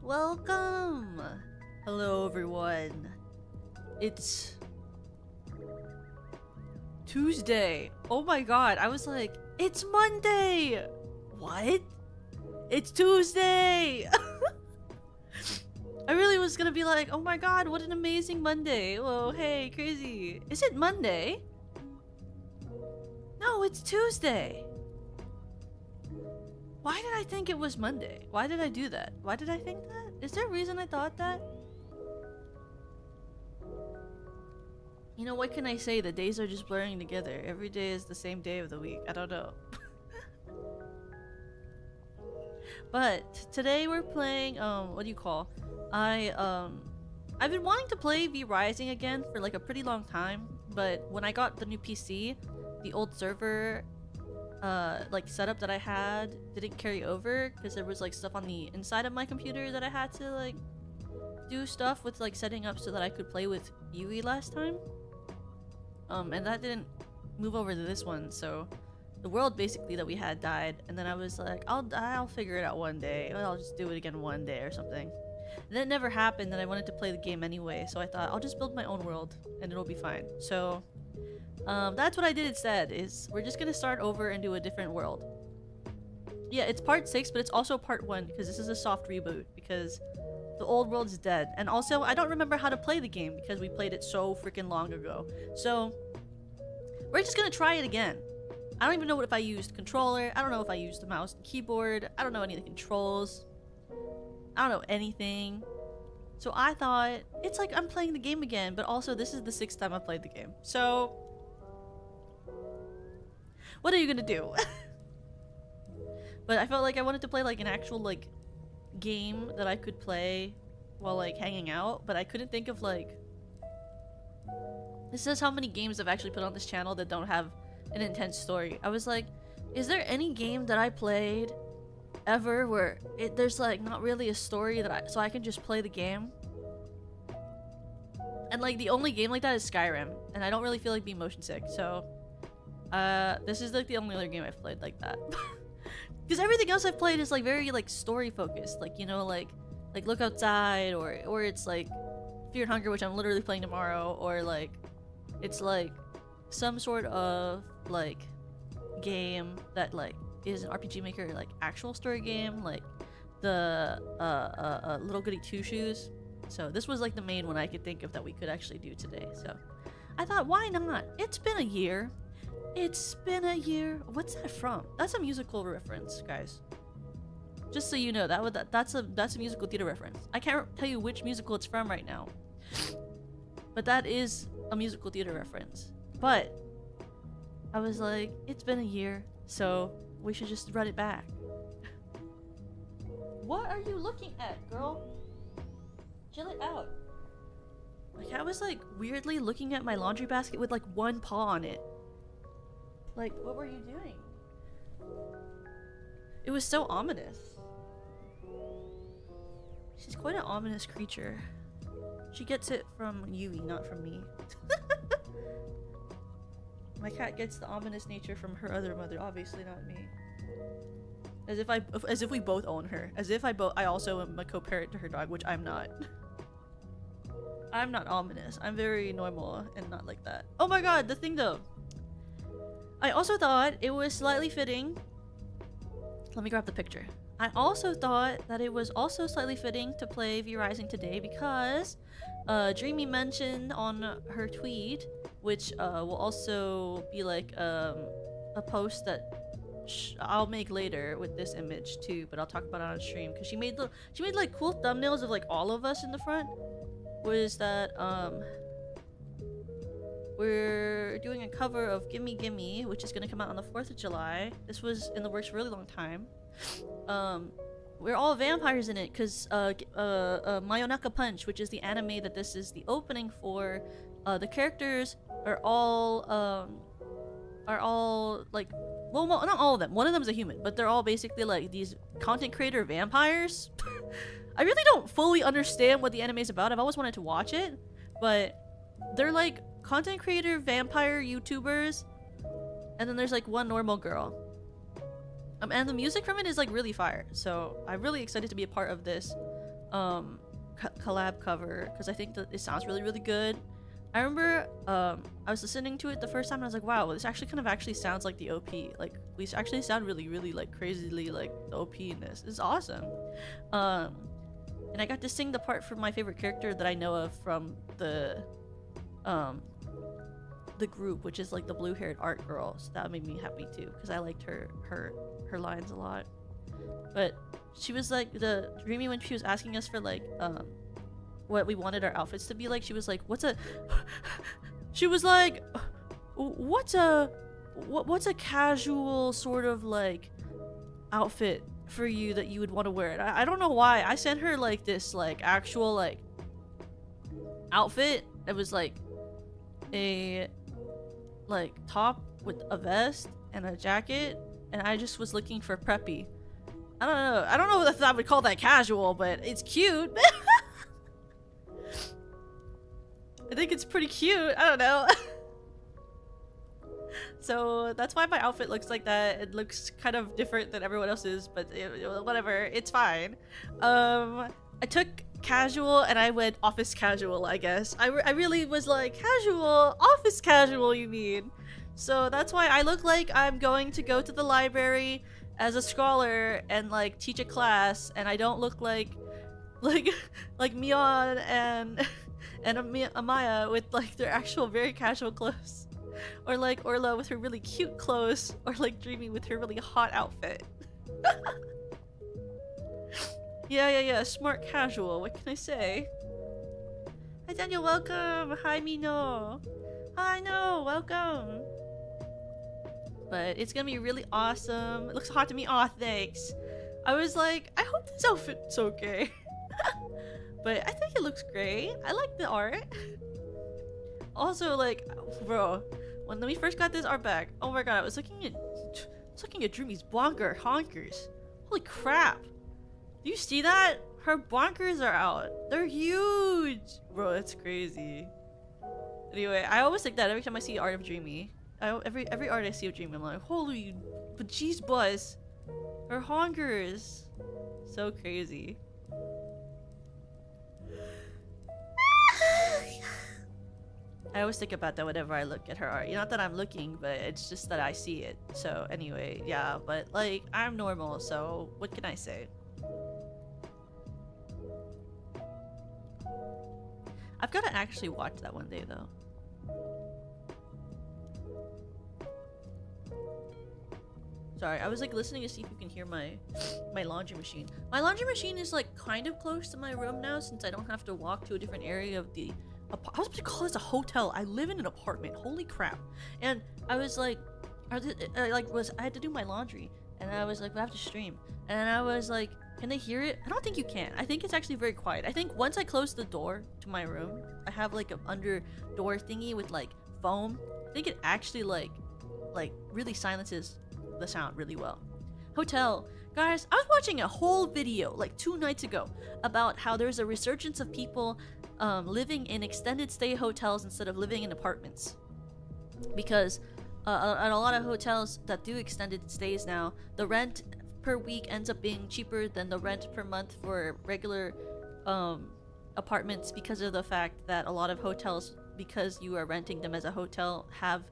Welcome! Hello everyone. It's Tuesday. Oh my god, I was like, it's Monday! What? It's Tuesday! I really was gonna be like, oh my god, what an amazing Monday. Whoa, hey, crazy. Is it Monday? No, it's Tuesday. Why did I think it was Monday? Why did I do that? Why did I think that? Is there a reason I thought that? You know, what can I say? The days are just blurring together. Every day is the same day of the week. I don't know. But today we're playing, what do you call? I've been wanting to play Vrising again for like a pretty long time, but when I got the new PC, the old server like setup that I had didn't carry over because there was like stuff on the inside of my computer that I had to like do stuff with, like setting up so that I could play with Yui last time. And that didn't move over to this one, so the world basically that we had died, and then I was like, I'll figure it out one day. I'll just do it again one day or something. And that never happened, and I wanted to play the game anyway, so I thought I'll just build my own world and it'll be fine. So that's what I did instead, is we're just gonna start over and do a different world. Yeah, it's part 6, but it's also part 1 because this is a soft reboot because the old world's dead. And also, I don't remember how to play the game because we played it so freaking long ago. So we're just gonna try it again. I don't even know if I used controller. I don't know if I used the mouse and keyboard. I don't know any of the controls. I don't know anything. So I thought, it's like I'm playing the game again, but also this is the 6th time I've played the game. So what are you gonna do? But I felt like I wanted to play like an actual like game that I could play while like hanging out, but I couldn't think of like... This is how many games I've actually put on this channel that don't have an intense story. I was like, is there any game that I played ever where there's like not really a story that so I can just play the game? And like the only game like that is Skyrim, and I don't really feel like being motion sick, so this is like the only other game I've played like that. Because everything else I've played is like very like story focused, like, you know, like Look Outside, or it's like Fear and Hunger, which I'm literally playing tomorrow, or like it's like some sort of like game that like is an RPG Maker like actual story game, like the Little Goody Two Shoes. So this was like the main one I could think of that we could actually do today. So I thought, why not? It's been a year. It's been a year. What's that from? That's a musical reference, guys. Just so you know, that's a musical theater reference. I can't tell you which musical it's from right now, but that is a musical theater reference. But I was like, it's been a year, so we should just run it back. What are you looking at, girl? Chill it out. Like, I was like weirdly looking at my laundry basket with like one paw on it. Like, what were you doing? It was so ominous. She's quite an ominous creature. She gets it from Yui, not from me. My cat gets the ominous nature from her other mother, obviously not me. As if we both own her. As if I also am a co-parent to her dog, which I'm not. I'm not ominous. I'm very normal and not like that. Oh my god, the thing though. I also thought it was slightly fitting. Let me grab the picture. I also thought that it was also slightly fitting to play Vrising today because Dreamy mentioned on her tweet, which will also be like a post that I'll make later with this image too, but I'll talk about it on stream, because she made like cool thumbnails of like all of us in the front. Was that we're doing a cover of Gimme Gimme, which is going to come out on the 4th of July. This was in the works for a really long time. We're all vampires in it because Mayonaka Punch, which is the anime that this is the opening for, the characters are all like, well, not all of them. One of them is a human, but they're all basically like these content creator vampires. I really don't fully understand what the anime is about. I've always wanted to watch it, but they're like content creator vampire YouTubers, and then there's like one normal girl. And the music from it is like really fire, so I'm really excited to be a part of this collab cover because I think that it sounds really, really good. I remember I was listening to it the first time and I was like, wow, this actually sounds like the OP. Like, we actually sound really, really like crazily like the OP in this. This is awesome. And I got to sing the part for my favorite character that I know of from the group, which is like the blue-haired art girl. So that made me happy too because I liked her lines a lot. But she was like the Dreamy when she was asking us for like what we wanted our outfits to be like. She was like, what's a casual sort of like outfit for you that you would want to wear it? I don't know why I sent her like this like actual like outfit that was like a like top with a vest and a jacket, and I just was looking for preppy. I don't know if I would call that casual, but it's cute. I think it's pretty cute. I don't know. So that's why my outfit looks like that. It looks kind of different than everyone else's, but whatever, it's fine. I took casual and I went office casual, I guess. I really was like, casual? Office casual, you mean? So that's why I look like I'm going to go to the library as a scholar and like teach a class, and I don't look like Mion and Amaya with like their actual very casual clothes, or like Orla with her really cute clothes, or like Dreamy with her really hot outfit. Yeah, smart casual, what can I say? Hi Daniel, welcome! Hi Mino! Hi No, welcome! But it's gonna be really awesome. It looks hot to me. Aw, thanks. I was like, I hope this outfit's okay. But I think it looks great. I like the art. Also, like, bro, when we first got this art back, oh my god, I was looking at Dreamy's bonker honkers. Holy crap! Do you see that? Her bonkers are out. They're huge! Bro, that's crazy. Anyway, I always think that every time I see art of Dreamy. Every art I see of Dreamy, I'm like, holy bejeez buzz. Her honkers. So crazy. I always think about that whenever I look at her art. Not that I'm looking, but it's just that I see it. So anyway, yeah, but like, I'm normal, so what can I say? I've got to actually watch that one day though. Sorry, I was like listening to see if you can hear my laundry machine. My laundry machine is like kind of close to my room now since I don't have to walk to a different area of the I was about to call this a hotel. I live in an apartment. Holy crap. And I was like, I had to do my laundry, and I was like, I have to stream. And I was like, can they hear it? I don't think you can. I think it's actually very quiet. I think once I close the door to my room, I have like an under door thingy with like foam. I think it actually like really silences the sound really well. Hotel. Guys, I was watching a whole video like 2 nights ago about how there's a resurgence of people living in extended stay hotels instead of living in apartments. Because at a lot of hotels that do extended stays now, the rent per week ends up being cheaper than the rent per month for regular apartments, because of the fact that a lot of hotels, because you are renting them as a hotel, have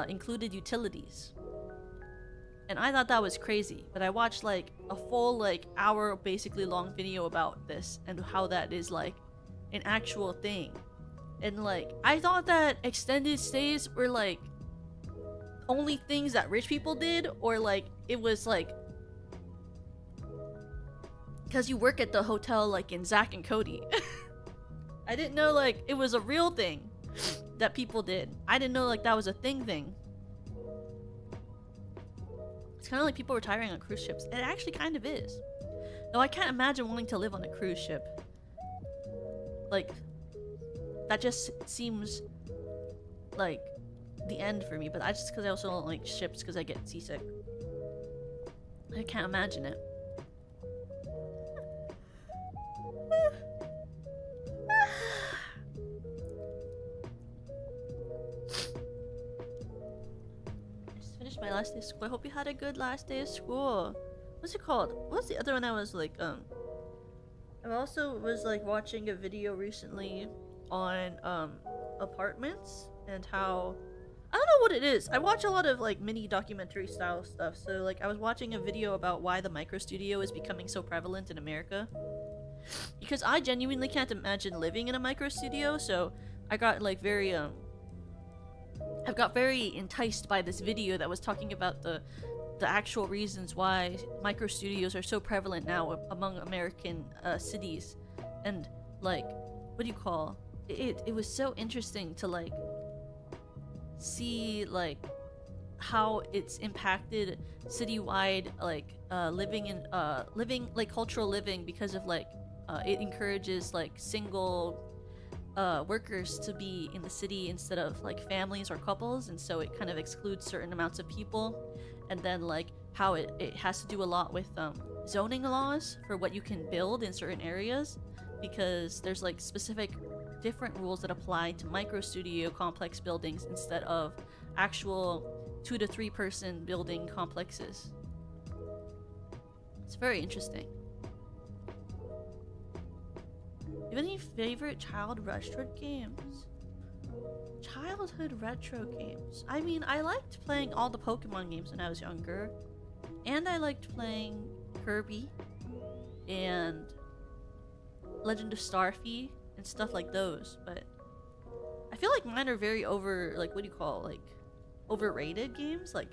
included utilities. And I thought that was crazy, but I watched like a full like hour basically long video about this and how that is like an actual thing. And like, I thought that extended stays were like only things that rich people did, or like it was like because you work at the hotel like in Zack and Cody. I didn't know like it was a real thing that people did. I didn't know like that was a thing. It's kind of like people retiring on cruise ships. It actually kind of is. Though I can't imagine wanting to live on a cruise ship. Like, that just seems like the end for me. But that's just because I also don't like ships because I get seasick. I can't imagine it. My last day of school. I hope you had a good last day of school. What's it called? What's the other one I was like, I also was like watching a video recently on apartments and how I don't know what it is. I watch a lot of like mini documentary style stuff. So like I was watching a video about why the micro studio is becoming so prevalent in America. Because I genuinely can't imagine living in a micro studio, so I got like very I've got very enticed by this video that was talking about the actual reasons why micro studios are so prevalent now among American cities. And like what do you call it was so interesting to like see like how it's impacted citywide like living like cultural living, because of like it encourages like single workers to be in the city instead of like families or couples, and so it kind of excludes certain amounts of people. And then like how it has to do a lot with zoning laws for what you can build in certain areas, because there's like specific different rules that apply to micro studio complex buildings instead of actual 2 to 3 person building complexes. It's very interesting. You have any favorite childhood retro games? Childhood retro games. I mean, I liked playing all the Pokemon games when I was younger. And I liked playing Kirby and Legend of Starfy and stuff like those, but I feel like mine are very overrated games. Like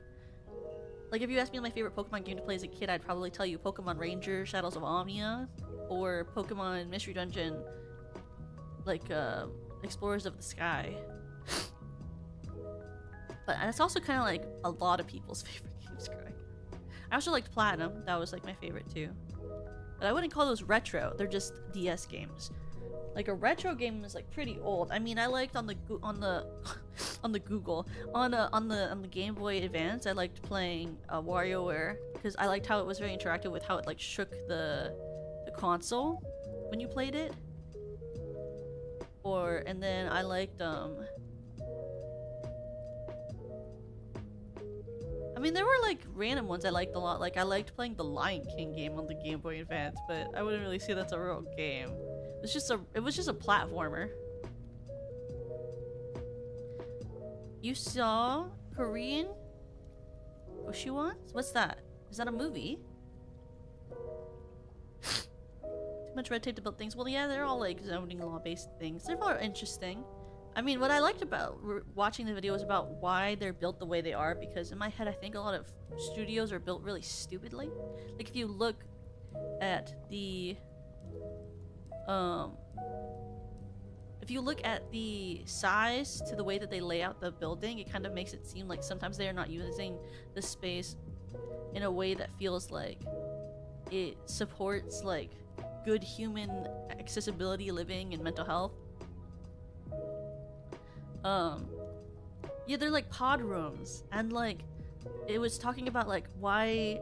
if you asked me my favorite Pokemon game to play as a kid, I'd probably tell you Pokemon Ranger Shadows of Omnia or Pokemon Mystery Dungeon, like Explorers of the Sky. But that's also kind of like a lot of people's favorite games, Greg. I also liked Platinum. That was like my favorite too. But I wouldn't call those retro. They're just DS games. Like a retro game is like pretty old. I mean, I liked on the Game Boy Advance. I liked playing WarioWare because I liked how it was very interactive with how it like shook the console when you played it. And then I liked I mean, there were like random ones I liked a lot. Like I liked playing the Lion King game on the Game Boy Advance, but I wouldn't really say that's a real game. It was just a platformer. You saw Korean Oshiwans? What's that? Is that a movie? Too much red tape to build things. Well, yeah, they're all like zoning law-based things. They're all interesting. I mean, what I liked about watching the video was about why they're built the way they are, because in my head I think a lot of studios are built really stupidly. Like if you look at the size to the way that they lay out the building, it kind of makes it seem like sometimes they are not using the space in a way that feels like it supports like good human accessibility, living, and mental health. Yeah, they're like pod rooms, and like it was talking about like why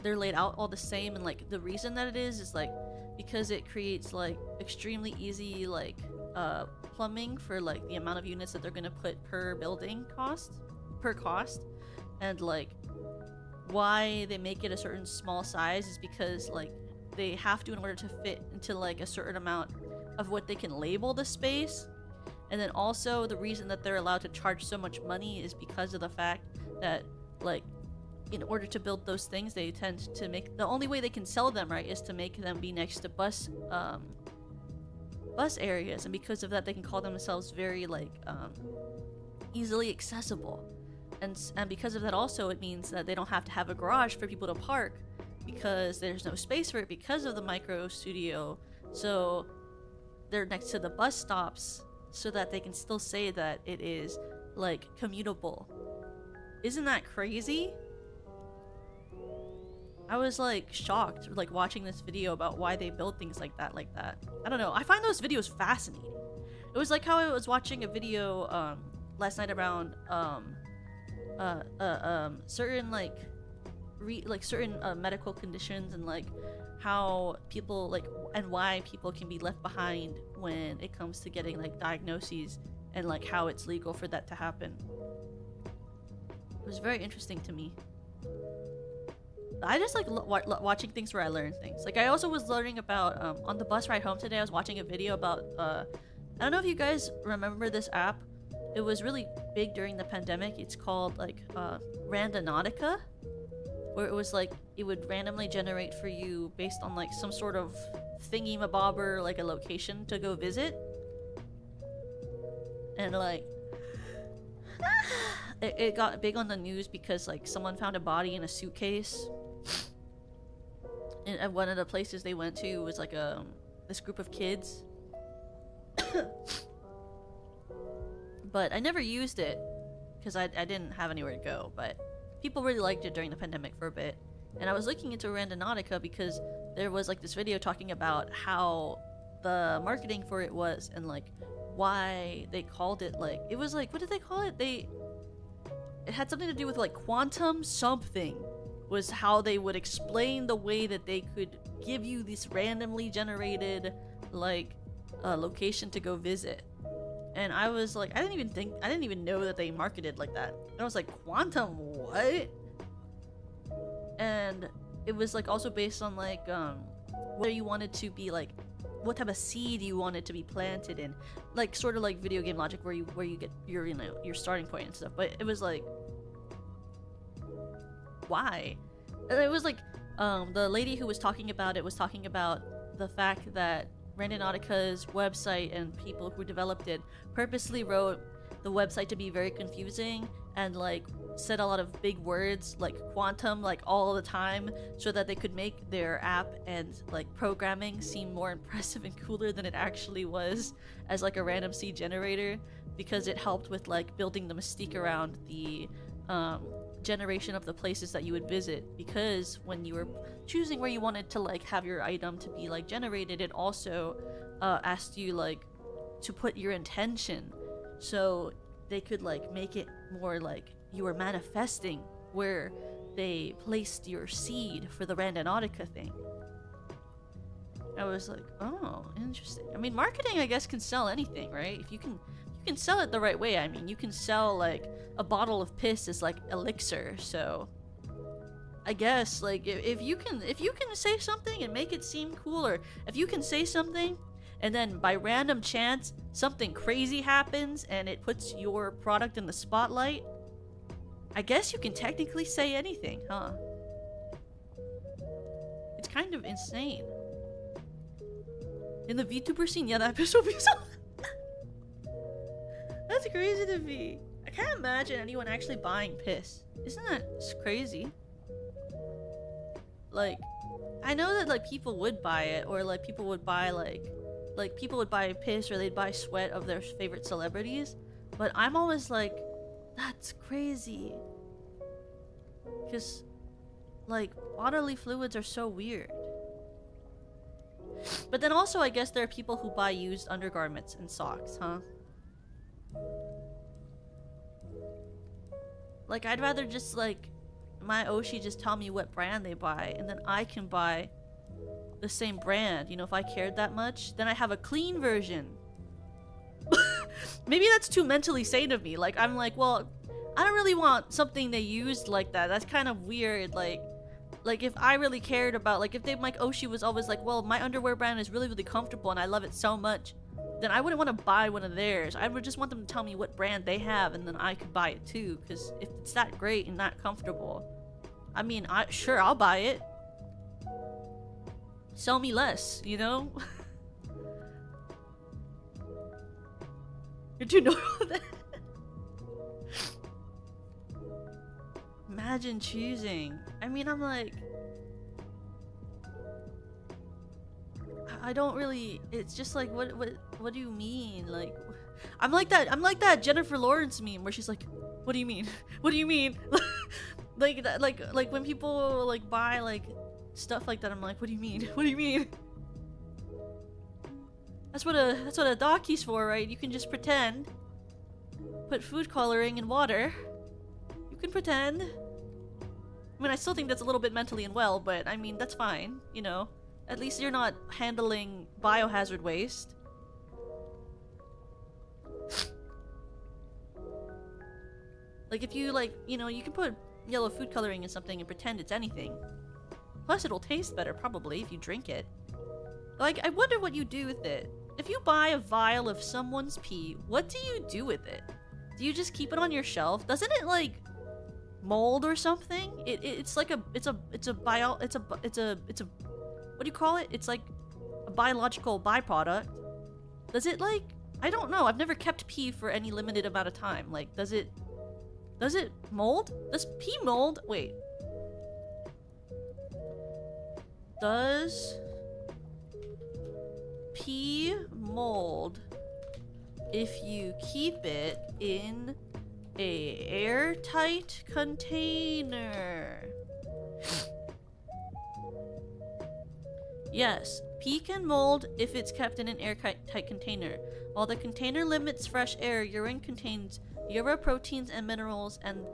they're laid out all the same, and like the reason that it is like because it creates like extremely easy like plumbing for like the amount of units that they're gonna put per building cost, and like why they make it a certain small size is because like they have to in order to fit into like a certain amount of what they can label the space. And then also the reason that they're allowed to charge so much money is because of the fact that like in order to build those things, they tend to make the only way they can sell them, right, is to make them be next to bus areas, and because of that they can call themselves very like easily accessible, and because of that also it means that they don't have to have a garage for people to park because there's no space for it because of the micro studio. So they're next to the bus stops so that they can still say that it is like commutable. Isn't that crazy? I was like shocked like watching this video about why they build things like that. I don't know, I find those videos fascinating. It was like how I was watching a video last night around certain certain medical conditions, and like how people like and why people can be left behind when it comes to getting like diagnoses, and like how it's legal for that to happen. It was very interesting to me. I just like watching things where I learn things. Like I also was learning about on the bus ride home today. I was watching a video about I don't know if you guys remember this app. It was really big during the pandemic. It's called like Randonautica, where it was like it would randomly generate for you based on like some sort of thingy-mabobber, like a location to go visit. And like it got big on the news because like someone found a body in a suitcase. And at one of the places they went to was like this group of kids. But I never used it because I didn't have anywhere to go, but people really liked it during the pandemic for a bit. And I was looking into Randonautica because there was like this video talking about how the marketing for it was and like why they called it like, it was like, what did they call it? It had something to do with like quantum something was how they would explain the way that they could give you this randomly generated like location to go visit. And I was like, I didn't even know that they marketed like that. And I was like, quantum what? And it was like also based on like whether you wanted to be like, what type of seed you wanted to be planted in, like sort of like video game logic where you get your, you know, your starting point and stuff. But it was like, why? And it was like the lady who was talking about it was talking about the fact that Randonautica's website and people who developed it purposely wrote the website to be very confusing and like said a lot of big words like quantum like all the time so that they could make their app and like programming seem more impressive and cooler than it actually was as like a random seed generator, because it helped with like building the mystique around the generation of the places that you would visit. Because when you were choosing where you wanted to like have your item to be like generated, it also asked you like to put your intention, so they could like make it more like you were manifesting where they placed your seed for the Randonautica thing. I was like, oh, interesting. I mean, marketing I guess can sell anything, right? If you can sell it the right way. I mean, you can sell like a bottle of piss as like elixir, so I guess like if you can say something and make it seem cool, or if you can say something and then by random chance something crazy happens and it puts your product in the spotlight, I guess you can technically say anything, huh? It's kind of insane. In the VTuber scene, yeah, that piss will be so that's crazy to me. I can't imagine anyone actually buying piss. Isn't that crazy? Like, I know that like people would buy it, or like people would buy like people would buy piss, or they'd buy sweat of their favorite celebrities, but I'm always like, that's crazy. Because like bodily fluids are so weird. But then also I guess there are people who buy used undergarments and socks, huh? Like, I'd rather just like my Oshi just tell me what brand they buy, and then I can buy the same brand. You know, if I cared that much, then I have a clean version. Maybe that's too mentally sane of me. Like, I'm like, well, I don't really want something they used like that. That's kind of weird. Like if I really cared about, like, if they, like, Oshi was always like, well, my underwear brand is really, really comfortable and I love it so much, then I wouldn't want to buy one of theirs. I would just want them to tell me what brand they have, and then I could buy it too. Because if it's that great and that comfortable, I mean, sure, I'll buy it. Sell me less, you know? You're too normal then. Imagine choosing. I mean, I'm like, I don't really. It's just like, what do you mean? Like, I'm like that Jennifer Lawrence meme where she's like, what do you mean? What do you mean? like that, like when people like buy like stuff like that, I'm like, what do you mean? What do you mean? That's what a dockey's for, right? You can just pretend. Put food coloring in water. You can pretend. I mean, I still think that's a little bit mentally unwell, but I mean, that's fine, you know? At least you're not handling biohazard waste. Like, if you, like, you know, you can put yellow food coloring in something and pretend it's anything. Plus, it'll taste better, probably, if you drink it. Like, I wonder what you do with it. If you buy a vial of someone's pee, what do you do with it? Do you just keep it on your shelf? Doesn't it, like, mold or something? It's like it's a what do you call it? It's like a biological byproduct. Does it, like, I don't know. I've never kept pee for any limited amount of time. Like, does it mold? Does pee mold? Wait. Does pee mold if you keep it in a airtight container? Yes, pee can mold if it's kept in an airtight container. While the container limits fresh air, urine contains proteins and minerals, and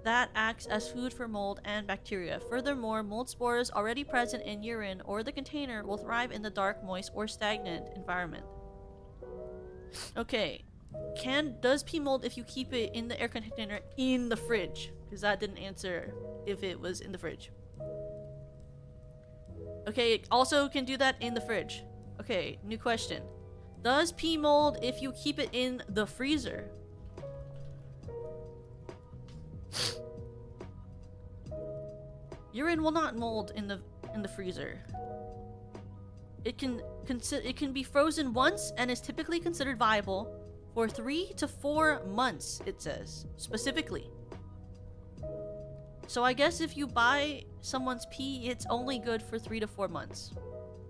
that acts as food for mold and bacteria. Furthermore, mold spores already present in urine or the container will thrive in the dark, moist, or stagnant environment. Okay, does pee mold if you keep it in the air container in the fridge? Because that didn't answer if it was in the fridge. Okay, it also can do that in the fridge. Okay, new question. Does pee mold if you keep it in the freezer? Urine will not mold in the freezer. It can be frozen once and is typically considered viable for 3 to 4 months, it says, specifically. So I guess if you buy someone's pee, it's only good for 3 to 4 months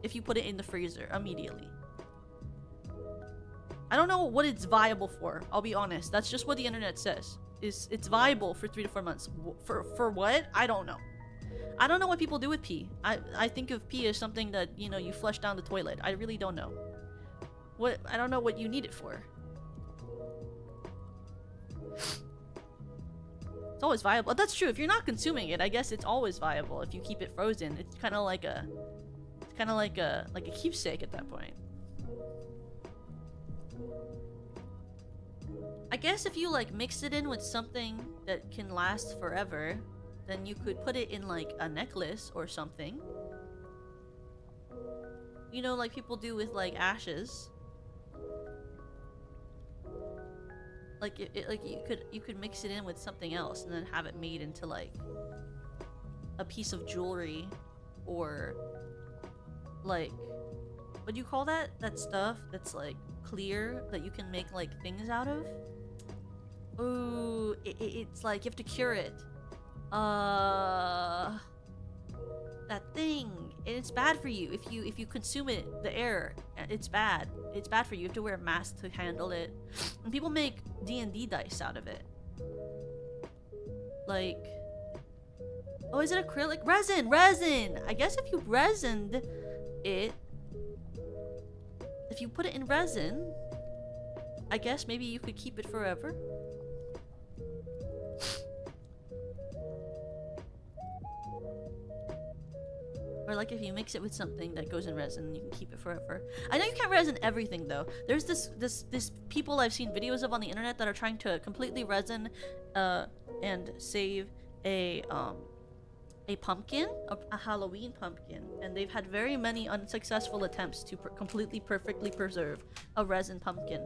if you put it in the freezer immediately. I don't know what it's viable for, I'll be honest. That's just what the internet says. It's viable for 3 to 4 months. For what? I don't know. I don't know what people do with pee. I think of pee as something that, you know, you flush down the toilet. I really don't know. I don't know what you need it for. It's always viable. That's true. If you're not consuming it, I guess it's always viable if you keep it frozen. It's kind of like a keepsake at that point. I guess if you like mix it in with something that can last forever, then you could put it in like a necklace or something. You know, like people do with like ashes. Like you could mix it in with something else and then have it made into like a piece of jewelry, or like, what do you call that? That stuff that's like clear that you can make like things out of? Ooh, it's like you have to cure it. That thing, and it's bad for you if you consume it, the air. It's bad for you. You have to wear a mask to handle it, and people make D&D dice out of it. Like, oh, is it acrylic? Resin. I guess if you resined it, if you put it in resin, I guess maybe you could keep it forever. Or like if you mix it with something that goes in resin, you can keep it forever. I know you can't resin everything though. There's this people I've seen videos of on the internet that are trying to completely resin and save a pumpkin, a Halloween pumpkin, and they've had very many unsuccessful attempts to completely perfectly preserve a resin pumpkin.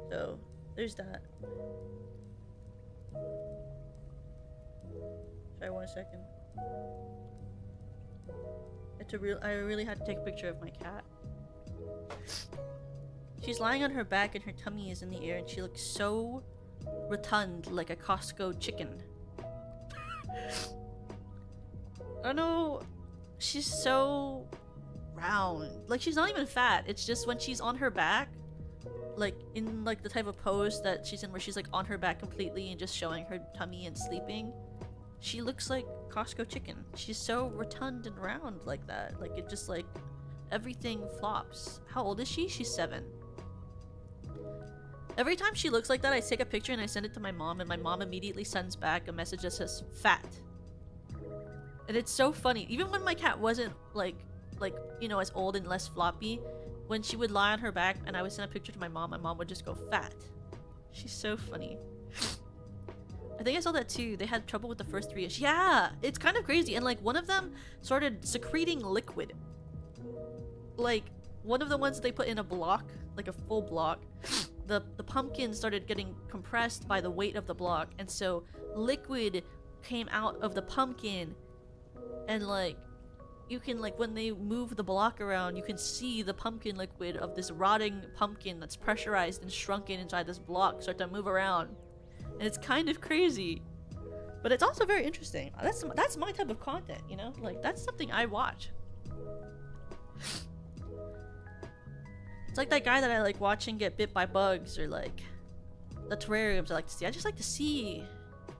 So there's that. Try 1 second. I really had to take a picture of my cat. She's lying on her back and her tummy is in the air and she looks so rotund, like a Costco chicken. I don't know. She's so round. Like, she's not even fat. It's just when she's on her back, like in like the type of pose that she's in where she's like on her back completely and just showing her tummy and sleeping, she looks like Costco chicken. She's so rotund and round like that. Like, it just like everything flops. How old is she? She's 7. Every time she looks like that, I take a picture and I send it to my mom, and my mom immediately sends back a message that says fat. And it's so funny. Even when my cat wasn't like you know, as old and less floppy, when she would lie on her back and I would send a picture to my mom would just go fat. She's so funny. I think I saw that too. They had trouble with the first 3-ish. Yeah, it's kind of crazy. And like one of them started secreting liquid. Like one of the ones they put in a block, like a full block, the pumpkin started getting compressed by the weight of the block, and so liquid came out of the pumpkin, and like you can, like, when they move the block around, you can see the pumpkin liquid of this rotting pumpkin that's pressurized and shrunken inside this block start to move around. And it's kind of crazy. But it's also very interesting. That's my type of content, you know? Like, that's something I watch. It's like that guy that I like watching get bit by bugs, or like the terrariums I like to see. I just like to see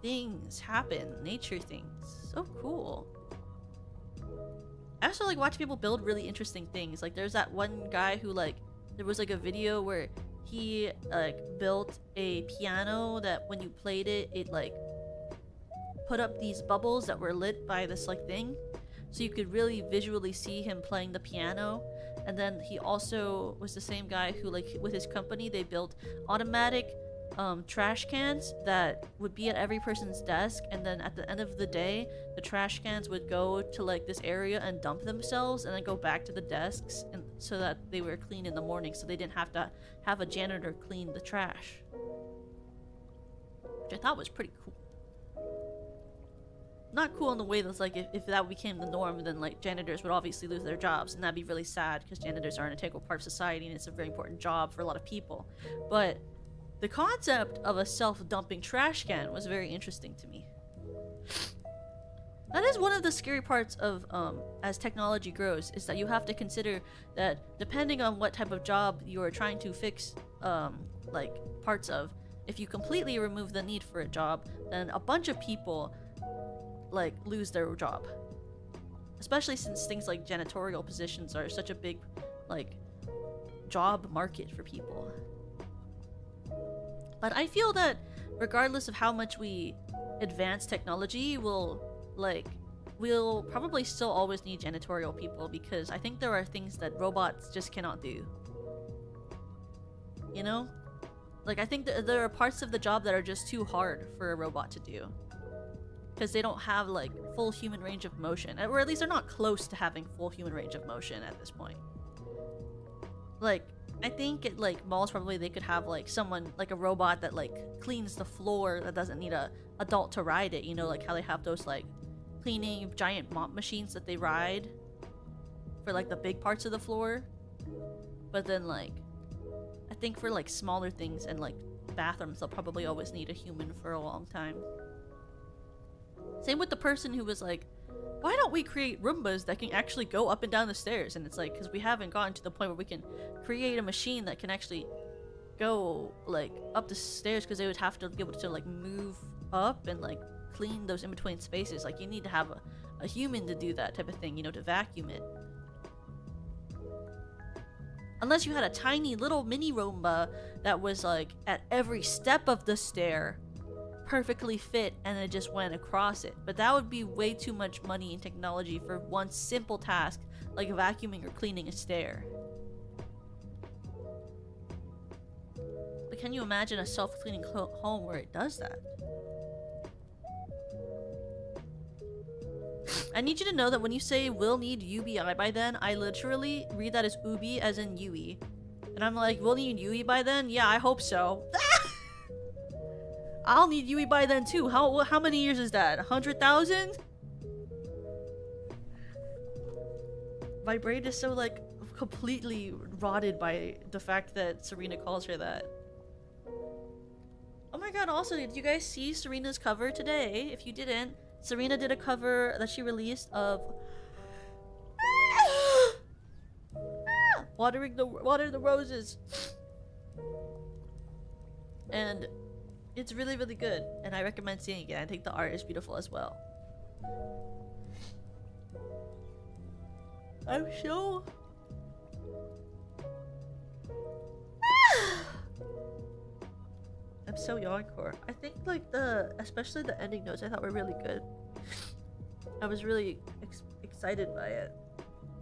things happen, nature things. So cool. I also like watch people build really interesting things. Like there's that one guy who, like, there was like a video where he like built a piano that when you played it, it like put up these bubbles that were lit by this like thing, so you could really visually see him playing the piano. And then he also was the same guy who, like, with his company, they built automatic trash cans that would be at every person's desk, and then at the end of the day the trash cans would go to like this area and dump themselves and then go back to the desks, and so that they were clean in the morning, so they didn't have to have a janitor clean the trash, which I thought was pretty cool. Not cool in the way that's like, if that became the norm, then like janitors would obviously lose their jobs, and that'd be really sad because janitors are an integral part of society and it's a very important job for a lot of people. But the concept of a self-dumping trash can was very interesting to me. That is one of the scary parts of as technology grows, is that you have to consider that depending on what type of job you are trying to fix like parts of, if you completely remove the need for a job, then a bunch of people like lose their job. Especially since things like janitorial positions are such a big like job market for people. But I feel that regardless of how much we advance technology, we'll probably still always need janitorial people, because I think there are things that robots just cannot do. You know? Like, I think that there are parts of the job that are just too hard for a robot to do, because they don't have like full human range of motion, or at least they're not close to having full human range of motion at this point. Like, I think at like malls probably they could have like someone, like a robot that like cleans the floor that doesn't need a adult to ride it, you know, like how they have those like cleaning giant mop machines that they ride for like the big parts of the floor. But then like I think for like smaller things and like bathrooms, they'll probably always need a human for a long time. Same with the person who was like, why don't we create Roombas that can actually go up and down the stairs? And it's like, because we haven't gotten to the point where we can create a machine that can actually go like up the stairs, because they would have to be able to like move up and like clean those in between spaces. Like, you need to have a human to do that type of thing, you know, to vacuum it. Unless you had a tiny little mini Roomba that was like at every step of the stair perfectly fit, and it just went across it. But that would be way too much money and technology for one simple task like vacuuming or cleaning a stair. But can you imagine a self-cleaning home where it does that? I need you to know that when you say we'll need UBI by then, I literally read that as Ubi, as in Yui. And I'm like, we'll need Yui by then? Yeah, I hope so. I'll need Yui by then too. How many years is that? 100,000? My brain is so like completely rotted by the fact that Serena calls her that. Oh my god, also, did you guys see Serena's cover today? If you didn't, Serena did a cover that she released of Water the Roses. And it's really, really good, and I recommend seeing it. I think the art is beautiful as well. I'm so... I'm so yawn-core. I think like especially the ending notes I thought were really good. I was really excited by it.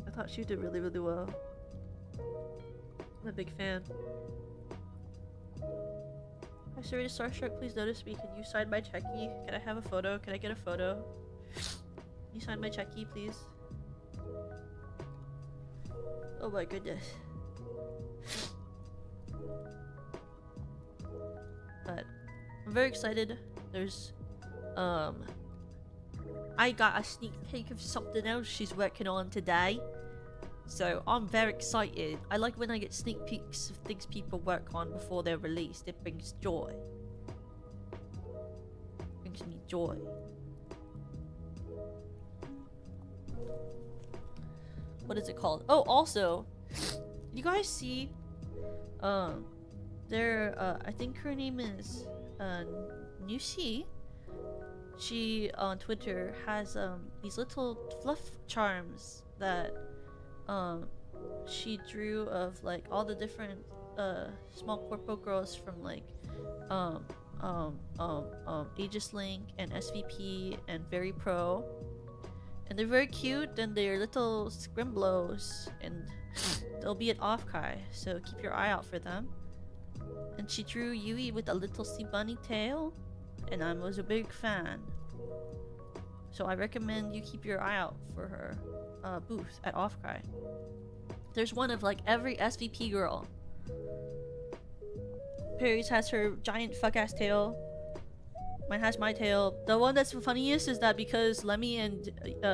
I thought she did really, really well. I'm a big fan. Hi, Serena Starstruck, please notice me. Can you sign my checky? Can I have a photo? Can I get a photo? Can you sign my checky, please? Oh my goodness. But I'm very excited. There's I got a sneak peek of something else she's working on today. So I'm very excited. I like when I get sneak peeks of things people work on before they're released. It brings joy. It brings me joy. What is it called? Oh, also, you guys see I think her name is Nushi. She on Twitter has these little fluff charms that she drew of like all the different small corpo girls from like Aegis Link and SVP and Very Pro, and they're very cute and they're little scrimblos and they'll be at Offkai, so keep your eye out for them. And she drew Yui with a little sea bunny tail, and I was a big fan. So I recommend you keep your eye out for her booth at Offkai. There's one of like every SVP girl. Perry's has her giant fuck-ass tail. Mine has my tail. The one that's funniest is that because Lemmy and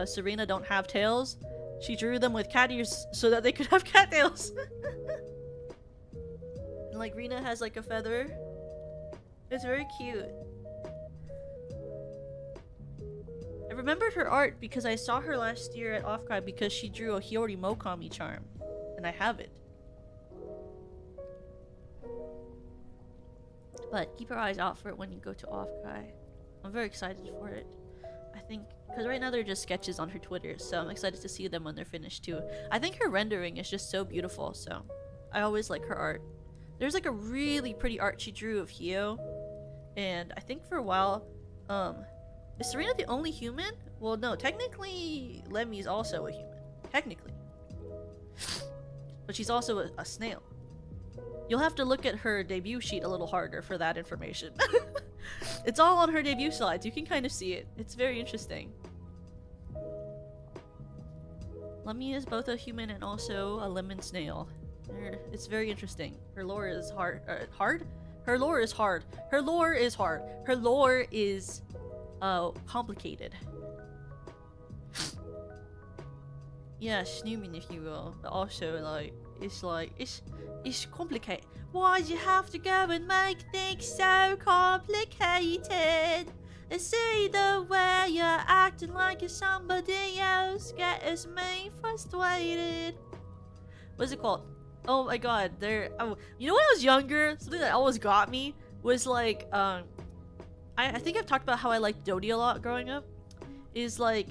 Serena don't have tails, she drew them with cat ears so that they could have cat tails. And like Rena has like a feather. It's very cute. I remembered her art because I saw her last year at Offkai because she drew a Hiyori Mokami charm. And I have it. But keep your eyes out for it when you go to Offkai. I'm very excited for it. I think, because right now they're just sketches on her Twitter, so I'm excited to see them when they're finished too. I think her rendering is just so beautiful, so I always like her art. There's like a really pretty art she drew of Hio, and I think for a while, is Serena the only human? Well, no, technically Lemmy's also a human. Technically. But she's also a snail. You'll have to look at her debut sheet a little harder for that information. It's all on her debut slides. You can kind of see it. It's very interesting. Lemmy is both a human and also a lemon snail. It's very interesting. Her lore is hard. Her lore is hard. Her lore is hard. Her lore is complicated. Yeah, snooming if you will. But also it's complicated. Why'd you have to go and make things so complicated? See the way you're acting like you're somebody else gets me frustrated. What's it called? Oh my god, you know when I was younger, something that always got me was like, I think I've talked about how I liked Dodie a lot growing up. Is like,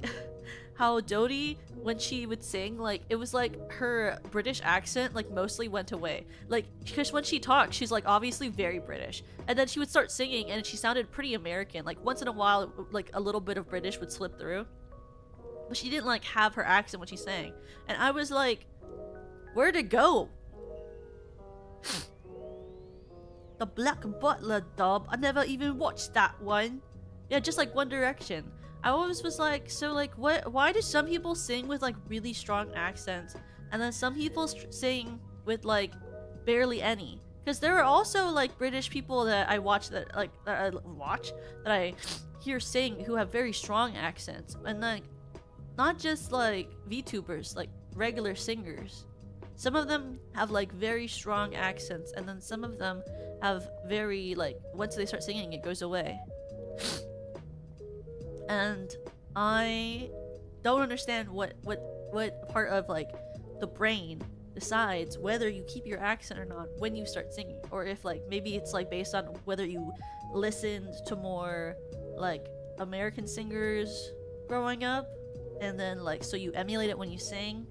how Dodie, when she would sing, like, it was like her British accent, like, mostly went away. Like, because when she talked, she's, like, obviously very British. And then she would start singing, and she sounded pretty American. Like, once in a while, like, a little bit of British would slip through. But she didn't, like, have her accent when she sang. And I was like, where'd it go? The Black Butler dub. I never even watched that one. Yeah, just like One Direction. I always was like, so like, why do some people sing with like really strong accents, and then some people sing with like barely any? Because there are also like British people that I watch that I hear sing who have very strong accents, and like not just like VTubers, like regular singers. Some of them have like very strong accents, and then some of them have very like, once they start singing, it goes away. And I don't understand what part of like the brain decides whether you keep your accent or not when you start singing, or if like maybe it's like based on whether you listened to more like American singers growing up, and then like so you emulate it when you sing.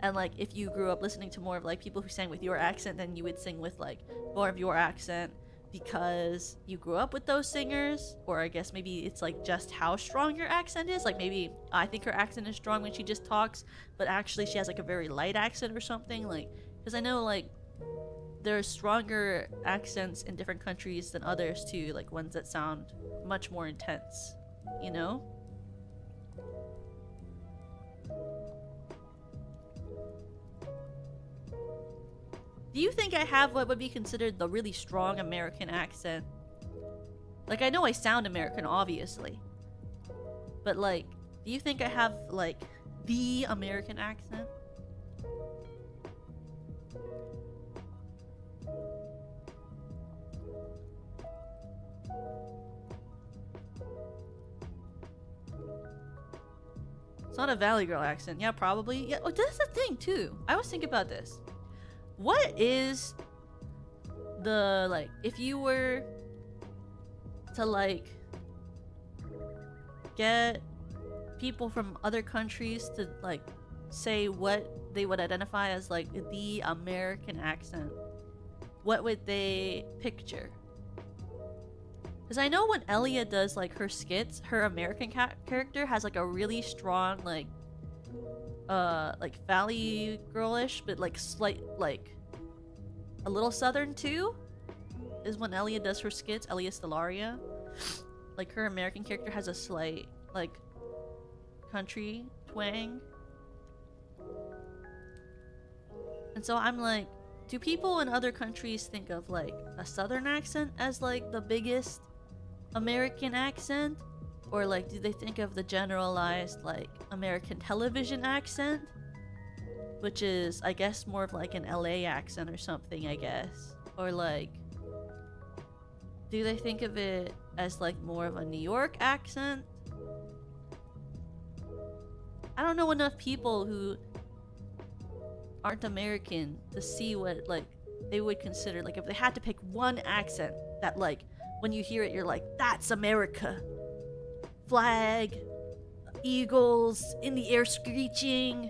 And like if you grew up listening to more of like people who sang with your accent, then you would sing with like more of your accent because you grew up with those singers. Or I guess maybe it's like just how strong your accent is. Like maybe I think her accent is strong when she just talks, but actually she has like a very light accent or something. Like, because I know like there are stronger accents in different countries than others too, like ones that sound much more intense, you know? Do you think I have what would be considered the really strong American accent? Like, I know I sound American, obviously. But, like, do you think I have, like, the American accent? It's not a Valley Girl accent. Yeah, probably. Yeah, oh, that's the thing, too. I was thinking about this. What is the, like, if you were to, like, get people from other countries to, like, say what they would identify as, like, the American accent, what would they picture? Because I know when Elia does, like, her skits, her American character has, like, a really strong, like Valley Girlish, but, like, slight, like, a little Southern, too? Is when Elia does her skits, Elia Stellaria. Like, her American character has a slight, like, country twang. And so I'm like, do people in other countries think of, like, a Southern accent as, like, the biggest American accent? Or, like, do they think of the generalized, like, American television accent? Which is, I guess, more of, like, an LA accent or something, I guess. Or, like, do they think of it as, like, more of a New York accent? I don't know enough people who aren't American to see what, like, they would consider, like, if they had to pick one accent that, like, when you hear it, you're like, that's America. Flag, eagles, in the air screeching.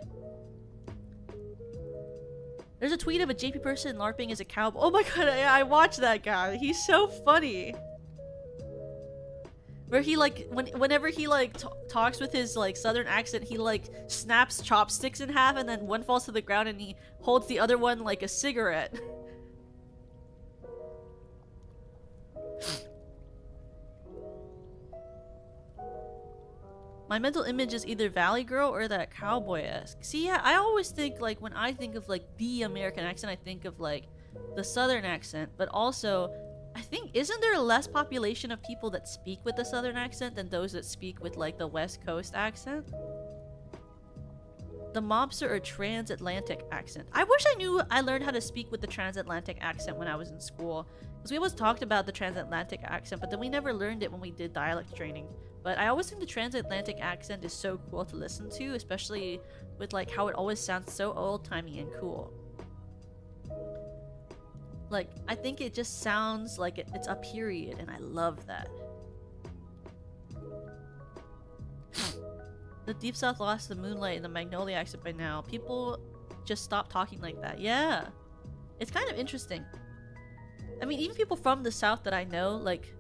There's a tweet of a JP person LARPing as a cowboy. Oh my god, I watched that guy. He's so funny. Where he, like, whenever he, like, talks with his, like, Southern accent, he, like, snaps chopsticks in half and then one falls to the ground and he holds the other one like a cigarette. My mental image is either Valley Girl or that cowboy-esque. See, yeah, I always think, like, when I think of, like, the American accent, I think of, like, the Southern accent. But also, I think, isn't there less population of people that speak with the Southern accent than those that speak with, like, the West Coast accent? The mobster or transatlantic accent. I wish I learned how to speak with the transatlantic accent when I was in school. Because we always talked about the transatlantic accent, but then we never learned it when we did dialect training. But I always think the transatlantic accent is so cool to listen to, especially with, like, how it always sounds so old-timey and cool. Like, I think it just sounds like it's a period, and I love that. The Deep South lost the Moonlight and the Magnolia accent by now. People just stop talking like that. Yeah. It's kind of interesting. I mean, even people from the South that I know, like,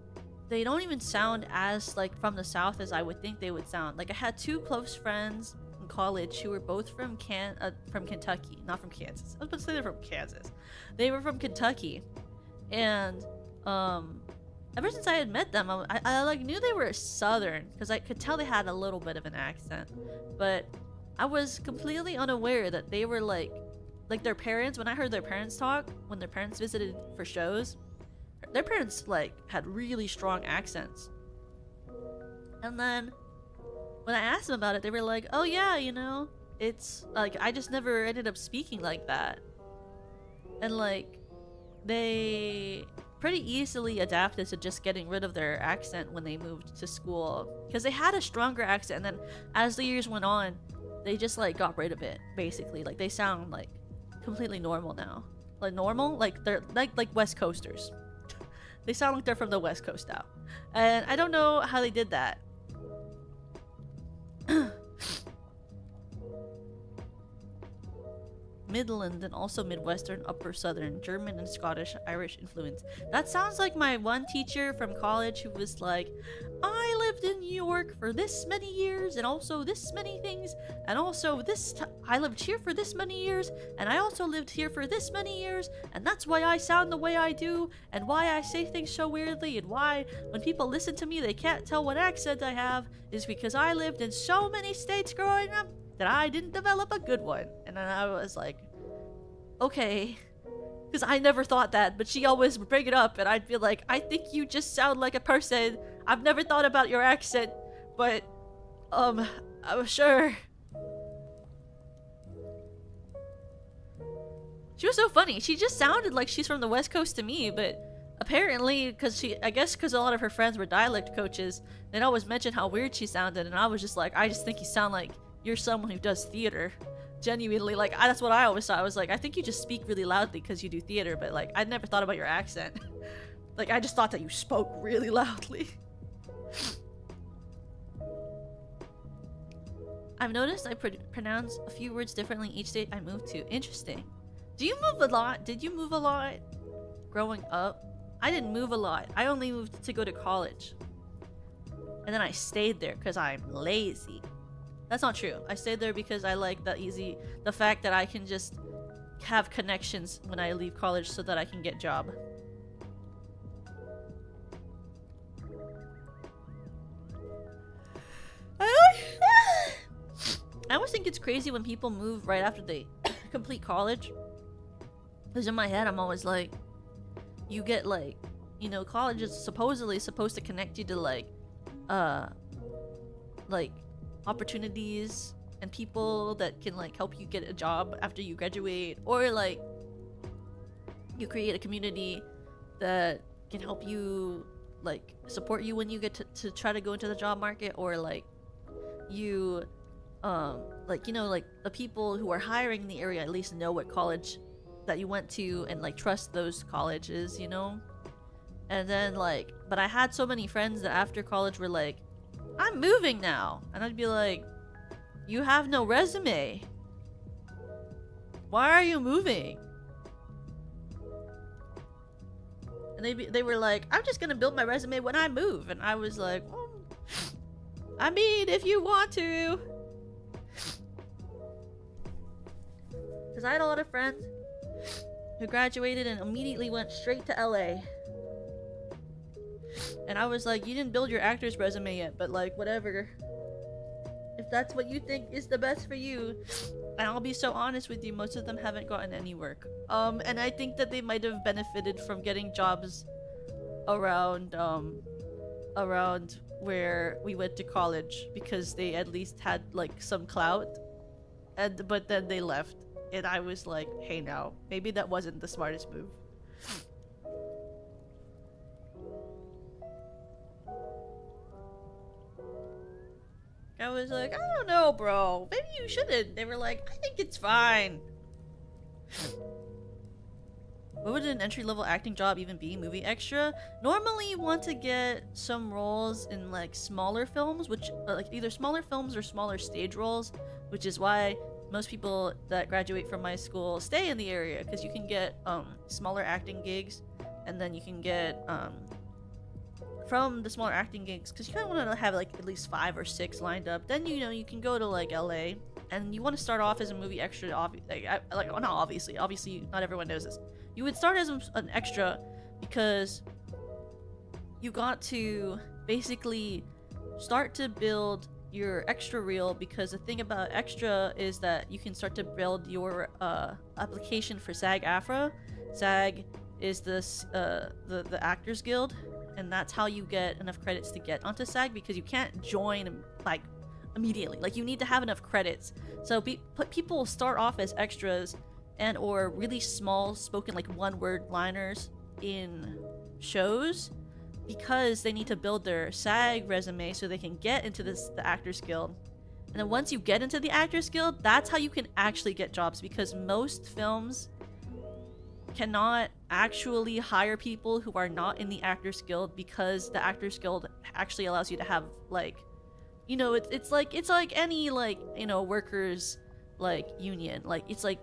they don't even sound as, like, from the South as I would think they would sound. Like, I had two close friends in college who were both from Kentucky, not from Kansas. I was about to say they're from Kansas. They were from Kentucky, and ever since I had met them, I like knew they were Southern because I could tell they had a little bit of an accent, but I was completely unaware that they were like their parents. When I heard their parents talk, when their parents visited for shows, their parents, like, had really strong accents. And then when I asked them about it, they were like, oh yeah, you know, it's like I just never ended up speaking like that. And, like, they pretty easily adapted to just getting rid of their accent when they moved to school, because they had a stronger accent, and then as the years went on, they just, like, got rid of it, basically. Like, they sound, like, completely normal now. Like, normal? Like, they're like West Coasters. They sound like they're from the West Coast now. And I don't know how they did that. Midland and also Midwestern, Upper Southern, German and Scottish, Irish influence. That sounds like my one teacher from college who was like, I lived in New York for this many years, and also this many things, and also I lived here for this many years, and I also lived here for this many years, and that's why I sound the way I do, and why I say things so weirdly, and why when people listen to me they can't tell what accent I have, is because I lived in so many states growing up that I didn't develop a good one. And then I was like, okay. Because I never thought that, but she always would bring it up, and I'd be like, I think you just sound like a person. I've never thought about your accent, but, I'm sure. She was so funny. She just sounded like she's from the West Coast to me, but apparently, I guess because a lot of her friends were dialect coaches, they'd always mention how weird she sounded, and I was just like, I just think you sound like you're someone who does theater. Genuinely, like, that's what I always thought. I was like, I think you just speak really loudly because you do theater, but like, I'd never thought about your accent. Like, I just thought that you spoke really loudly. I've noticed I pronounce a few words differently each state I move to. Interesting. Do you move a lot? Did you move a lot growing up? I didn't move a lot. I only moved to go to college. And then I stayed there because I'm lazy. That's not true. I stayed there because I like the fact that I can just have connections when I leave college so that I can get a job. I always think it's crazy when people move right after they complete college. Because in my head, I'm always like, you get like, you know, college is supposedly supposed to connect you to like opportunities and people that can like help you get a job after you graduate, or like you create a community that can help you like support you when you get to try to go into the job market, or like you like, you know, like the people who are hiring in the area at least know what college that you went to and like trust those colleges, you know. And then like, but I had so many friends that after college were like, I'm moving now, and I'd be like, you have no resume. Why are you moving? And they were like, I'm just gonna build my resume when I move. And I was like, well, I mean, if you want to. Because I had a lot of friends who graduated and immediately went straight to LA. And I was like, you didn't build your actor's resume yet, but like, whatever. If that's what you think is the best for you. And I'll be so honest with you, most of them haven't gotten any work. And I think that they might have benefited from getting jobs around where we went to college, because they at least had like some clout. But then they left. And I was like, hey now, maybe that wasn't the smartest move. I was like, I don't know, bro. Maybe you shouldn't. They were like, I think it's fine. What would an entry-level acting job even be? Movie extra? Normally you want to get some roles in like smaller films, which like either smaller films or smaller stage roles, which is why most people that graduate from my school stay in the area, because you can get smaller acting gigs, and then you can get from the smaller acting gigs, because you kind of want to have like at least 5 or 6 lined up. Then, you know, you can go to like LA, and you want to start off as a movie extra. Not obviously not everyone knows this. You would start as an extra because you got to basically start to build your extra reel, because the thing about extra is that you can start to build your application for SAG-AFTRA. SAG is this the Actors Guild, and that's how you get enough credits to get onto SAG, because you can't join like immediately. Like, you need to have enough credits. So people start off as extras and or really small spoken like one-word liners in shows, because they need to build their SAG resume so they can get into the Actors Guild. And then once you get into the Actors Guild, that's how you can actually get jobs, because most films cannot actually hire people who are not in the Actors Guild, because the Actors Guild actually allows you to have like, you know, it's like any like, you know, workers like union. Like, it's like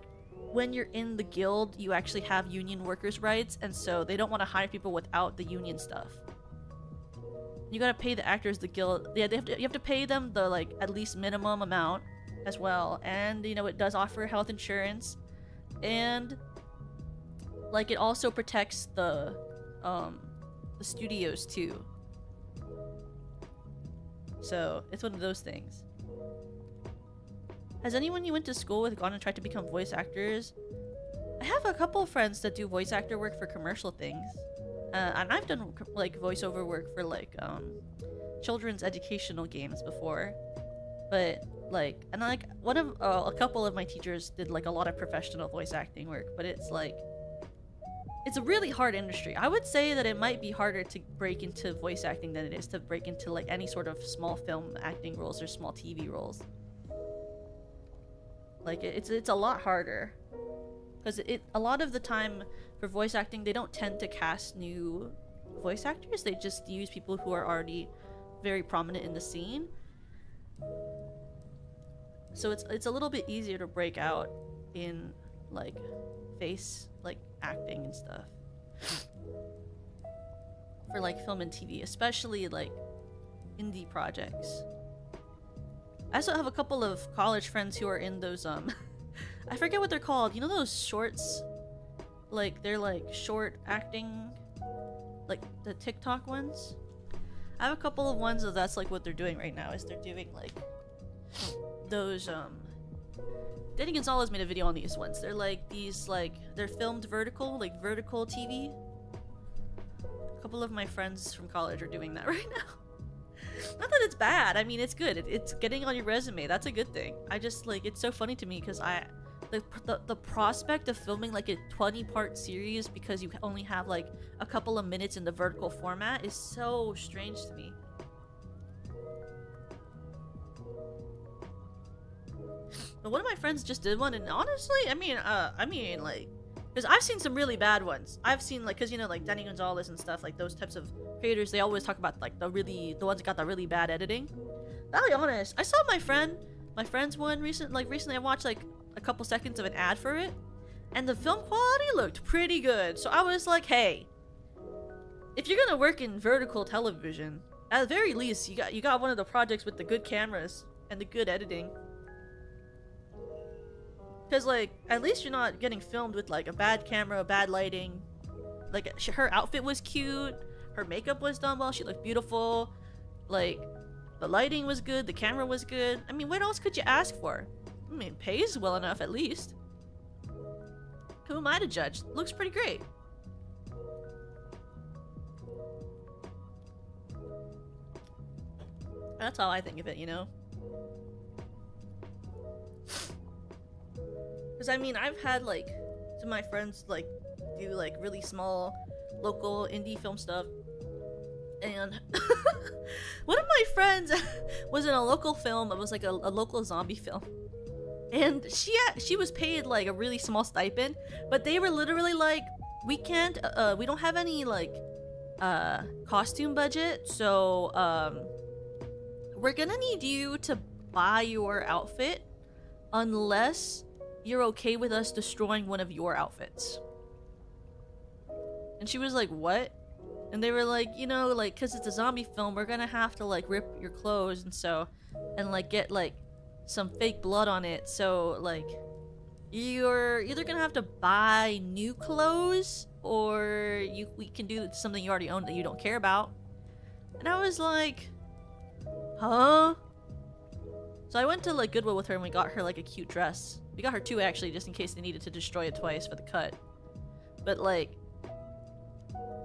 when you're in the guild, you actually have union workers' rights, and so they don't want to hire people without the union stuff. You gotta pay the actors the guild. Yeah, you have to pay them the like at least minimum amount as well. And you know, it does offer health insurance, and like it also protects the studios too. So it's one of those things. Has anyone you went to school with gone and tried to become voice actors? I have a couple of friends that do voice actor work for commercial things. And I've done like voiceover work for like children's educational games before. But like, and like one of a couple of my teachers did like a lot of professional voice acting work, but it's like, it's a really hard industry. I would say that it might be harder to break into voice acting than it is to break into like any sort of small film acting roles or small TV roles. Like it's a lot harder, because a lot of the time for voice acting they don't tend to cast new voice actors. They just use people who are already very prominent in the scene. So it's a little bit easier to break out in like face like acting and stuff for like film and TV, especially like indie projects. I also have a couple of college friends who are in those I forget what they're called. You know those shorts? Like they're like short acting, like the TikTok ones. I have a couple of ones that's like what they're doing right now, is they're doing like those Danny Gonzalez made a video on these ones. They're like these like they're filmed vertical, like vertical TV. A couple of my friends from college are doing that right now. Not that it's bad. I mean, it's good. It's getting on your resume. That's a good thing. I just like it's so funny to me because the prospect of filming like a 20-part series because you only have like a couple of minutes in the vertical format is so strange to me. But one of my friends just did one, and honestly, I mean, like, because I've seen some really bad ones. I've seen like, because you know, like Danny Gonzalez and stuff, like those types of creators, they always talk about like the ones that got the really bad editing. I'll be honest, I saw my friend's one recently. I watched like a couple seconds of an ad for it, and the film quality looked pretty good. So I was like, hey, if you're gonna work in vertical television, at the very least, you got one of the projects with the good cameras and the good editing. Because, like, at least you're not getting filmed with, like, a bad camera, bad lighting. Like, her outfit was cute. Her makeup was done well. She looked beautiful. Like, the lighting was good. The camera was good. I mean, what else could you ask for? I mean, pays well enough, at least. Who am I to judge? Looks pretty great. That's how I think of it, you know? Because I mean, I've had like some of my friends like do like really small local indie film stuff, and one of my friends was in a local film. It was like a local zombie film, and she was paid like a really small stipend, but they were literally like, we don't have any like costume budget, so we're gonna need you to buy your outfit unless you're okay with us destroying one of your outfits. And she was like, what? And they were like, you know, like, because it's a zombie film, we're gonna have to like rip your clothes and like get like some fake blood on it, so like you're either gonna have to buy new clothes or we can do something you already own that you don't care about. And I was like, huh? So I went to like Goodwill with her and we got her like a cute dress. We got her two actually, just in case they needed to destroy it twice for the cut. But like,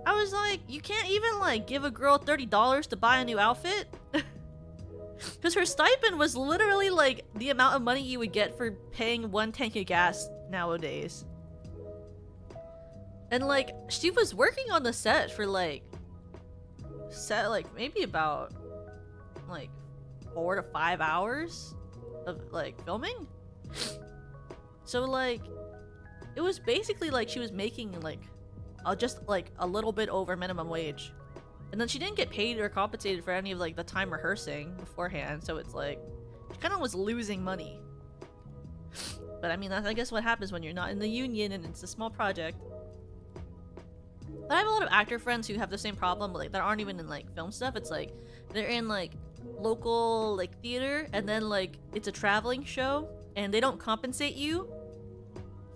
I was like, you can't even like give a girl $30 to buy a new outfit? Because her stipend was literally like the amount of money you would get for paying 1 tank of gas nowadays. And like, she was working on the set for like maybe about like 4 to 5 hours of like filming. So like, it was basically like she was making like just like a little bit over minimum wage, and then she didn't get paid or compensated for any of like the time rehearsing beforehand. So it's like she kind of was losing money. But I mean, that's I guess what happens when you're not in the union and it's a small project. But I have a lot of actor friends who have the same problem, like that aren't even in like film stuff. It's like they're in like local like theater, and then like it's a traveling show, and they don't compensate you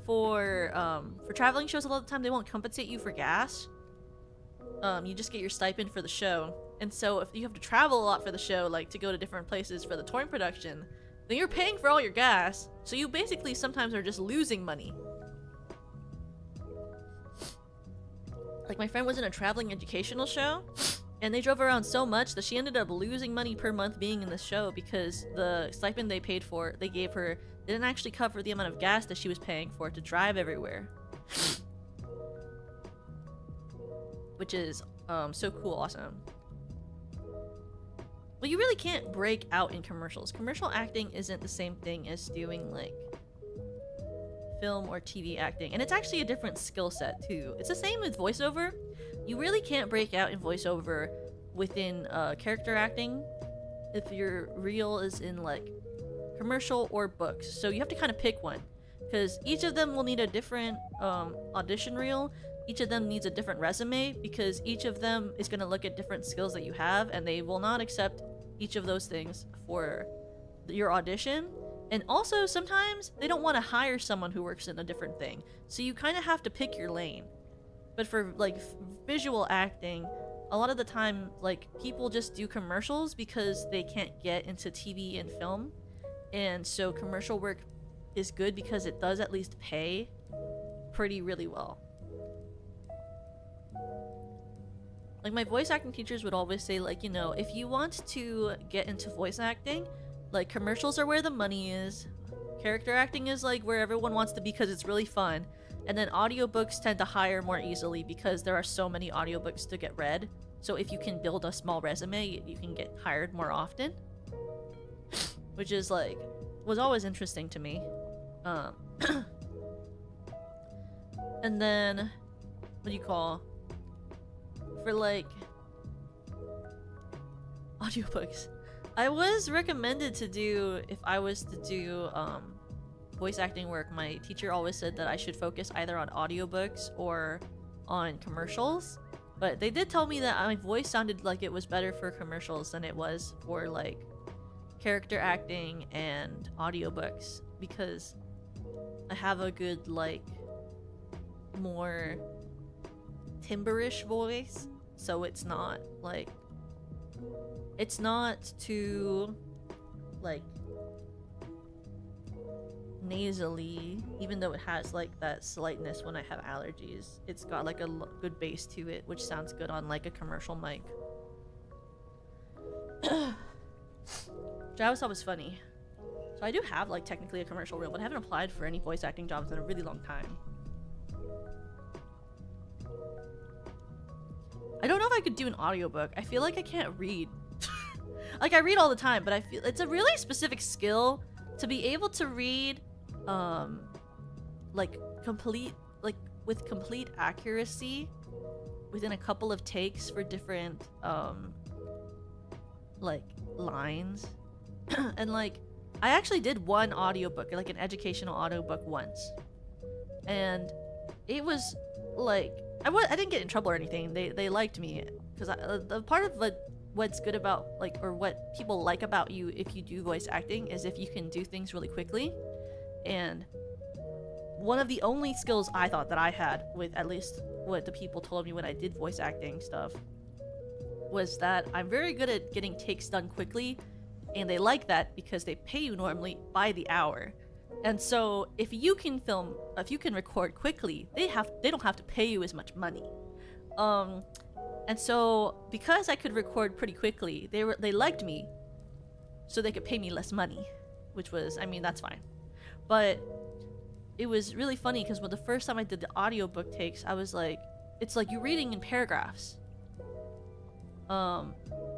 for traveling shows. A lot of the time they won't compensate you for gas. You just get your stipend for the show. And so if you have to travel a lot for the show, like to go to different places for the touring production, then you're paying for all your gas. So you basically sometimes are just losing money. Like my friend was in a traveling educational show, and they drove around so much that she ended up losing money per month being in the show because the stipend they gave her didn't actually cover the amount of gas that she was paying for to drive everywhere. Which is so cool, awesome. But you really can't break out in commercials. Commercial acting isn't the same thing as doing like film or TV acting, and it's actually a different skill set too. It's the same with voiceover. You really can't break out in voiceover within character acting if your reel is in like commercial or books. So you have to kind of pick one, because each of them will need a different audition reel. Each of them needs a different resume, because each of them is going to look at different skills that you have, and they will not accept each of those things for your audition. And also sometimes they don't want to hire someone who works in a different thing, so you kind of have to pick your lane. But for like visual acting, a lot of the time like people just do commercials because they can't get into TV and film, and so commercial work is good because it does at least pay really well. Like my voice acting teachers would always say, like, you know, if you want to get into voice acting, like commercials are where the money is. Character acting is like where everyone wants to be because it's really fun. And then audiobooks tend to hire more easily because there are so many audiobooks to get read. So if you can build a small resume, you can get hired more often. Which is like, was always interesting to me. And then, what do you call? For like audiobooks, I was recommended to do, if I was to do voice acting work, my teacher always said that I should focus either on audiobooks or on commercials. But they did tell me that my voice sounded like it was better for commercials than it was for like character acting and audiobooks, because I have a good like more timberish voice, so it's not like, it's not too like nasally, even though it has like that slightness when I have allergies. It's got like a good bass to it, which sounds good on like a commercial mic. Which I always thought was funny. So I do have like technically a commercial reel, but I haven't applied for any voice acting jobs in a really long time. I don't know if I could do an audiobook. I feel like I can't read. Like I read all the time, but I feel it's a really specific skill to be able to read like with complete accuracy within a couple of takes for different like lines. And like I actually did one audiobook, like an educational audiobook once. And it was like I didn't get in trouble or anything. They liked me because the part of what's good about like, or what people like about you if you do voice acting, is if you can do things really quickly. And one of the only skills I thought that I had, with at least what the people told me when I did voice acting stuff, was that I'm very good at getting takes done quickly, and they like that because they pay you normally by the hour. And so if you can record quickly, they don't have to pay you as much money. And so because I could record pretty quickly, they liked me, so they could pay me less money, which was, I mean, that's fine. But it was really funny because when the first time I did the audiobook takes, I was like, it's like you're reading in paragraphs.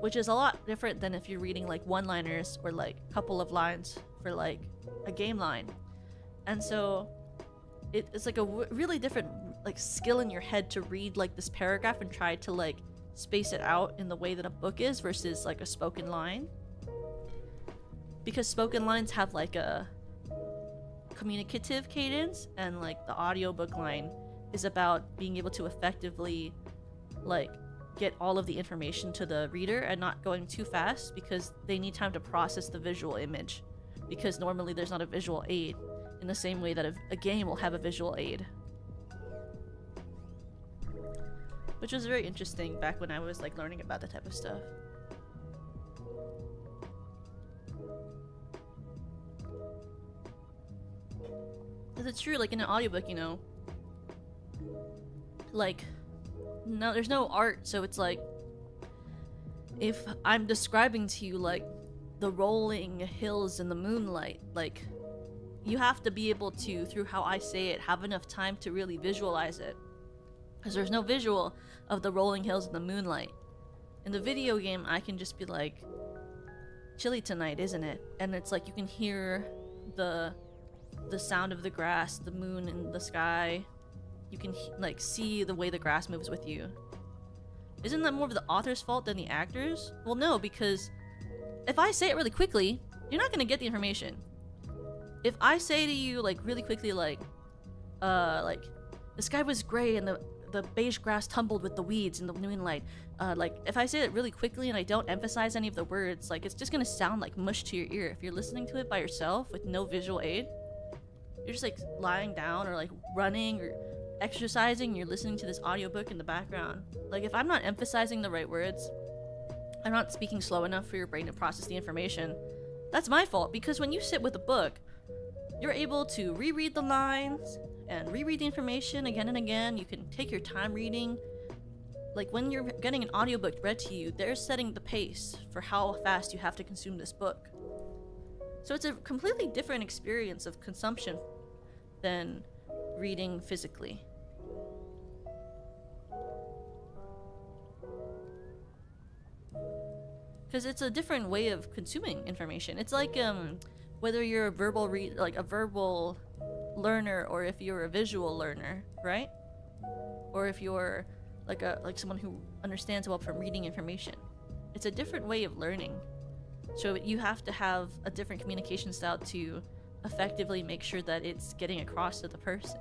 Which is a lot different than if you're reading like one-liners or like a couple of lines for like a game line. And so it's like a really different like skill in your head to read like this paragraph and try to like space it out in the way that a book is versus like a spoken line, because spoken lines have like a communicative cadence, and like the audiobook line is about being able to effectively like get all of the information to the reader and not going too fast, because they need time to process the visual image, because normally there's not a visual aid in the same way that a game will have a visual aid. Which was very interesting back when I was like learning about that type of stuff. Because it's true, like in an audiobook, you know, like, no, there's no art, so it's like, if I'm describing to you like the rolling hills in the moonlight, like, you have to be able to, through how I say it, have enough time to really visualize it. Because there's no visual of the rolling hills in the moonlight. In the video game, I can just be like, chilly tonight, isn't it? And it's like you can hear the sound of the grass, the moon in the sky. You can like see the way the grass moves with you. Isn't that more of the author's fault than the actors? Well, no, because if I say it really quickly, you're not gonna get the information. If I say to you like really quickly, like the sky was gray and the beige grass tumbled with the weeds in the moonlight, like if I say it really quickly and I don't emphasize any of the words, like it's just gonna sound like mush to your ear. If you're listening to it by yourself with no visual aid, you're just like lying down or like running or exercising, you're listening to this audiobook in the background. Like if I'm not emphasizing the right words, I'm not speaking slow enough for your brain to process the information, that's my fault. Because when you sit with a book, you're able to reread the lines and reread the information again and again. You can take your time reading. Like when you're getting an audiobook read to you, they're setting the pace for how fast you have to consume this book. So it's a completely different experience of consumption than reading physically. Because it's a different way of consuming information. It's like whether you're a verbal learner or if you're a visual learner, right? Or if you're like someone who understands well from reading information. It's a different way of learning. So you have to have a different communication style to effectively make sure that it's getting across to the person.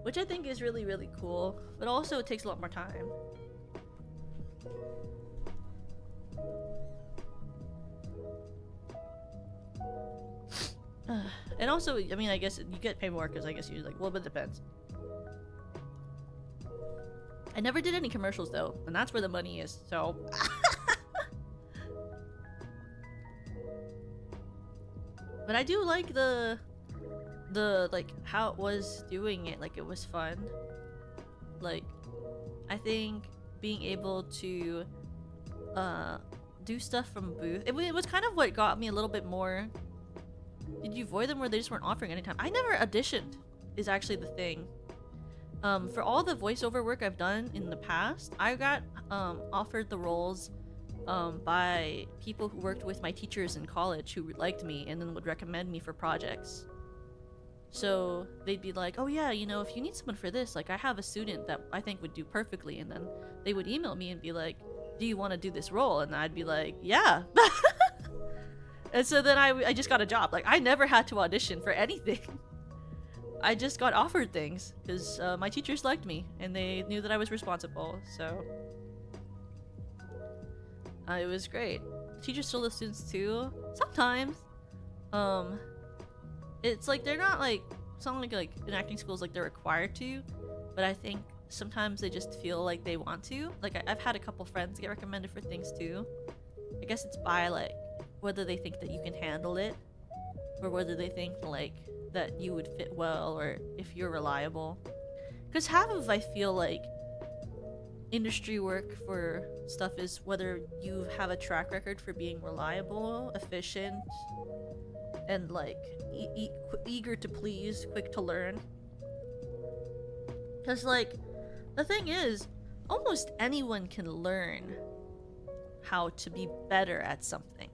Which I think is really, really cool, but also it takes a lot more time. And also, I mean, I guess you get paid more because I guess you're like, well, but it depends. I never did any commercials though, and that's where the money is, so. But I do like the like how it was doing it, like it was fun. Like I think being able to do stuff from booth, it was kind of what got me a little bit more. Did you avoid them where they just weren't offering any time? I never auditioned is actually the thing. For all the voiceover work I've done in the past, I got offered the roles by people who worked with my teachers in college who liked me and then would recommend me for projects. So they'd be like, oh yeah, you know, if you need someone for this, like I have a student that I think would do perfectly, and then they would email me and be like, do you want to do this role? And I'd be like, yeah. And so then I just got a job. Like I never had to audition for anything. I just got offered things because my teachers liked me and they knew that I was responsible, so it was great. Teachers still love students too. Sometimes. It's like they're not like, it's not like in acting schools like they're required to, but I think sometimes they just feel like they want to. Like I've had a couple friends get recommended for things too. I guess it's by like whether they think that you can handle it or whether they think like that you would fit well or if you're reliable. Because half of I feel like industry work for stuff is whether you have a track record for being reliable, efficient, and like eager to please, quick to learn. Because like the thing is, almost anyone can learn how to be better at something.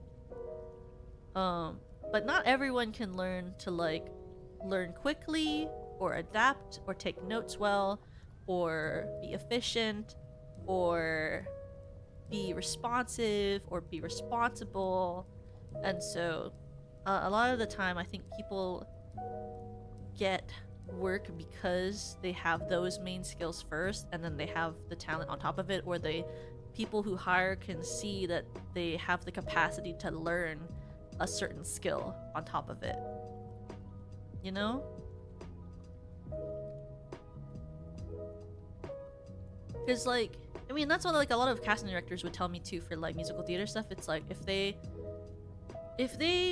But not everyone can learn to like learn quickly or adapt or take notes well or be efficient or be responsive or be responsible. And so a lot of the time I think people get work because they have those main skills first, and then they have the talent on top of it, or the people who hire can see that they have the capacity to learn a certain skill on top of it. You know? Because, like, I mean, that's what, like, a lot of casting directors would tell me too for, like, musical theater stuff. It's like, if they,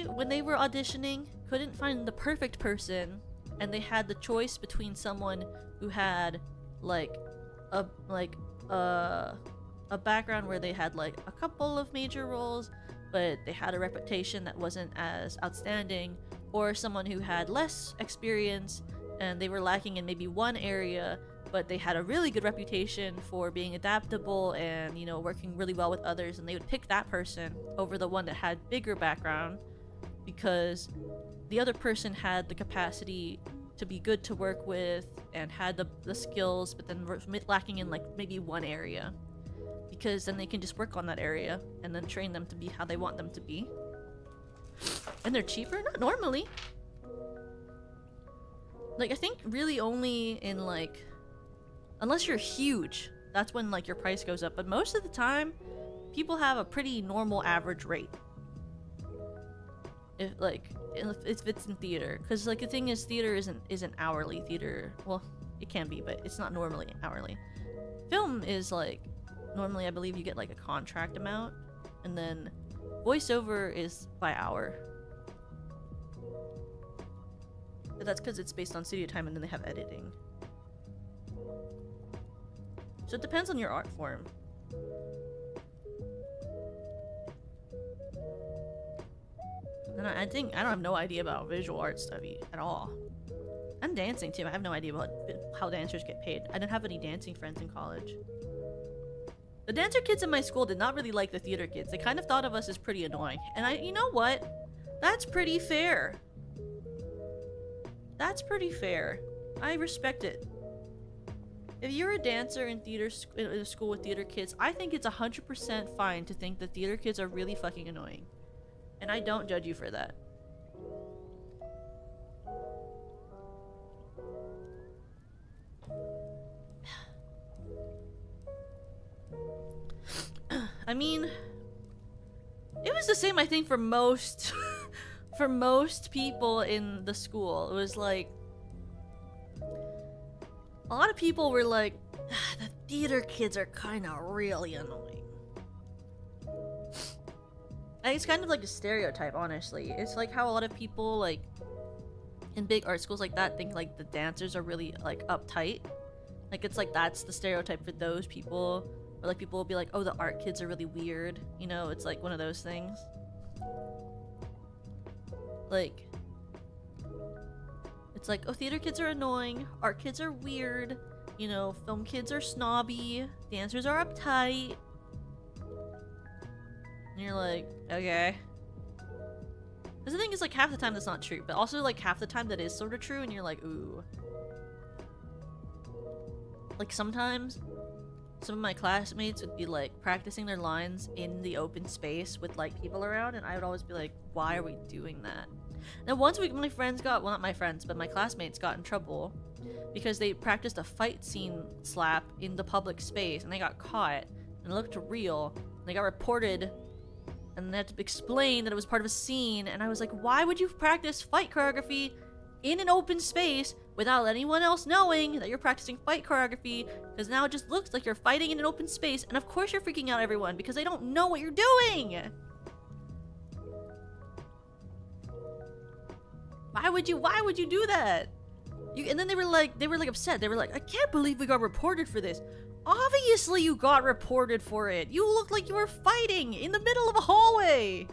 when they were auditioning, couldn't find the perfect person, and they had the choice between someone who had, like, a background where they had, like, a couple of major roles, but they had a reputation that wasn't as outstanding, or someone who had less experience, and they were lacking in maybe one area, but they had a really good reputation for being adaptable and, you know, working really well with others, and they would pick that person over the one that had bigger background because the other person had the capacity to be good to work with and had the skills, but then were lacking in, like, maybe one area, because then they can just work on that area and then train them to be how they want them to be. And they're cheaper? Not normally. Like, I think really only in, like, unless you're huge, that's when, like, your price goes up. But most of the time, people have a pretty normal average rate. If it's in theater. Because, like, the thing is, theater isn't hourly. Theater, well, it can be, but it's not normally hourly. Film is, like, normally I believe you get, like, a contract amount. And then voiceover is by hour. But that's because it's based on studio time and then they have editing. So it depends on your art form. And I think I don't have no idea about visual art study at all. And dancing too. I have no idea about how dancers get paid. I didn't have any dancing friends in college. The dancer kids in my school did not really like the theater kids. They kind of thought of us as pretty annoying. And you know what? That's pretty fair. That's pretty fair. I respect it. If you're a dancer in in a school with theater kids, I think it's 100% fine to think that theater kids are really fucking annoying. And I don't judge you for that. I mean, it was the same, I think, for most for most people in the school. It was like a lot of people were like, the theater kids are kind of really annoying. And it's kind of like a stereotype, honestly. It's like how a lot of people, like, in big art schools like that, think like the dancers are really, like, uptight. Like, it's like that's the stereotype for those people. Or like people will be like, oh, the art kids are really weird. You know, it's like one of those things. Like, it's like, oh, theater kids are annoying, art kids are weird, you know, film kids are snobby, dancers are uptight. And you're like, okay. Because the thing is, like, half the time that's not true, but also, like, half the time that is sort of true, and you're like, ooh. Like, sometimes some of my classmates would be, like, practicing their lines in the open space with, like, people around, and I would always be like, why are we doing that? Now, once my friends got, well, not my friends, but my classmates got in trouble because they practiced a fight scene slap in the public space, and they got caught, and it looked real, and they got reported, and they had to explain that it was part of a scene, and I was like, why would you practice fight choreography in an open space without anyone else knowing that you're practicing fight choreography? Because now it just looks like you're fighting in an open space, and of course you're freaking out everyone because they don't know what you're doing! Why would you do that? And then they were like upset. They were like, I can't believe we got reported for this. Obviously you got reported for it. You looked like you were fighting in the middle of a hallway.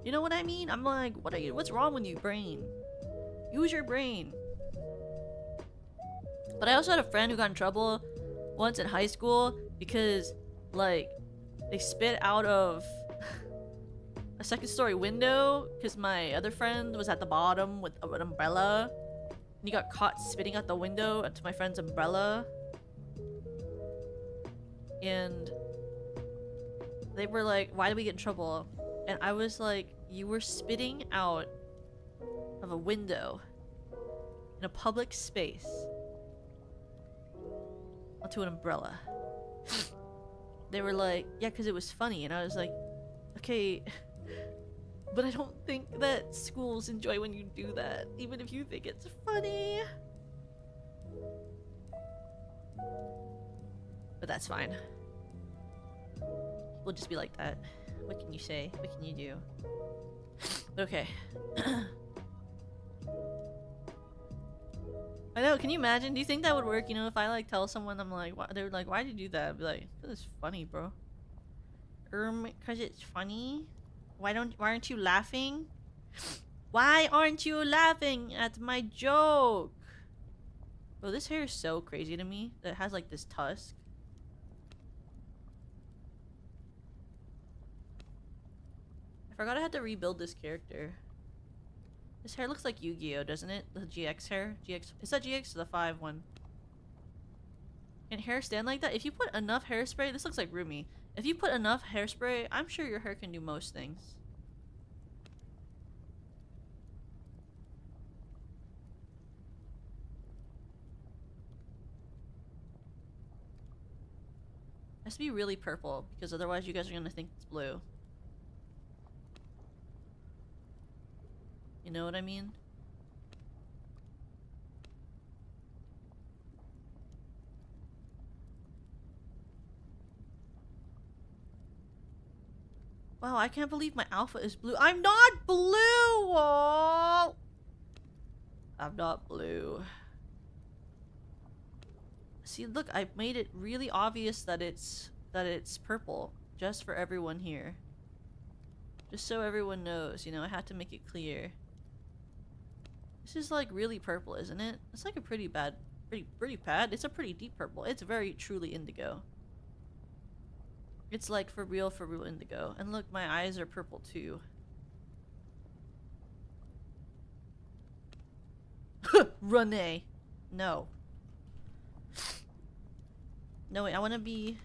You know what I mean? I'm like, what's wrong with you, brain? Use your brain. But I also had a friend who got in trouble once in high school because, like, they spit out of a second story window because my other friend was at the bottom with an umbrella, and he got caught spitting out the window into my friend's umbrella. And They were like, why did we get in trouble? And I was like, you were spitting out of a window in a public space onto an umbrella. They were like, yeah, because it was funny. And I was like, okay, but I don't think that schools enjoy when you do that, even if you think it's funny. But that's fine. We'll just be like that. What can you say? What can you do? But okay. I know, can you imagine? Do you think that would work? You know, if I like tell someone, I'm like, why? They're like, why'd you do that? I'd be like, this is funny, bro. Cause it's funny? Why aren't you laughing? Why aren't you laughing at my joke? Bro, this hair is so crazy to me. That it has like this tusk. I forgot I had to rebuild this character. This hair looks like Yu-Gi-Oh, doesn't it? The GX hair? GX. Is that GX or the 5 one? Can hair stand like that? If you put enough hairspray, this looks like Rumi. If you put enough hairspray, I'm sure your hair can do most things. It has to be really purple, because otherwise you guys are gonna think it's blue. You know what I mean? Wow, I can't believe my alpha is blue. I'm not blue! Oh! I'm not blue. See, look, I made it really obvious that it's purple. Just for everyone here. Just so everyone knows, you know, I had to make it clear. This is like really purple, isn't it? It's like a pretty bad. It's a pretty deep purple. It's very truly indigo. It's like for real indigo. And look, my eyes are purple too. Renee. No. No, wait, I want to be...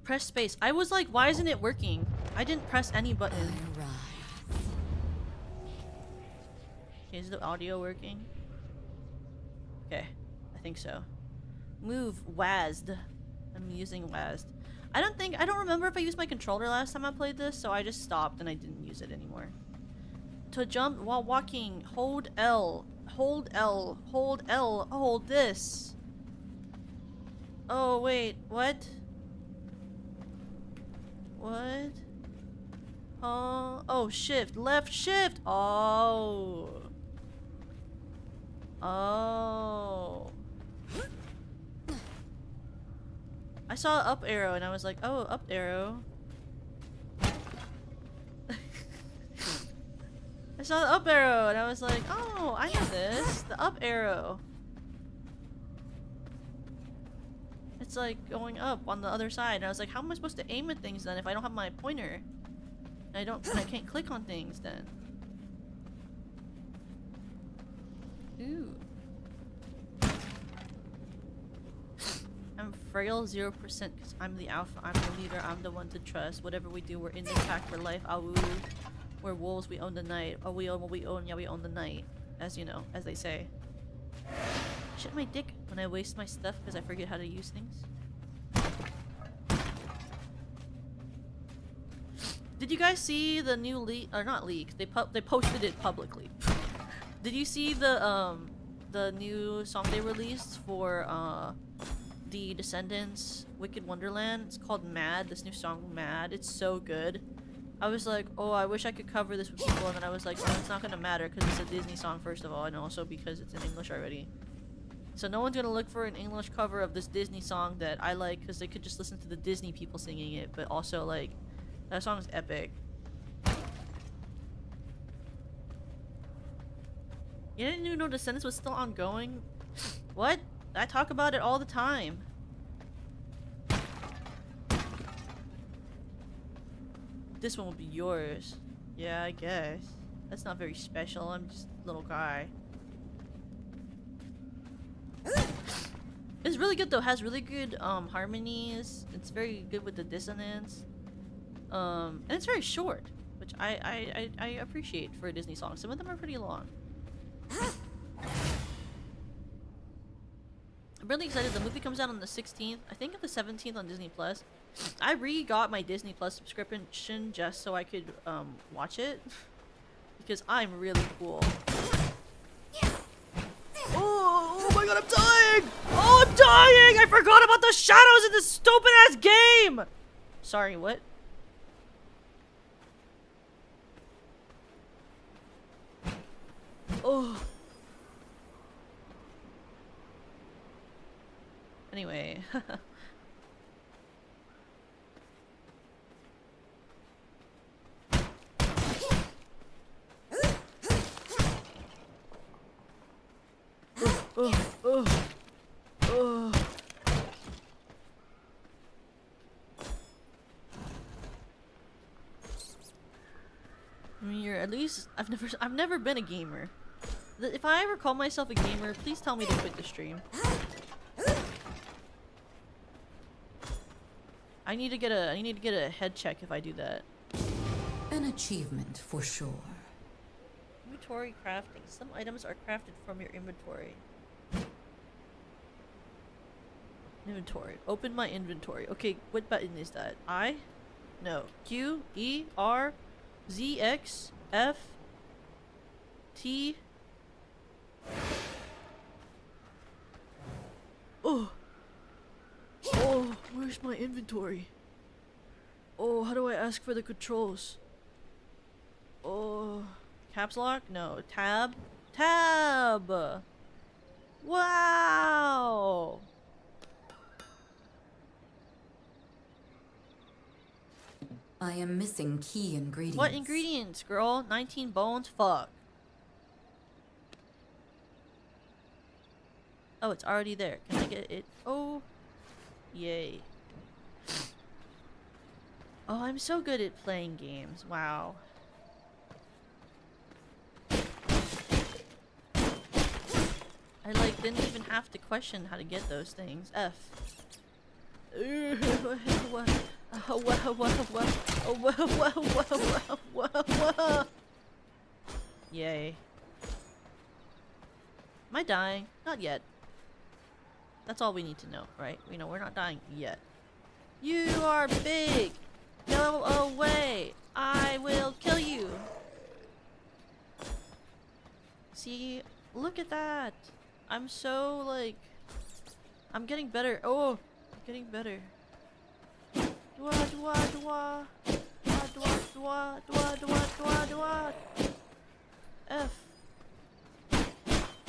Press space. I was like, why isn't it working? I didn't press any button. Okay, is the audio working? Okay, I think so. Move WASD. I'm using WASD. I don't remember if I used my controller last time I played this, so I just stopped and I didn't use it anymore. To jump while walking, hold L. Hold L. Hold L. Hold this. Oh, wait, what? What? Oh, shift. Left shift. Oh. Oh. I saw up arrow and I was like, oh, up arrow. I saw the up arrow and I was like, oh, I know this. The up arrow. It's like going up on the other side. And I was like, how am I supposed to aim at things then if I don't have my pointer? I can't click on things then. Ooh. I'm frail 0% because I'm the alpha, I'm the leader, I'm the one to trust. Whatever we do, we're in this pack for life. We're wolves, we own the night. Oh, we own what we own, yeah, we own the night. As you know, as they say. Shit my dick when I waste my stuff because I forget how to use things. Did you guys see the new leak? Or not leak, they posted it publicly. Did you see the new song they released for the Descendants Wicked Wonderland? It's called Mad. This new song, Mad. It's so good. I was like, oh, I wish I could cover this with people, and then I was like, oh, it's not gonna matter because it's a Disney song first of all, and also because it's in English already. So no one's gonna look for an English cover of this Disney song that I like because they could just listen to the Disney people singing it, but also like, that song is epic. You didn't even know Descendants was still ongoing? What? I talk about it all the time. This one will be yours. Yeah, I guess. That's not very special. I'm just a little guy. It's really good though. Has really good harmonies. It's very good with the dissonance. And it's very short, which I appreciate for a Disney song. Some of them are pretty long. I'm really excited. The movie comes out on the 16th. I think on the 17th on Disney Plus. I re-got my Disney Plus subscription just so I could watch it because I'm really cool. Oh my god, I'm dying! Oh, I'm dying! I forgot about the shadows in this stupid ass game! Sorry, what? Oh. Anyway. I mean, you're at least I've never been a gamer. If I ever call myself a gamer, please tell me to quit the stream. I need to get a head check if I do that. An achievement for sure. Inventory crafting. Some items are crafted from your inventory. Inventory. Open my inventory. Okay, what button is that? I? No. Q, E, R, Z, X, F, T. Oh. Oh, where's my inventory? Oh, how do I ask for the controls? Oh, caps lock? No. Tab? Tab! Wow! I am missing key ingredients. What ingredients, girl? 19 bones? Fuck. Oh, it's already there. Can I get it? Oh. Yay. Oh, I'm so good at playing games. Wow. I like didn't even have to question how to get those things. F. Yay. Am I dying? Not yet. That's all we need to know, right? We know we're not dying yet. You are big! Go away! I will kill you! See? Look at that! I'm so, like... I'm getting better. Oh! I'm getting better. Dwa, dwa, dwa. Dwa, dwa, dwa, dwa, dwa, dwa, dwa. F.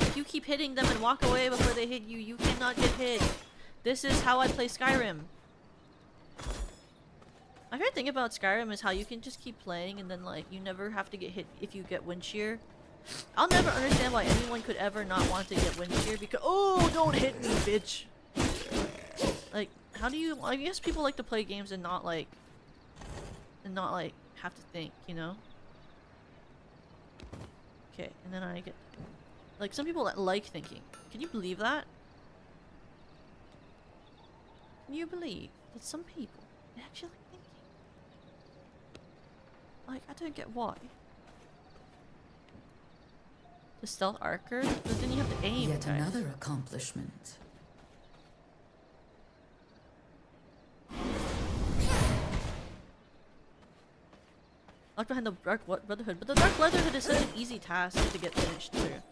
If you keep hitting them and walk away before they hit you, you cannot get hit. This is how I play Skyrim. My favorite thing about Skyrim is how you can just keep playing and then like you never have to get hit if you get wind shear. I'll never understand why anyone could ever not want to get wind shear because oh, don't hit me, bitch. Like, how do you? I guess people like to play games and not like have to think, you know? Okay, and then I get like some people that like thinking. Can you believe that? Can you believe that some people they actually like thinking? Like, I don't get why. The stealth archer? But then you have to aim. Yet another accomplishment. Locked behind the Dark Brotherhood, but the Dark Brotherhood is such an easy task to get finished through.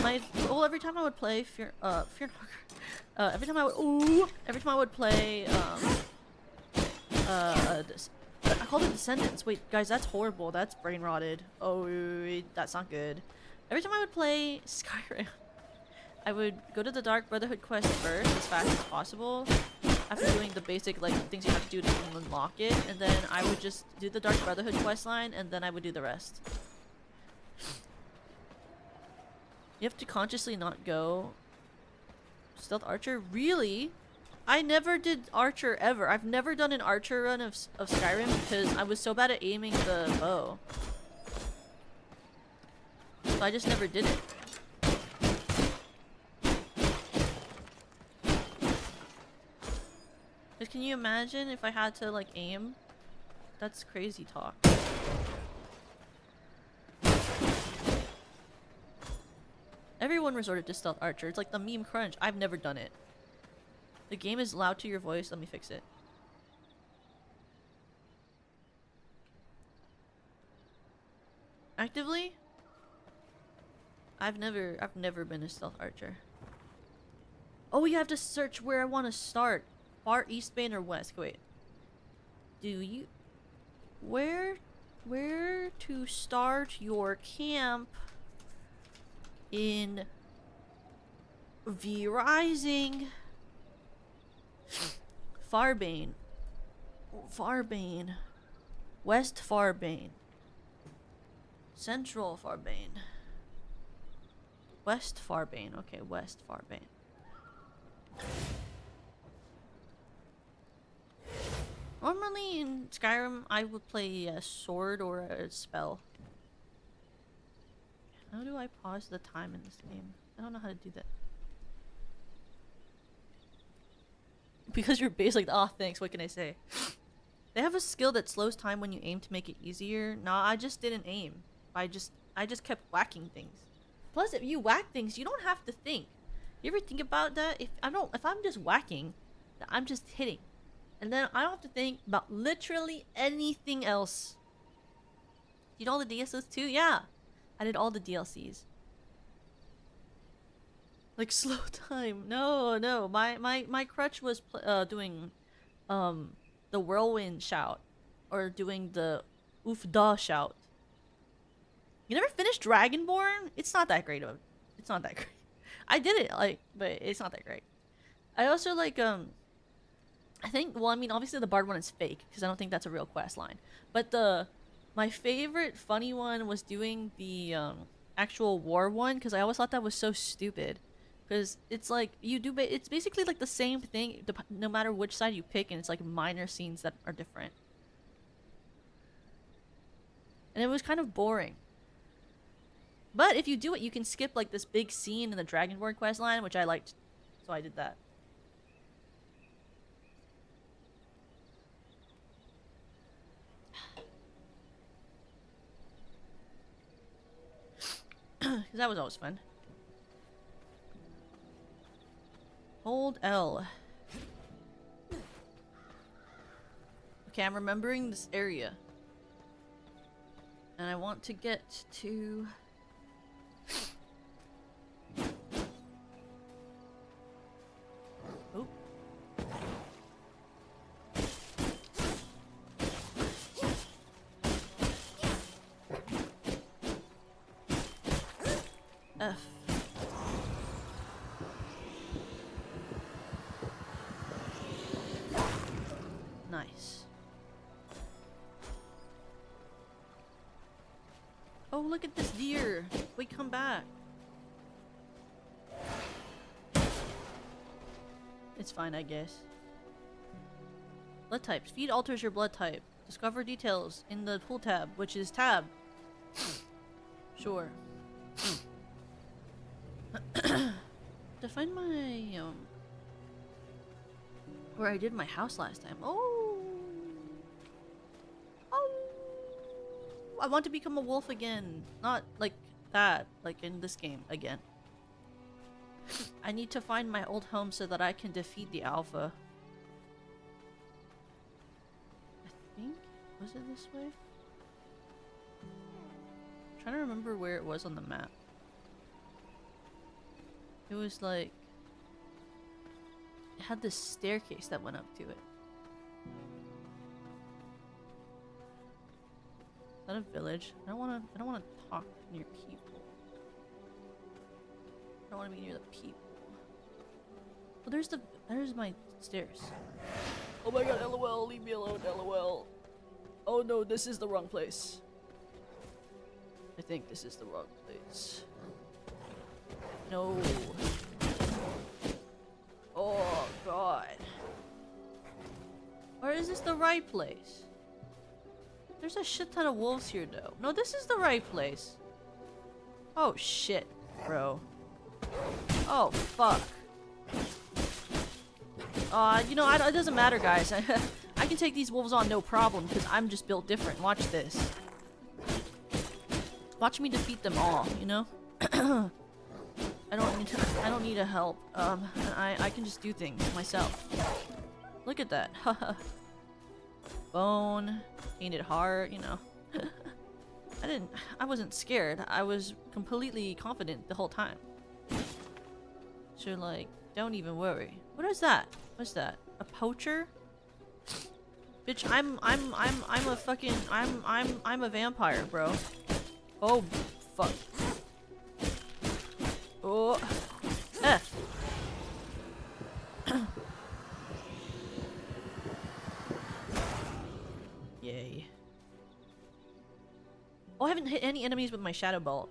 My goal every time I would play every time I would play I called it Descendants. Wait, guys, that's horrible. That's brain rotted. Oh, that's not good. Every time I would play Skyrim, I would go to the Dark Brotherhood quest first as fast as possible. After doing the basic like things you have to do to unlock it, and then I would just do the Dark Brotherhood quest line, and then I would do the rest. You have to consciously not go. Stealth Archer? Really? I never did Archer ever. I've never done an Archer run of Skyrim because I was so bad at aiming the bow. So I just never did it. Just can you imagine if I had to like aim? That's crazy talk. Everyone resorted to stealth archer. It's like the meme crunch. I've never done it. The game is loud to your voice. Let me fix it. Actively? I've never been a stealth archer. Oh, you have to search where I want to start. Far East Main or West? Wait. Do you... Where to start your camp in Vrising? Farbane. Farbane. West Farbane. Central Farbane. West Farbane. Okay, West Farbane. Normally in Skyrim, I would play a sword or a spell. How do I pause the time in this game? I don't know how to do that. Because you're basically, oh thanks, what can I say? They have a skill that slows time when you aim to make it easier. Nah, I just didn't aim. I just kept whacking things. Plus, if you whack things, you don't have to think. You ever think about that? If I'm just whacking, I'm just hitting. And then I don't have to think about literally anything else. You did all the DLCs too? Yeah. I did all the DLCs. Like slow time. No. My crutch was doing the whirlwind shout or doing the oof da shout. You never finished Dragonborn? It's not that great. It's not that great. I did it like, but it's not that great. I also like I think, well, I mean, obviously the bard one is fake because I don't think that's a real quest line. But my favorite funny one was doing the actual war one because I always thought that was so stupid. Because it's like it's basically like the same thing no matter which side you pick, and it's like minor scenes that are different. And it was kind of boring. But if you do it, you can skip like this big scene in the Dragonborn quest line, which I liked, so I did that. Because that was always fun. Hold L. Okay, I'm remembering this area. And I want to get to... Oh. F. Nice. Oh, look at this deer. Wait, come back. It's fine, I guess. Blood types. Feed alters your blood type. Discover details in the tool tab, which is tab. Sure. To find my where I did my house last time. Oh, I want to become a wolf again. Not like that, like in this game again. I need to find my old home so that I can defeat the alpha. I think, was it this way? I'm trying to remember where it was on the map. It was like... It had this staircase that went up to it. Is that a village? I don't wanna talk near people. I don't wanna be near the people. Well, there's my stairs. Oh my god, LOL, leave me alone, LOL. Oh no, this is the wrong place. I think this is the wrong place. No. Oh god. Or is this the right place? There's a shit ton of wolves here though. No, this is the right place. Oh shit, bro. Oh fuck. You know, it doesn't matter, guys. I can take these wolves on no problem because I'm just built different. Watch this. Watch me defeat them all. You know. I don't need a help. I can just do things myself. Look at that. Bone, painted heart. You know. I wasn't scared. I was completely confident the whole time. So like, don't even worry. What is that? What's that? A poacher? Bitch, I'm a fucking, I'm a vampire, bro. Oh, fuck. Oh. F. Yay. Oh, I haven't hit any enemies with my shadow bolt.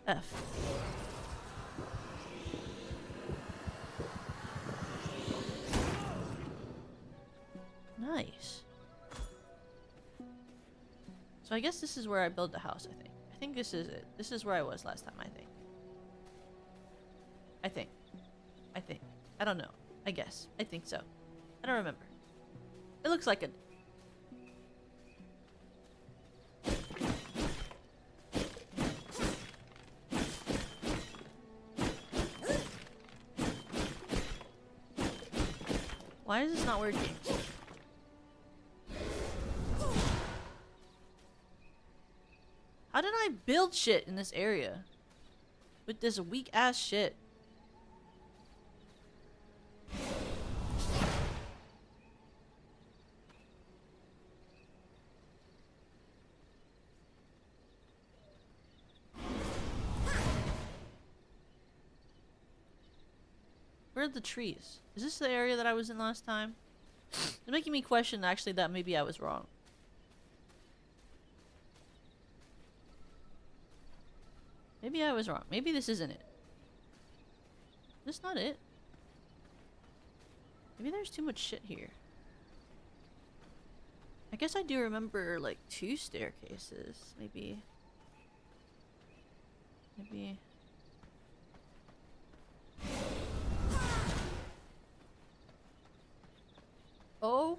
F. Nice. So I guess this is where I build the house, I think. I think this is it. This is where I was last time, I think. I don't know. I guess. I think so. I don't remember. It looks like it. Why is this not working? How did I build shit in this area? With this weak ass shit. Where are the trees? Is this the area that I was in last time? It's making me question actually that maybe I was wrong. Maybe I was wrong. Maybe this isn't it. This not it. Maybe there's too much shit here. I guess I do remember like 2 staircases. Maybe. Oh.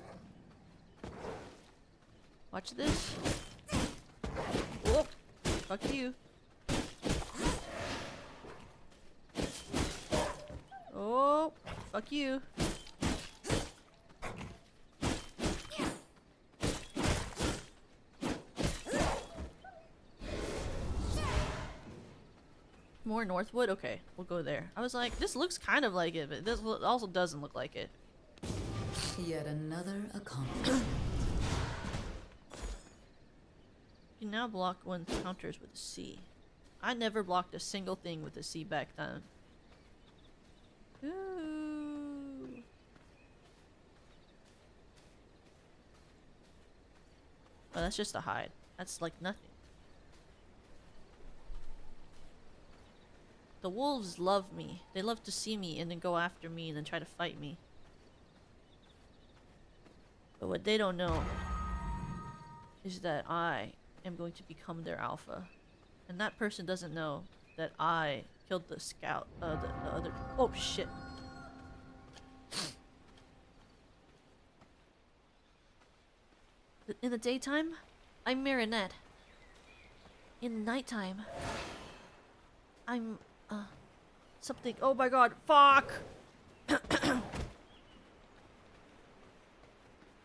Watch this. Oh. Fuck you. Oh. Fuck you. More Northwood? Okay, we'll go there. I was like, this looks kind of like it, but this also doesn't look like it. Yet another accomplishment. You can now block one's counters with a C. I never blocked a single thing with a C back then. Ooh. Oh, that's just a hide. That's like nothing. The wolves love me. They love to see me and then go after me and then try to fight me. But what they don't know is that I am going to become their alpha. And that person doesn't know that I killed the scout, the other— oh shit. In the daytime, I'm Marinette. In the nighttime, I'm, something— oh my god, fuck!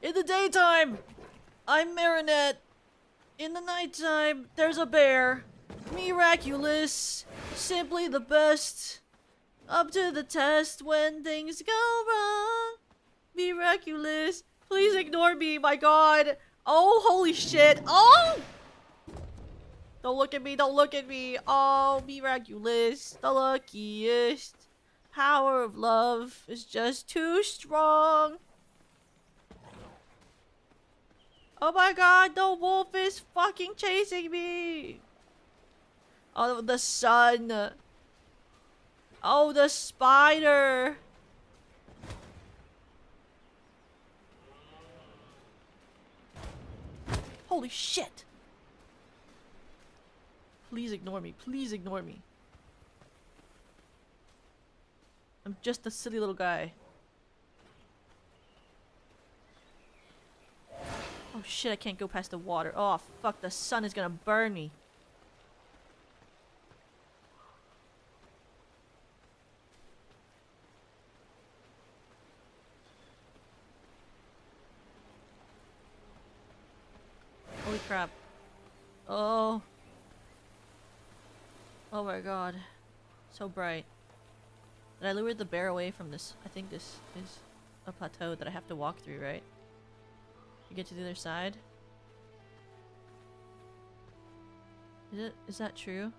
In the daytime, I'm Marinette. In the nighttime, there's a bear. Miraculous. Simply the best. Up to the test when things go wrong. Miraculous. Please ignore me, my god. Oh, holy shit. Oh! Don't look at me, don't look at me. Oh, miraculous. The luckiest. Power of love is just too strong. Oh my god, the wolf is fucking chasing me! Oh, the sun! Oh, the spider! Holy shit! Please ignore me. Please ignore me. I'm just a silly little guy. Oh shit, I can't go past the water. Oh fuck, the sun is gonna burn me. Holy crap. Oh. Oh my god. So bright. Did I lure the bear away from this? I think this is a plateau that I have to walk through, right? You get to the other side? Is that true?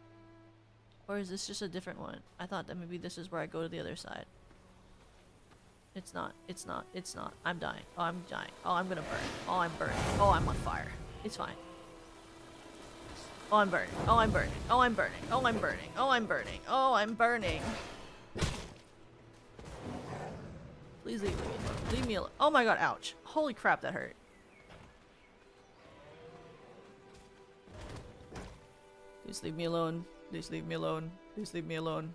Or is this just a different one? I thought that maybe this is where I go to the other side. It's not. It's not. It's not. I'm dying. Oh, I'm dying. Oh, I'm gonna burn. Oh, I'm burning. Oh, I'm on fire. It's fine. Oh, I'm burning. Oh, I'm burning. Oh, I'm burning. Oh, I'm burning. Oh, I'm burning. Oh, I'm burning. Please leave me alone. Leave me alone. Oh my god, ouch. Holy crap, that hurt. Please leave me alone. Please leave me alone. Please leave me alone.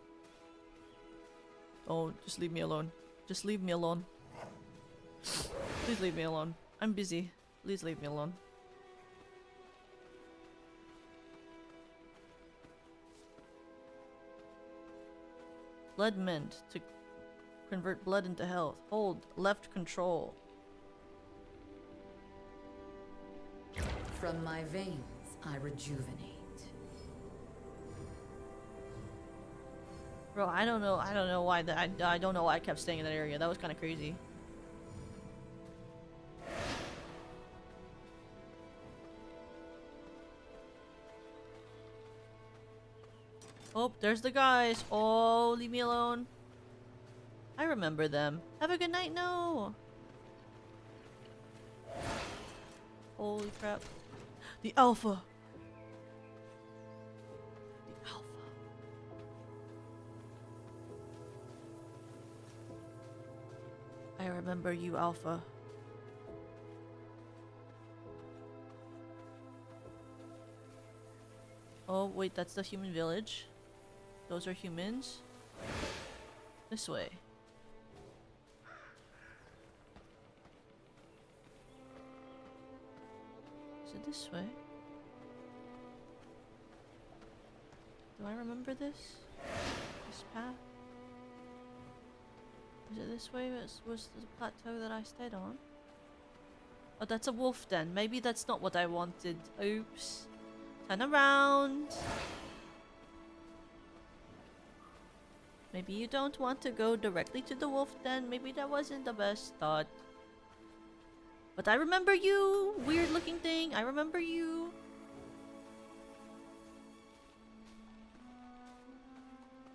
Oh, just leave me alone. Just leave me alone. Please leave me alone. I'm busy. Please leave me alone. Blood mint to convert blood into health. Hold left control. From my veins, I rejuvenate. Bro, I don't know why I don't know why I kept staying in that area. That was kind of crazy. Oh, there's the guys. Oh, leave me alone. I remember them. Have a good night. No. Holy crap. The alpha. The alpha. I remember you, Alpha. Oh, wait, that's the human village. Those are humans. This way. Is it this way? Do I remember this? This path? Was it this way? Was the plateau that I stayed on? Oh, that's a wolf den. Maybe that's not what I wanted. Oops. Turn around. Maybe you don't want to go directly to the wolf den. Maybe that wasn't the best thought. But I remember you, weird looking thing. I remember you.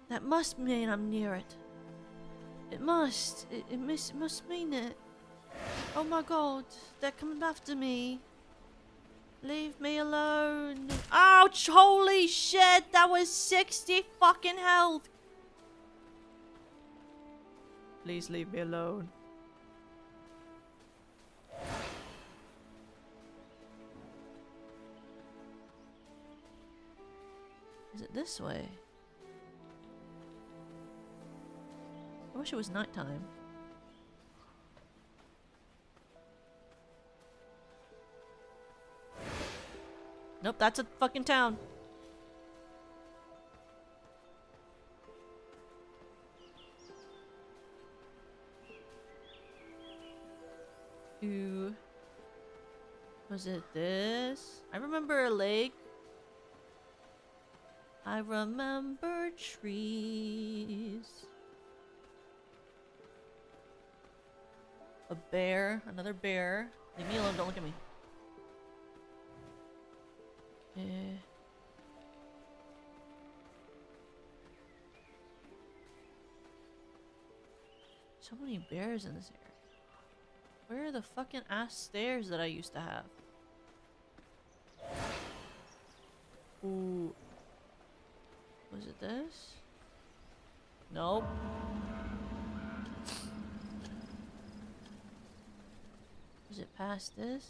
That must mean I'm near it. It must. It must mean it. Oh my god, they're coming after me. Leave me alone. Ouch! Holy shit! That was 60 fucking health. Please leave me alone. Is it this way? I wish it was nighttime. Nope, that's a fucking town. Ooh. Was it this? I remember a lake. I remember trees. A bear. Another bear. Leave me alone, don't look at me. So many bears in this area. Where are the fucking ass stairs that I used to have? Ooh. Was it this? Nope. Is it past this?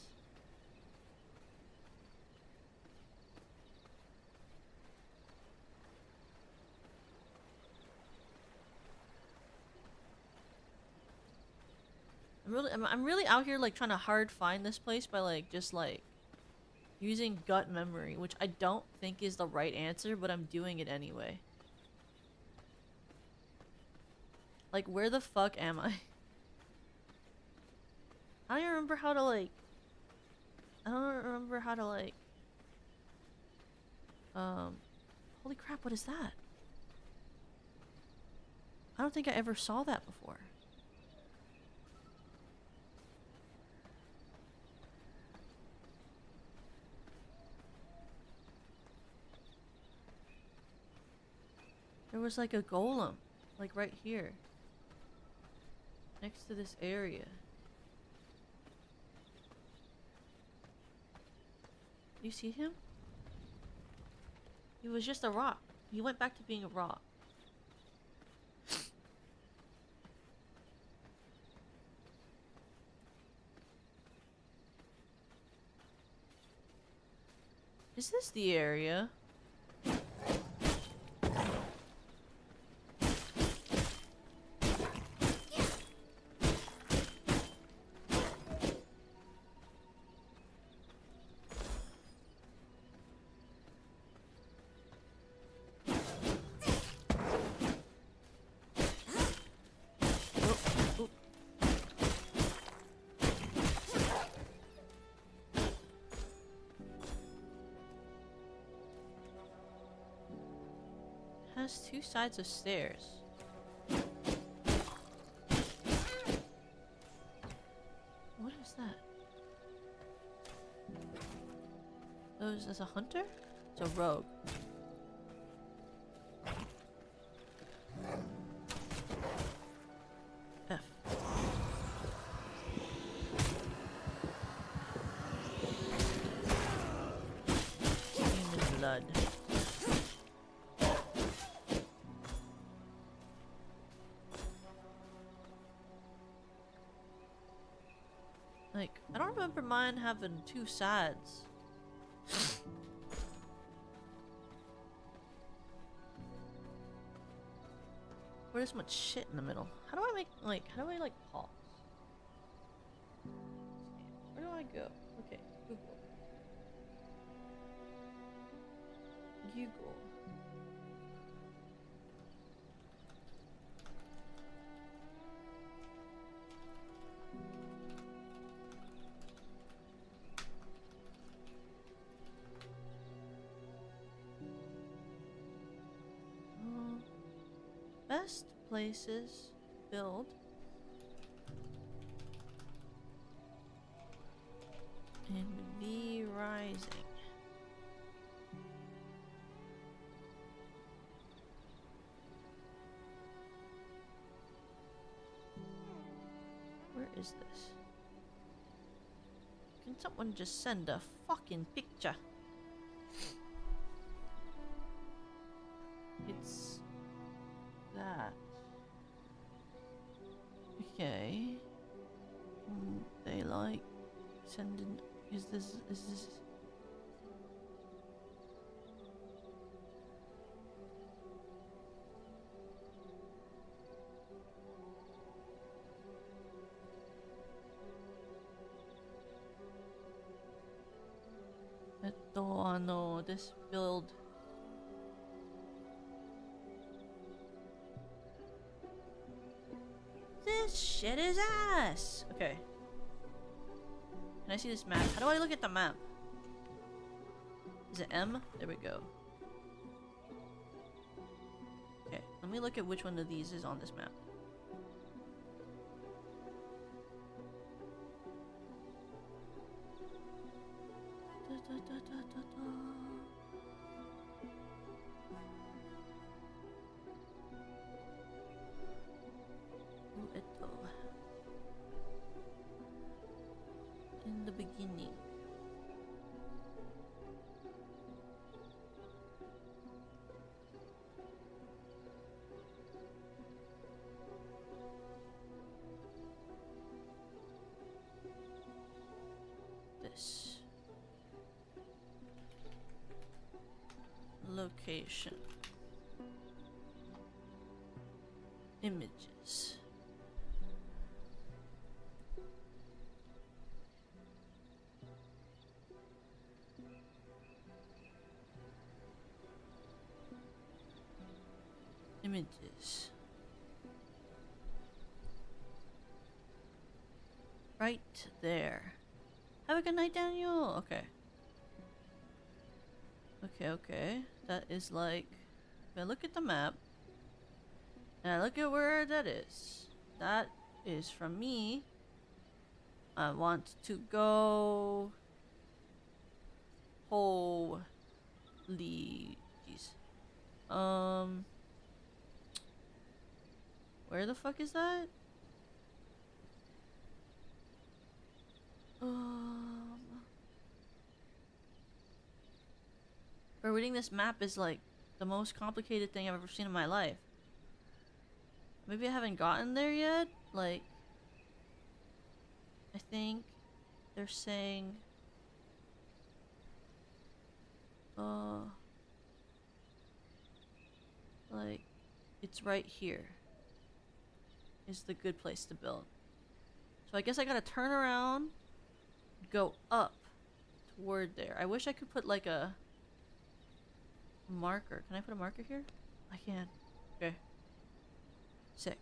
I'm really out here like trying to hard find this place by like just like using gut memory, which I don't think is the right answer, but I'm doing it anyway. Like, where the fuck am I? I don't remember how to like. I don't remember how to like. Holy crap! What is that? I don't think I ever saw that before. There was like a golem, like right here, next to this area. You see him? He was just a rock. He went back to being a rock. Is this the area? Has two sides of stairs. What is that? Oh, is this a hunter? It's a rogue. F. Human blood. Like, I don't remember mine having two sides. Where's this much shit in the middle? How do I make, like, how do I, like, pause? Where do I go? Okay, Google. Google. Best places build in Vrising. Where is this? Can someone just send a fucking picture? It's that. Okay. They like sending. Is this? This build. This shit is ass. Okay. Can I see this map? How do I look at the map? Is it M? There we go. Okay, let me look at which one of these is on this map. In the beginning. Location. Images. Images. Right there. Have a good night, Daniel. Okay. Okay. That is like... If I look at the map, and I look at where that is from me. I want to go... Holy... Jeez. Where the fuck is that? But reading this map is like the most complicated thing I've ever seen in my life. Maybe I haven't gotten there yet? Like... I think... They're saying... Like... It's right here. Is the good place to build. So I guess I gotta turn around... Go up... Toward there. I wish I could put like a... marker. Can I put a marker here? I can. Okay. Sick.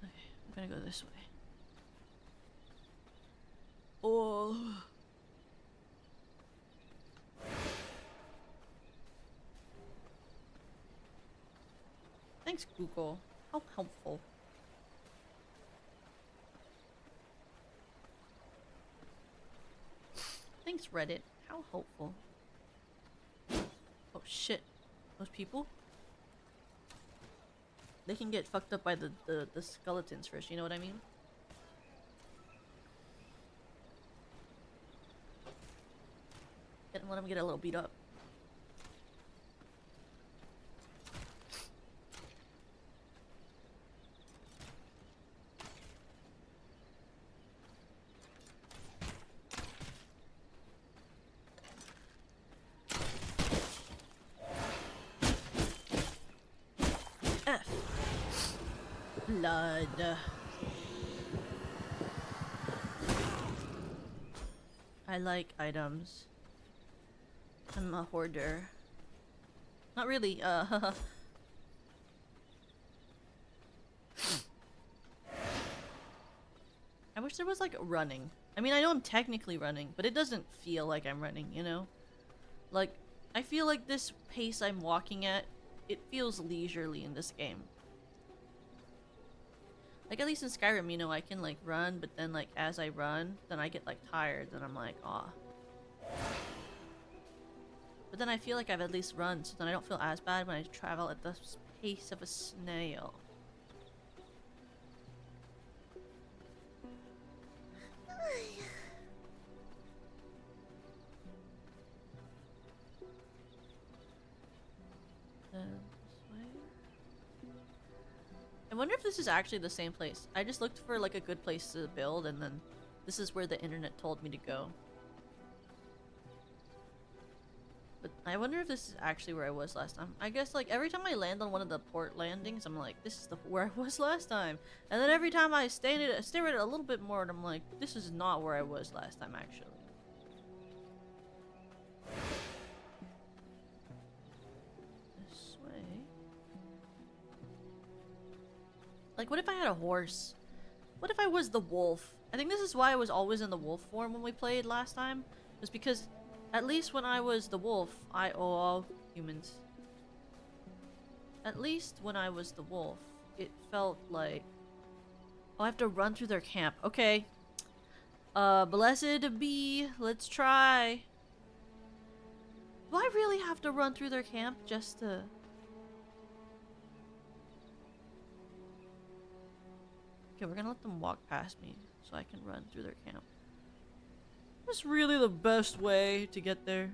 Okay, I'm gonna go this way. Oh. Thanks, Google. How helpful. Thanks, Reddit. How helpful. Oh shit. Those people? They can get fucked up by the skeletons first, you know what I mean? Didn't let them get a little beat up. Blood. I like items. I'm a hoarder. Not really, I wish there was like running. I mean, I know I'm technically running, but it doesn't feel like I'm running, you know? Like, I feel like this pace I'm walking at, it feels leisurely in this game. Like, at least in Skyrim, you know, I can, like, run, but then, like, as I run, then I get, like, tired, and I'm like, aw. But then I feel like I've at least run, so then I don't feel as bad when I travel at the pace of a snail. I wonder if this is actually the same place. I just looked for like a good place to build, and then this is where the internet told me to go. But I wonder if this is actually where I was last time. I guess like every time I land on one of the port landings, I'm like, this is where I was last time. And then every time I stare at it a little bit more, and I'm like, this is not where I was last time actually. Like, what if I had a horse? What if I was the wolf? I think this is why I was always in the wolf form when we played last time. Was because, at least when I was the wolf, oh, humans. At least when I was the wolf, it felt like... Oh, I have to run through their camp. Okay. Blessed be. Let's try. Do I really have to run through their camp just to... Okay, we're gonna let them walk past me so I can run through their camp. That's really the best way to get there.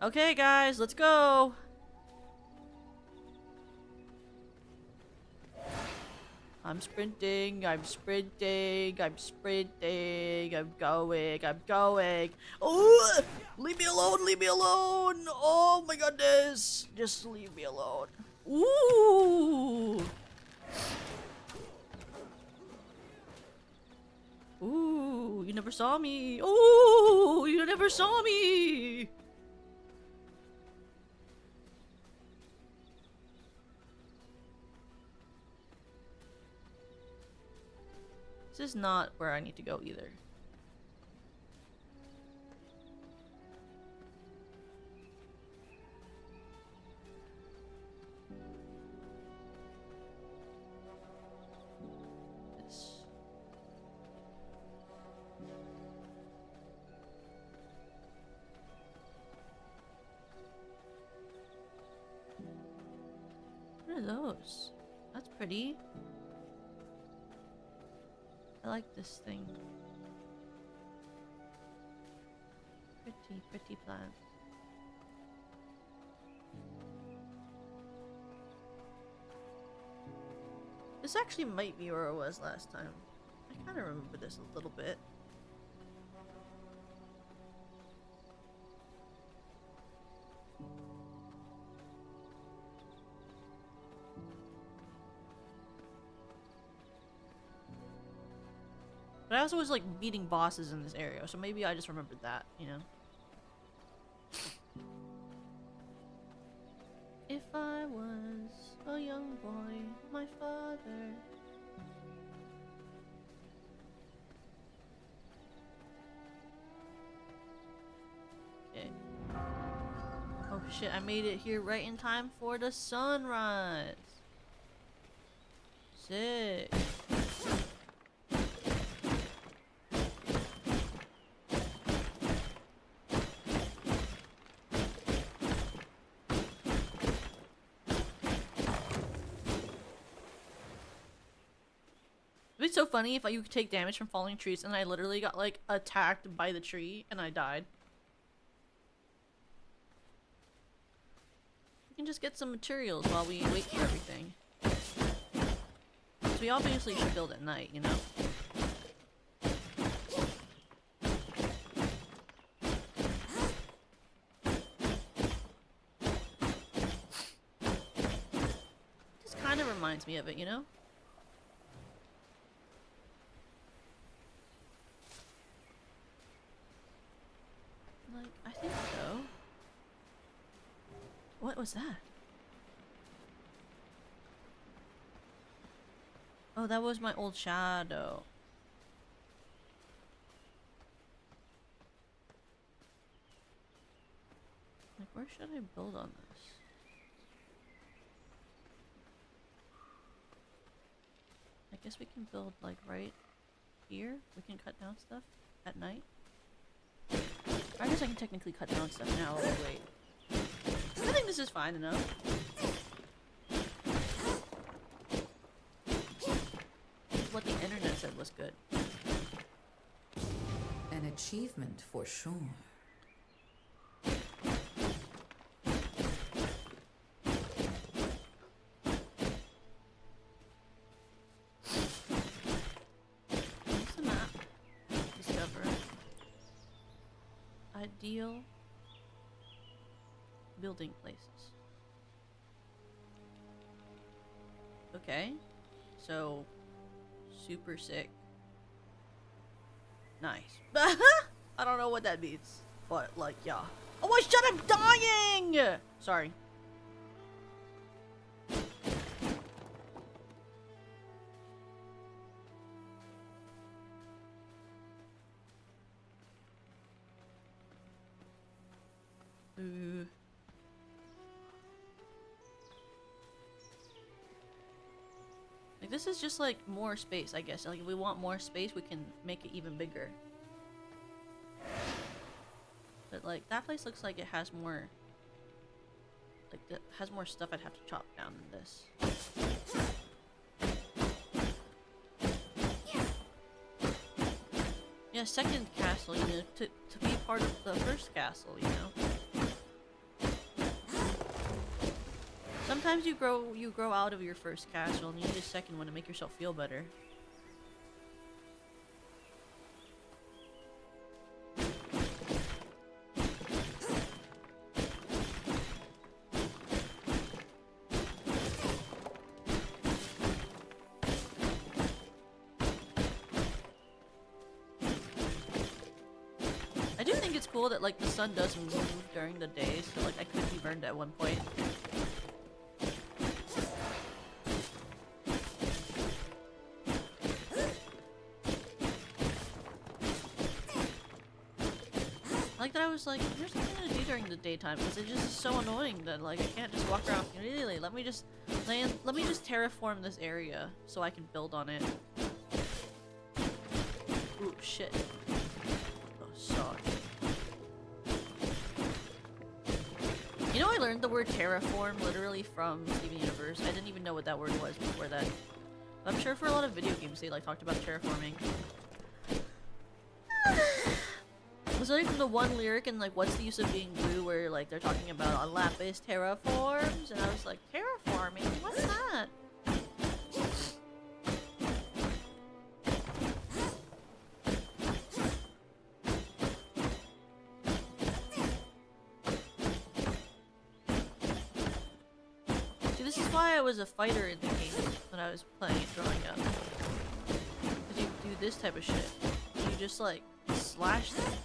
Okay, guys, let's go! I'm sprinting, I'm sprinting, I'm sprinting, I'm going, I'm going. Oh! Leave me alone, leave me alone! Oh my goodness! Just leave me alone. Ooh! Ooh, you never saw me. Ooh, you never saw me. This is not where I need to go either. This. What are those? That's pretty. I like this thing. Pretty, pretty plant. This actually might be where I was last time. I kind of remember this a little bit. But I also was like beating bosses in this area, so maybe I just remembered that, you know? If I was a young boy, my father. Okay. Oh shit, I made it here right in time for the sunrise. Sick. It'd be so funny if you could take damage from falling trees and I literally got like attacked by the tree and I died. We can just get some materials while we wait for everything. So we obviously should build at night, you know? Just kind of reminds me of it, you know? Like, I think so. What was that? Oh, that was my old shadow. Like, where should I build on this? I guess we can build, like, right here. We can cut down stuff at night. I guess I can technically cut down stuff now. Oh, wait. I think this is fine enough. What the internet said was good. An achievement for sure. What's the map? Discover. Ideal building places. Okay. So, super sick. Nice. I don't know what that means. But, like, yeah. Oh, I shut him dying! Sorry. Ooh. Like, this is just like more space, I guess. Like, if we want more space, we can make it even bigger. But like, that place looks like it has more. Like, it has more stuff I'd have to chop down than this. Yeah, second castle, you know, to be part of the first castle, you know. Sometimes you grow out of your first castle and you need a second one to make yourself feel better. I do think it's cool that like the sun does move during the day, so like I could be burned at one point. Like that I was like, there's nothing to do during the daytime because it just is so annoying that like I can't just walk around. Really, let me just terraform this area so I can build on it. Ooh, shit. Oh, sorry. You know, I learned the word terraform literally from Steven Universe. I didn't even know what that word was before that. But I'm sure for a lot of video games they like talked about terraforming. Was learning from the one lyric and like what's the use of being blue where like they're talking about a lapis terraforms and I was like, terraforming? What's that? See, this is why I was a fighter in the game when I was playing it growing up. Because you do this type of shit. You just like slash things.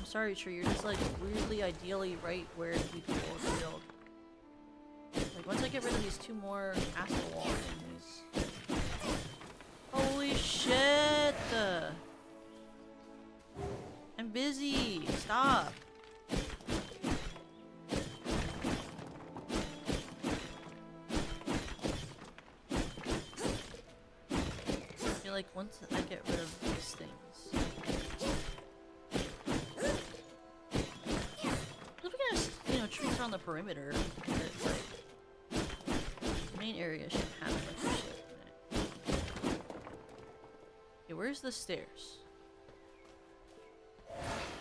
Sorry, tree, you're just like weirdly ideally right where to be cool to build. Like once I get rid of these two more castle wall things. Holy shit! I'm busy! Stop! I feel like once I get rid of these things. Trees on the perimeter. It's like the main area should have a bunch of shit in it. Okay, where's the stairs?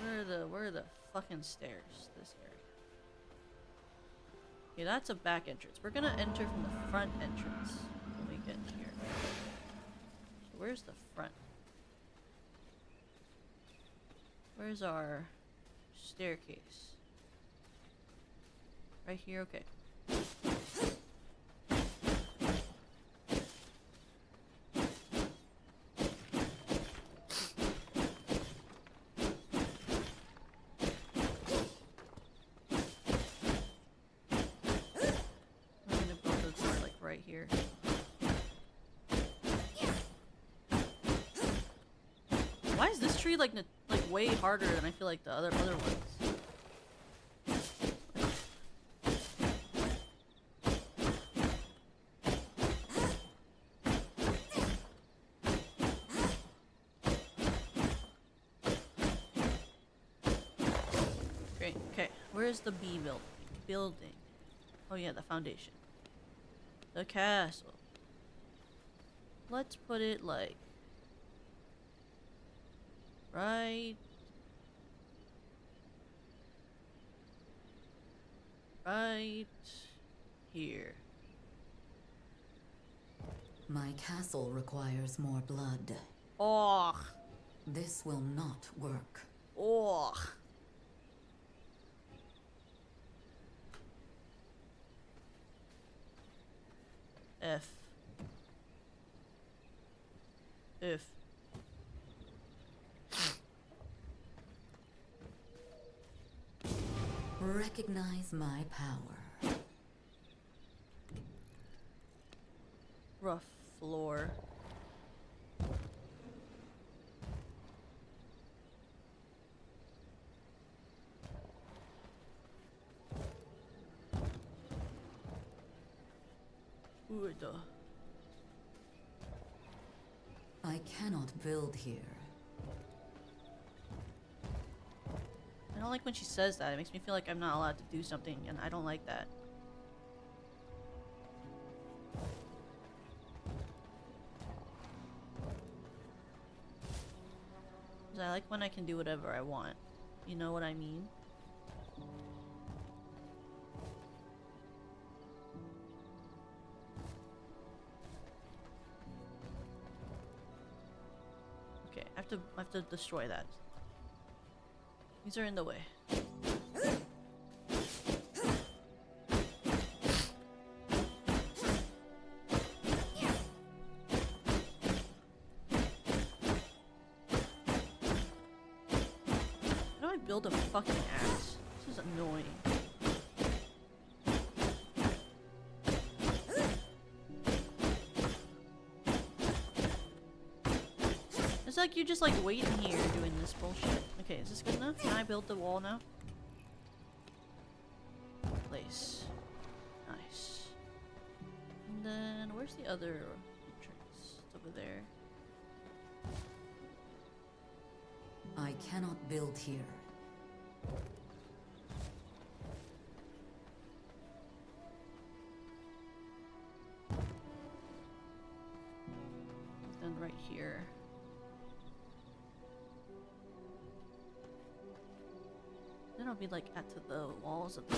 Where are the fucking stairs? This area. Okay, that's a back entrance. We're gonna enter from the front entrance when we get here. So where's the front? Where's our staircase? Right here, okay. I'm gonna build a door like right here. Why is this tree like way harder than I feel like the other ones? Okay, where's the B building? Oh yeah, the foundation. The castle. Let's put it like right here. My castle requires more blood. Oh. This will not work. Oh. F. Recognize my power. Rough floor. Good. I cannot build here. I don't like when she says that. It makes me feel like I'm not allowed to do something, and I don't like that. 'Cause I like when I can do whatever I want. You know what I mean? Okay, I have to destroy that. These are in the way. How do I build a fucking axe? This is annoying. It's like you're just like waiting here doing this bullshit. Okay, is this good enough? Can I build the wall now? Place. Nice. And then where's the other entrance? It's over there. I cannot build here. Then right here. Then I'll be like at to the walls of the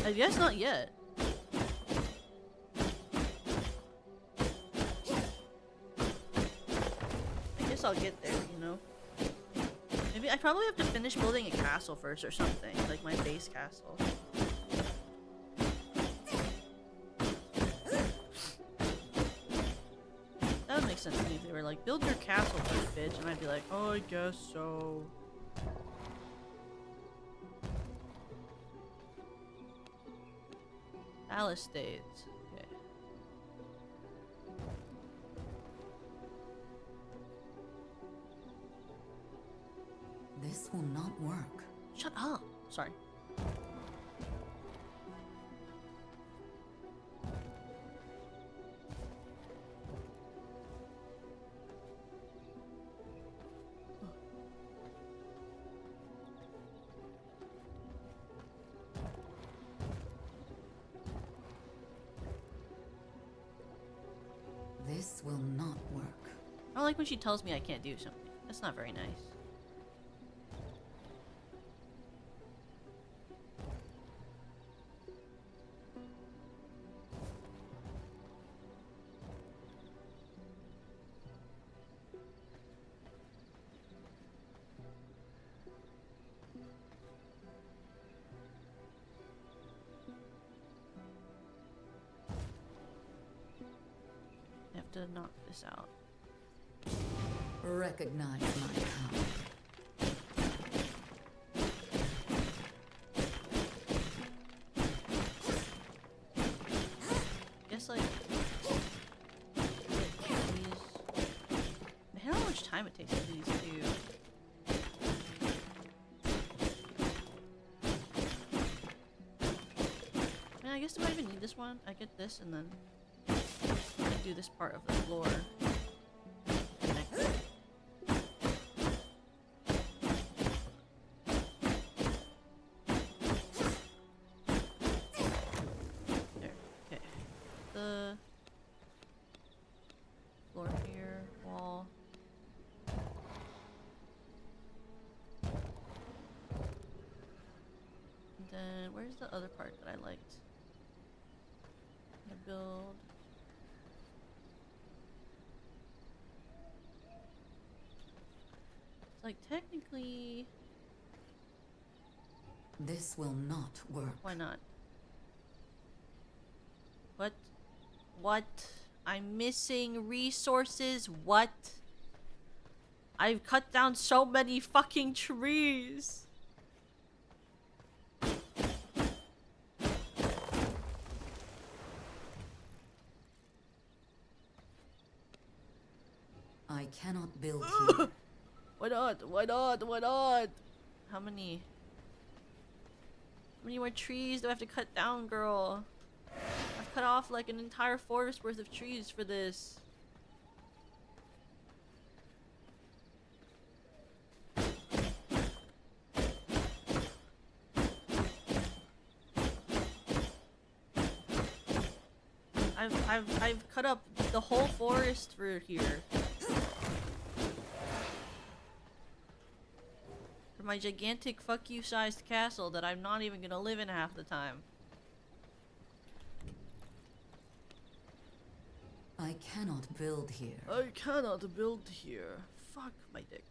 I guess not yet. I guess I'll get there, you know? Maybe I probably have to finish building a castle first or something, like my base castle. That would make sense to me if they were like, build your castle first, bitch, and I'd be like, oh, I guess so. Palace stays. Okay. This will not work. Shut up. Sorry. This will not work. I don't like when she tells me I can't do something. That's not very nice. I have to knock this out. Recognize my power. Guess like these. I don't know how much time it takes to do these two. I mean, I guess do I even need this one? I get this and then I do this part of the floor. There, okay. The floor here, wall. And then where's the other part that I liked? I build. It's like technically, This will not work. why not? What? What? I'm missing resources. What? I've cut down so many fucking trees. I cannot build here. Why not? Why not? Why not? How many? How many more trees do I have to cut down, girl? I have cut off like an entire forest worth of trees for this. I've cut up the whole forest for here. For my gigantic fuck you sized castle that I'm not even gonna live in half the time. I cannot build here. I cannot build here. Fuck my dick.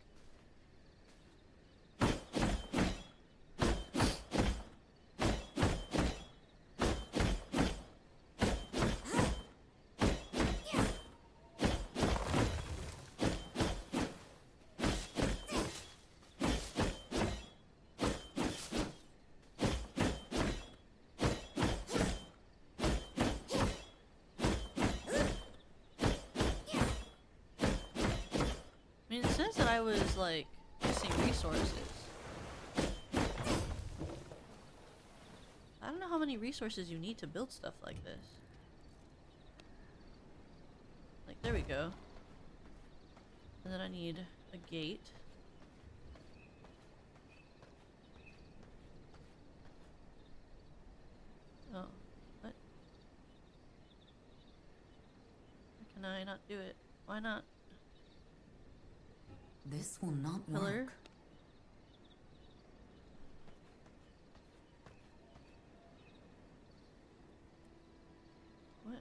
I mean, it says that I was, like, missing resources. I don't know how many resources you need to build stuff like this. Like, there we go. And then I need a gate. Oh, what? Why can I not do it? Why not? This will not Pillar? work. What?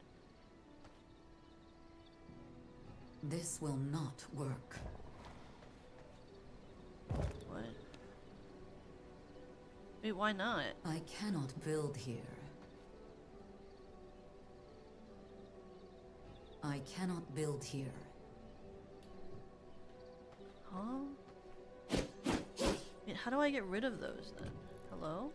This will not work. What? Wait, why not? I cannot build here. I cannot build here. Huh? Wait, how do I get rid of those then? Hello?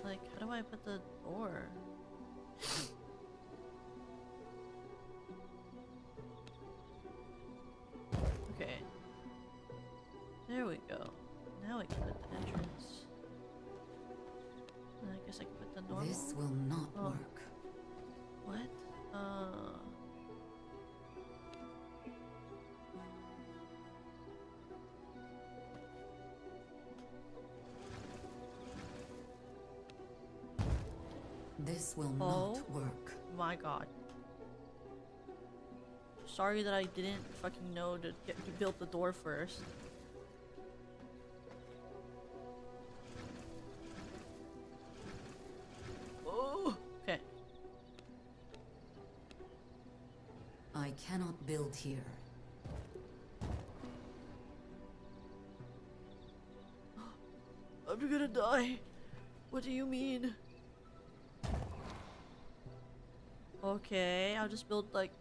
Like, how do I put the door? Okay. There we go. Now I can put the entrance. And I guess I can put the normal. This will not Oh. work. What? This will Oh. not work. My god. Sorry that I didn't fucking know to build the door first. Oh, okay. I cannot build here. I'm gonna die. What do you mean? Okay, I'll just build like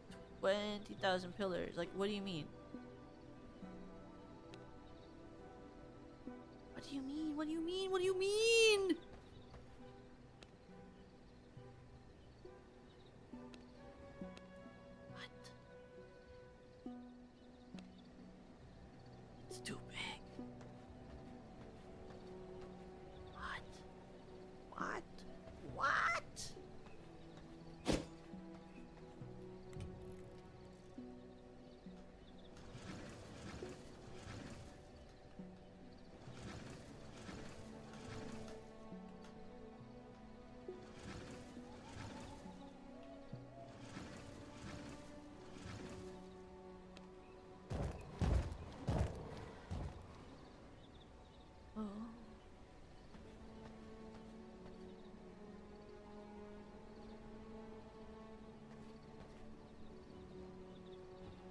20,000 pillars. Like, what do you mean? What do you mean? What do you mean? What do you mean? What? It's too big. What? What? What? Oh.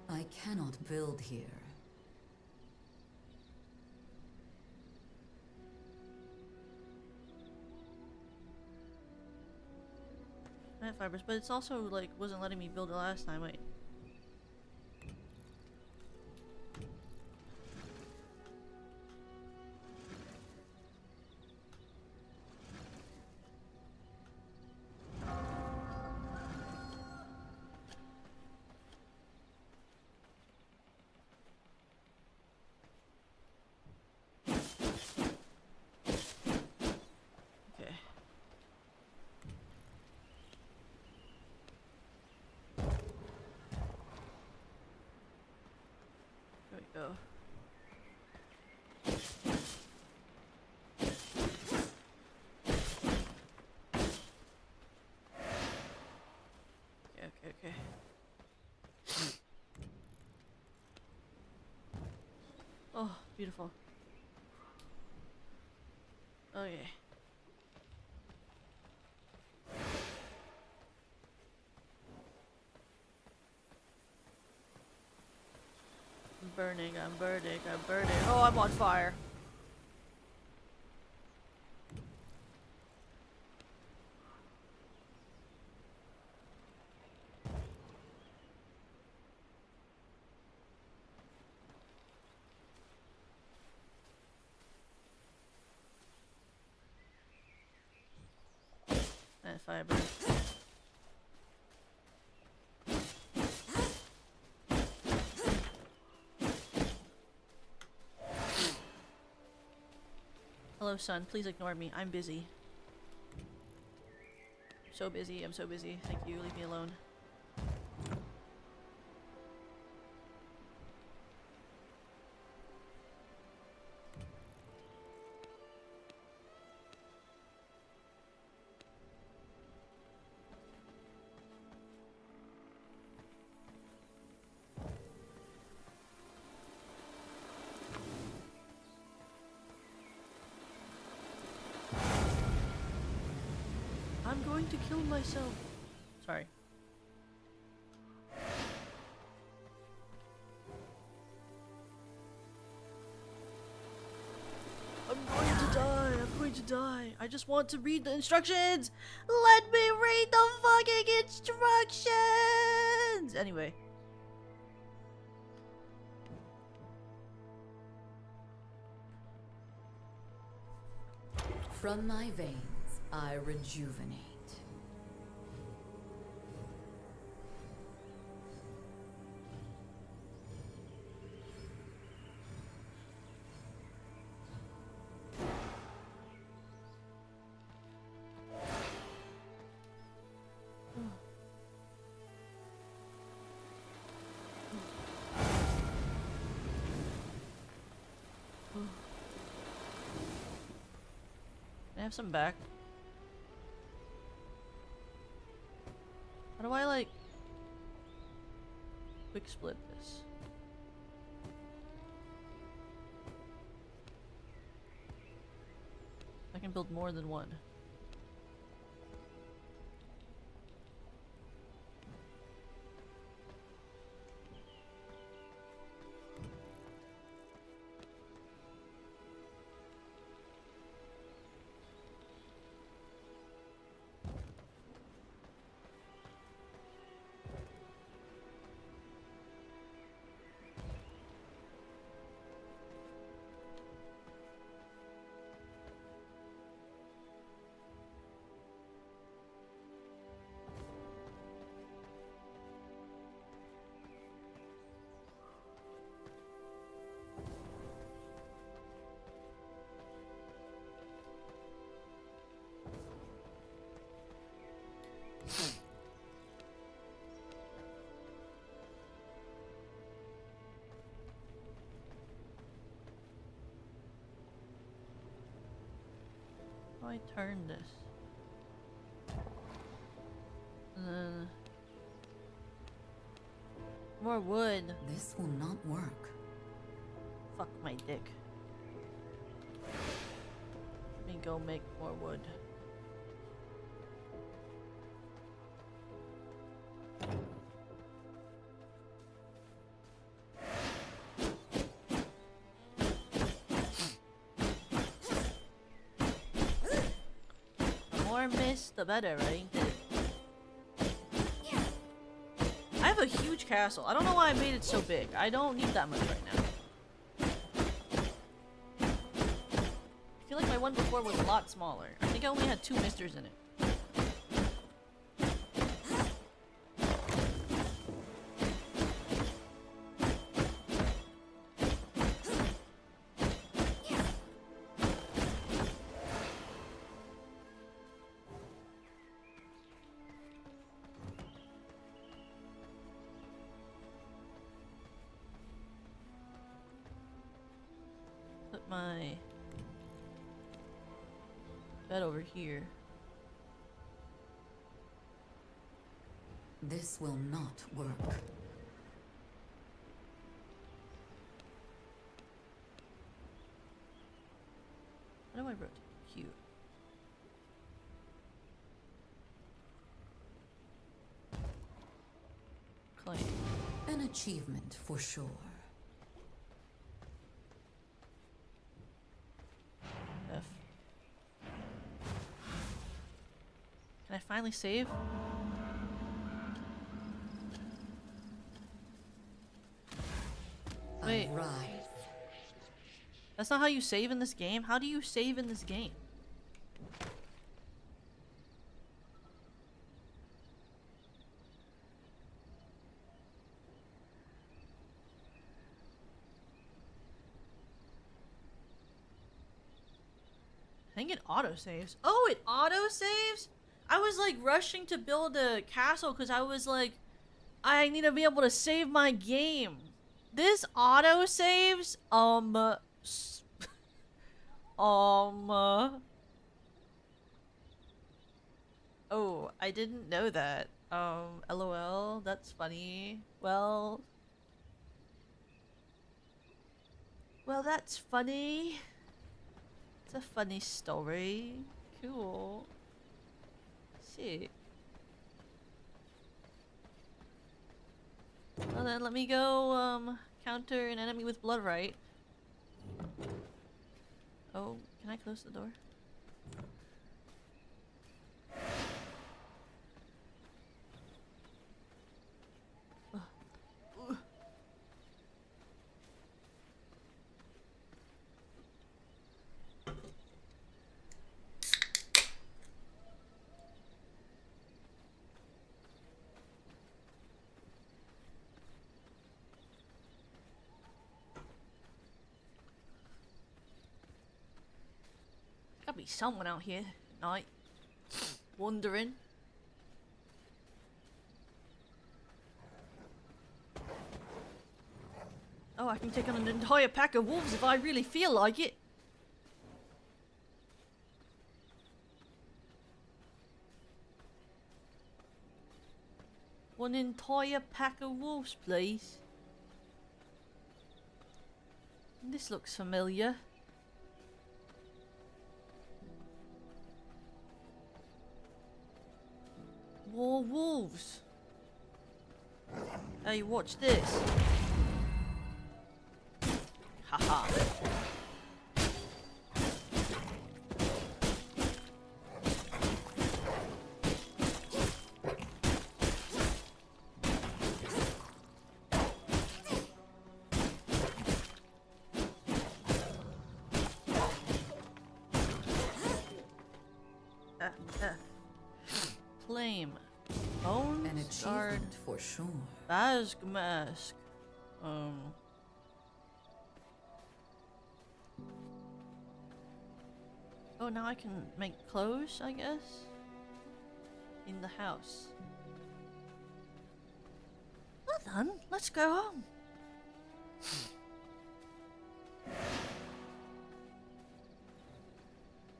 I cannot build here. Plant fibers, but it's also like wasn't letting me build it last time. Wait. okay. Oh, beautiful. Okay. I'm burning, I'm burning, I'm burning. Oh, I'm on fire. And fiber. Hello, son. Please ignore me. I'm busy. So busy. I'm so busy. Thank you. Leave me alone. I'm going to kill myself. Sorry. I'm going to die. I'm going to die. I just want to read the instructions. Let me read the fucking instructions. Anyway. From my veins, I rejuvenate. Can I have some back? How do I, like, quick split this? I can build more than one. How do I turn this? More wood. This will not work. Fuck my dick. Let me go make more wood. The more mist, the better, right? I have a huge castle. I don't know why I made it so big. I don't need that much right now. I feel like my one before was a lot smaller. I think I only had 2 misters in it. Put my bed over here. This will not work. How do I rotate? Q. Claim. An achievement for sure. F. Can I finally save? Wait. Arise. That's not how you save in this game? How do you save in this game? I think it auto-saves. Oh, it auto-saves? I was like rushing to build a castle because I was like, I need to be able to save my game. This auto-saves? Oh, I didn't know that. LOL, that's funny. Well, that's funny. It's a funny story. Cool. Shit. Well then, let me go, counter an enemy with blood right. Oh, can I close the door? Gotta be someone out here at night, wandering. Oh, I can take on an entire pack of wolves if I really feel like it. One entire pack of wolves, please. This looks familiar. More wolves. Hey, watch this. Haha. Claim. Bones An achievement for sure. Basque mask. Oh, now I can make clothes, I guess? In the house. Well done, let's go home.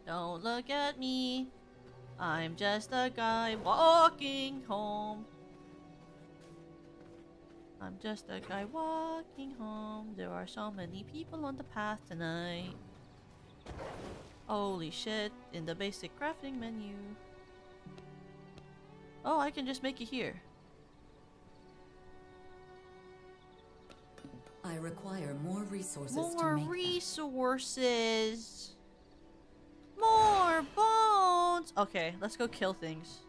Don't look at me. I'm just a guy walking home. I'm just a guy walking home. There are so many people on the path tonight. Holy shit, in the basic crafting menu. Oh, I can just make it here. I require more resources to More make resources. More bones. Okay, let's go kill things.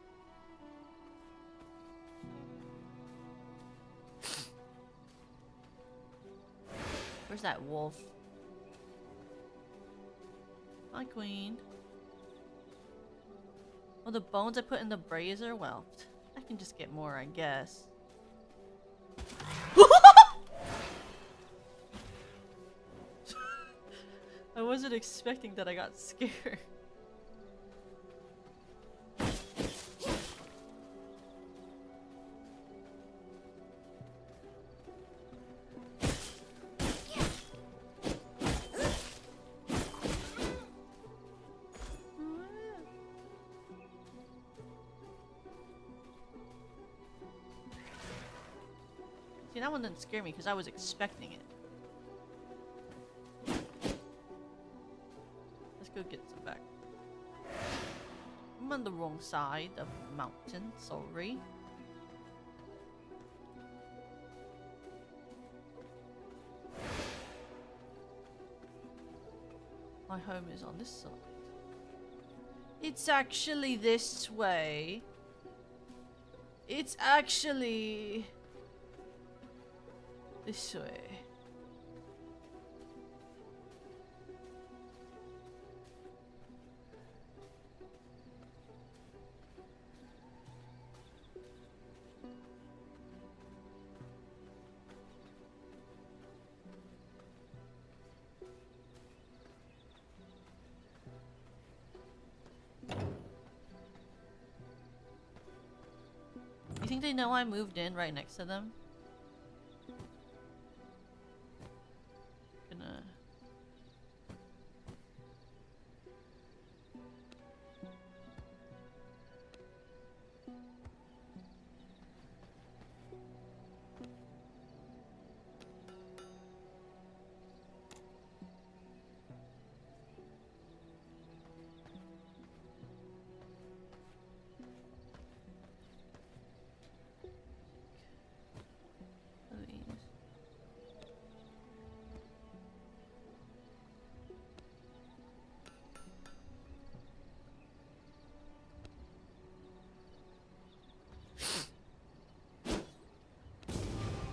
Where's that wolf? Hi, queen. Well, the bones I put in the brazier? Well, I can just get more, I guess. I wasn't expecting that. I got scared. See, that one didn't scare me because I was expecting it. Let's go get some back. I'm on the wrong side of the mountain, sorry. My home is on this side. It's actually this way. It's actually this way. You think they know I moved in right next to them? Gonna...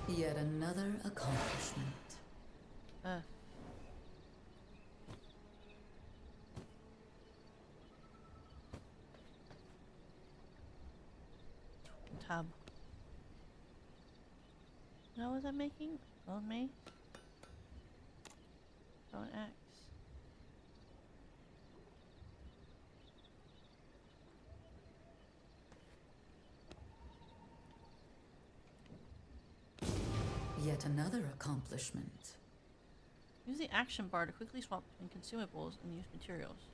Yet another accomplishment. Tab. What was I making? On me? Oh, an axe. Yet another accomplishment. Use the action bar to quickly swap between consumables and used materials.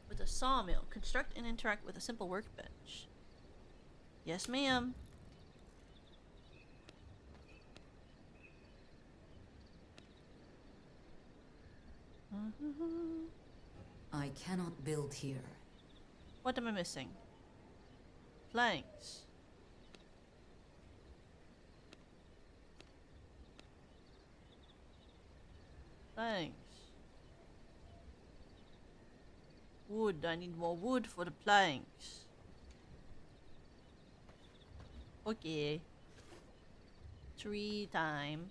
With a sawmill, construct and interact with a simple workbench. Yes, ma'am. I cannot build here. What am I missing? Planks. Planks. Wood. I need more wood for the planks. Okay. Tree time.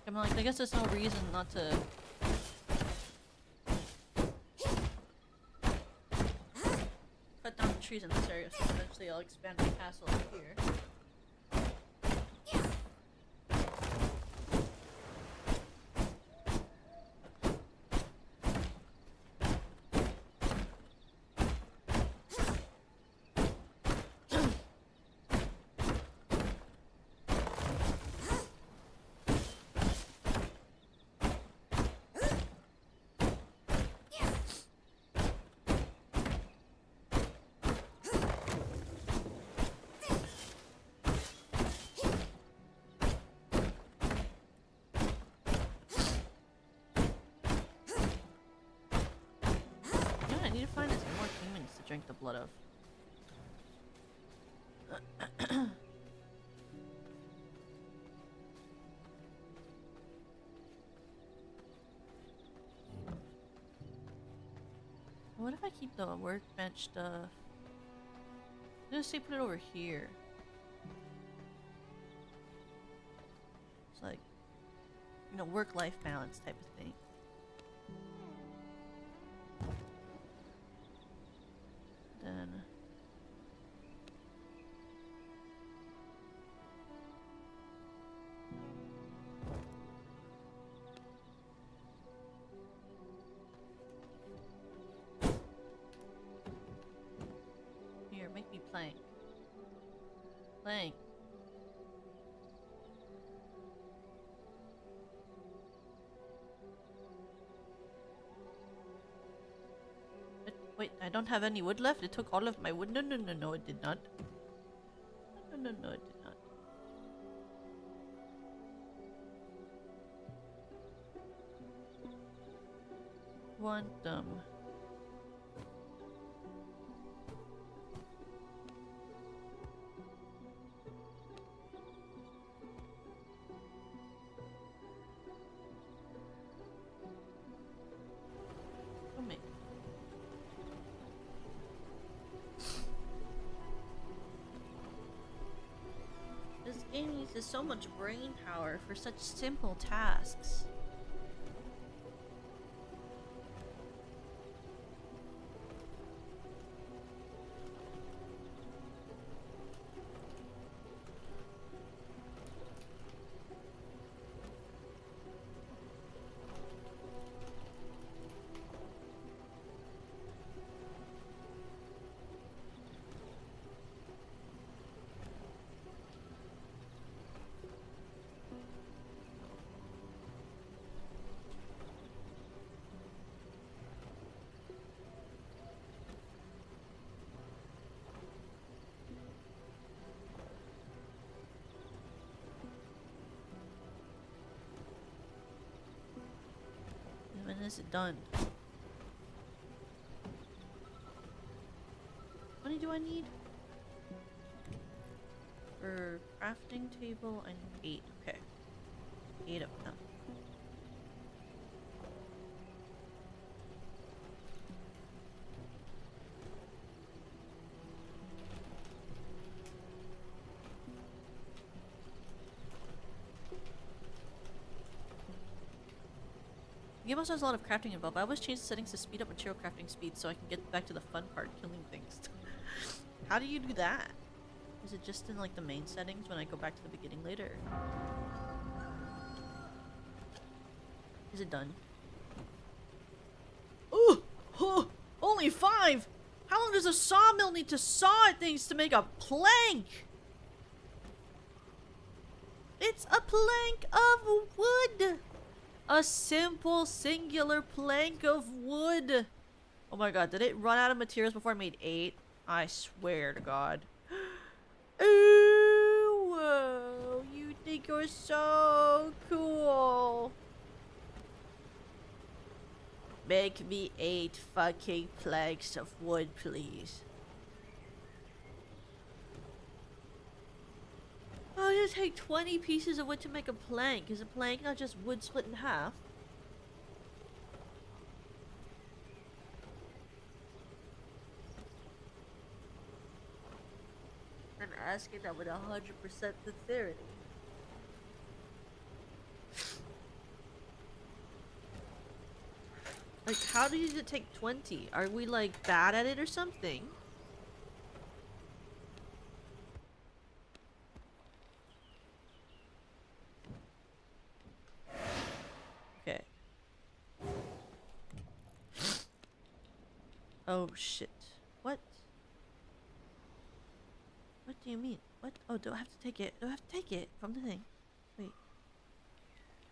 I'm like, I guess there's no reason not to. Cut down the trees in this area, so eventually I'll expand my castle over here. I need to find us more humans to drink the blood of. What if I keep the workbench stuff? I'm gonna say put it over here. It's like, you know, work-life balance type of thing. Then Wait, I don't have any wood left? It took all of my wood? No, no, no, no, it did not. No, no, no, it did not. Want them. This game uses so much brain power for such simple tasks. When is it done? How many do I need? For crafting table, I need 8. Okay. 8 of them. The game also has a lot of crafting involved. I always change the settings to speed up material crafting speed so I can get back to the fun part, killing things. How do you do that? Is it just in like the main settings when I go back to the beginning later? Is it done? Ooh! Oh, only 5! How long does a sawmill need to saw at things to make a plank? It's a plank of wood! A simple singular plank of wood. Oh my god, did it run out of materials before I made 8? I swear to god. Ooh, whoa, you think you're so cool. Make me 8 fucking planks of wood, please. Oh, it'll take 20 pieces of wood to make a plank. Is a plank not just wood split in half? I'm asking that with 100% sincerity. Like, how did it take 20? Are we, like, bad at it or something? Okay. Oh, shit. What? What do you mean? What? Oh, do I have to take it? Do I have to take it from the thing? Wait.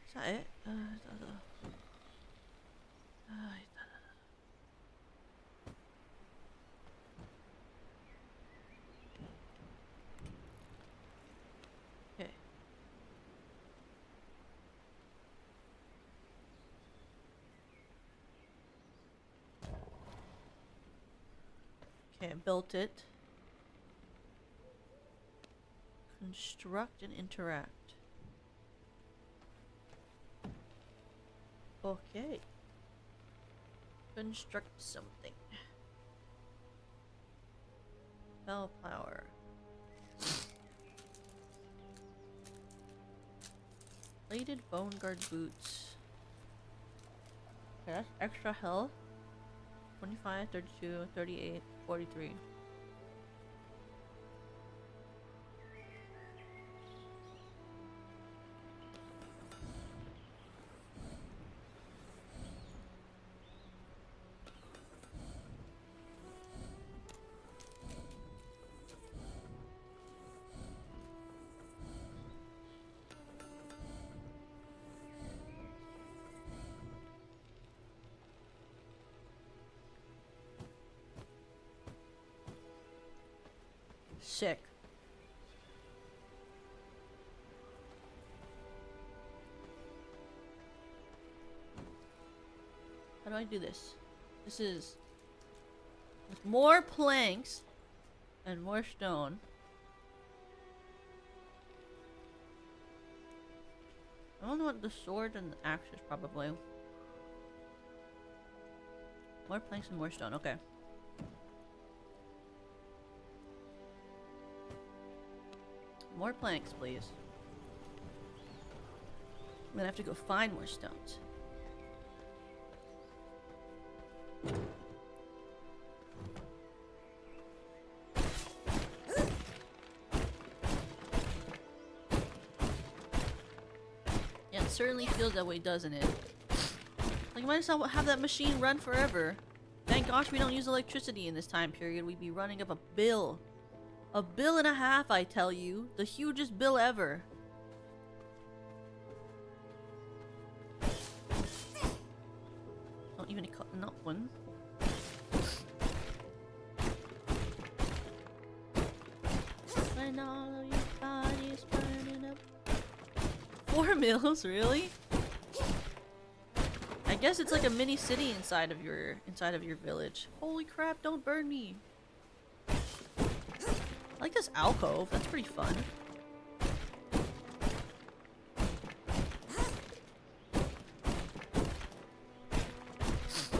Is that it? Okay. Okay, I built it. Construct and interact. Okay. Construct something. Bellflower. Plated bone guard boots. Okay, that's extra health. 25, 32, 38, 43. sick. How do I do this? This is with more planks and more stone. I don't know what the sword and the axe is, probably. More planks and more stone, okay. More planks, please. I'm gonna have to go find more stones. Yeah, it certainly feels that way, doesn't it? Like, might as well have that machine run forever. Thank gosh we don't use electricity in this time period. We'd be running up a bill. A bill and a half, I tell you. The hugest bill ever. Don't even cut enough one. When all of your body's burning up. 4 mils, really? I guess it's like a mini city inside of your village. Holy crap, don't burn me. I like this alcove, that's pretty fun.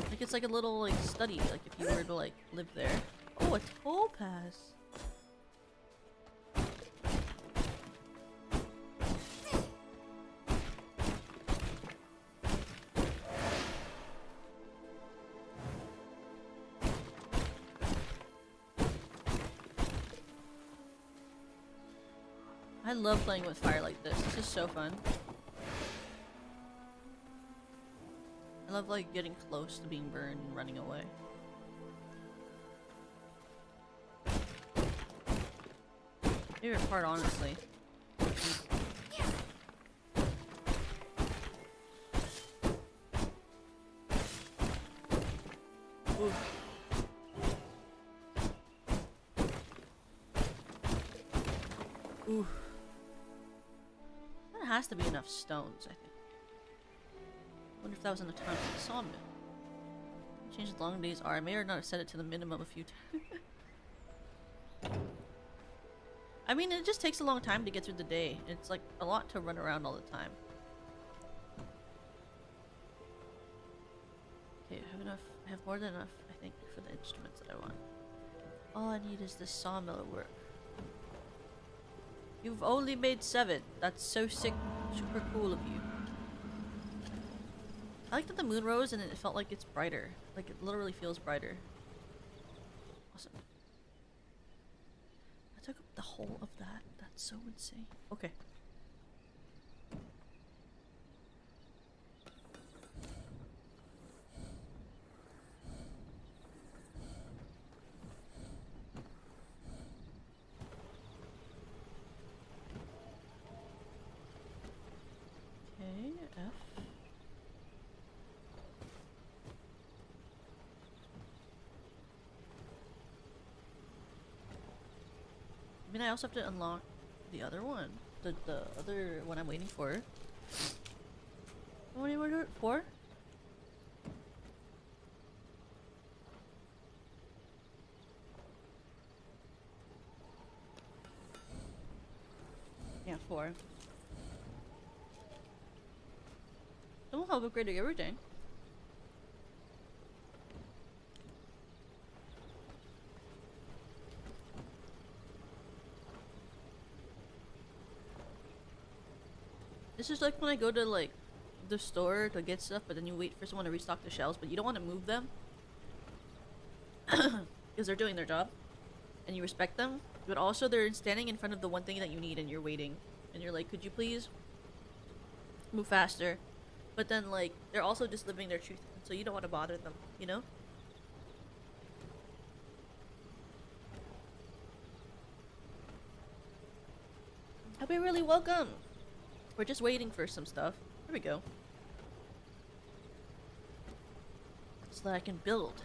Like it's like a little like study, like if you were to like live there. Oh, a topaz. I love playing with fire like this. This is so fun. I love like getting close to being burned and running away. Favorite part, honestly. Ooh. Ooh. That has to be enough stones, I think. Wonder if that was enough time for the sawmill. Change the long days are. I may or not have set it to the minimum a few times. I mean, it just takes a long time to get through the day. It's like a lot to run around all the time. Okay, I have enough. I have more than enough, I think, for the instruments that I want. All I need is this sawmill at work. You've only made 7. That's so sick, super cool of you. I like that the moon rose and it felt like it's brighter. Like it literally feels brighter. Awesome. I took up the whole of that. That's so insane. Okay. Okay, F. I mean, I also have to unlock the other one. The other one I'm waiting for. What do you order it for? Yeah, 4. Don't have upgraded everything. This is like when I go to like the store to get stuff, but then you wait for someone to restock the shelves, but you don't want to move them because they're doing their job, and you respect them. But also they're standing in front of the one thing that you need, and you're waiting, and you're like, "Could you please move faster?" But then like they're also just living their truth, so you don't want to bother them, you know? I'll be really welcome. We're just waiting for some stuff. There we go. So that I can build.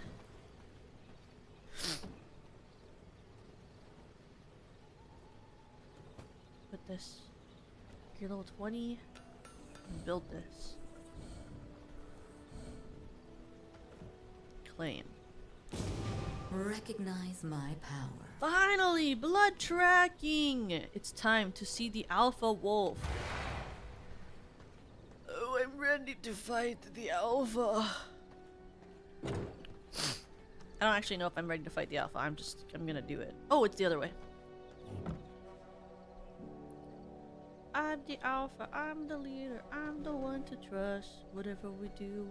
put this? Gear level 20. And build this. Claim. Recognize my power. Finally! Blood tracking! It's time to see the alpha wolf. Oh, I'm ready to fight the alpha. I don't actually know if I'm ready to fight the alpha. I'm gonna do it. Oh, it's the other way. I'm the alpha. I'm the leader. I'm the one to trust. Whatever we do,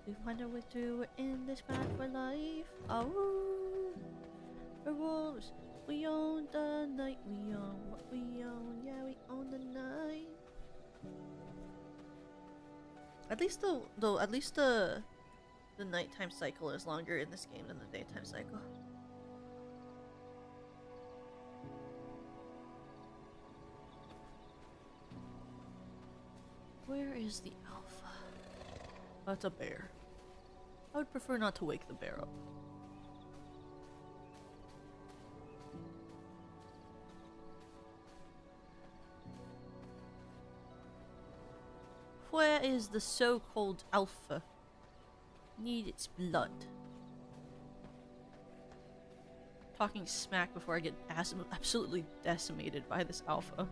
we find our way through. We're in this path for life. Oh, we're wolves. We own the night. We own what we own. Yeah, we own the night. At least the nighttime cycle is longer in this game than the daytime cycle. Where is the alpha? Oh, it's a bear. I would prefer not to wake the bear up. Where is the so-called alpha? Need its blood. Talking smack before I get absolutely decimated by this alpha.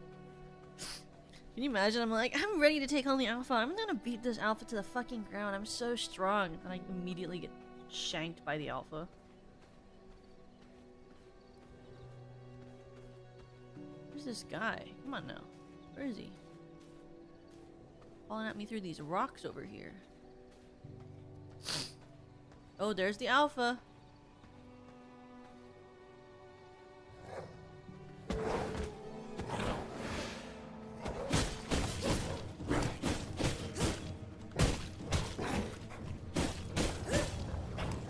Can you imagine? I'm like, I'm ready to take on the alpha. I'm gonna beat this alpha to the fucking ground. I'm so strong. And I immediately get shanked by the alpha. Where's this guy? Come on now. Where is he? Falling at me through these rocks over here. Oh, there's the alpha.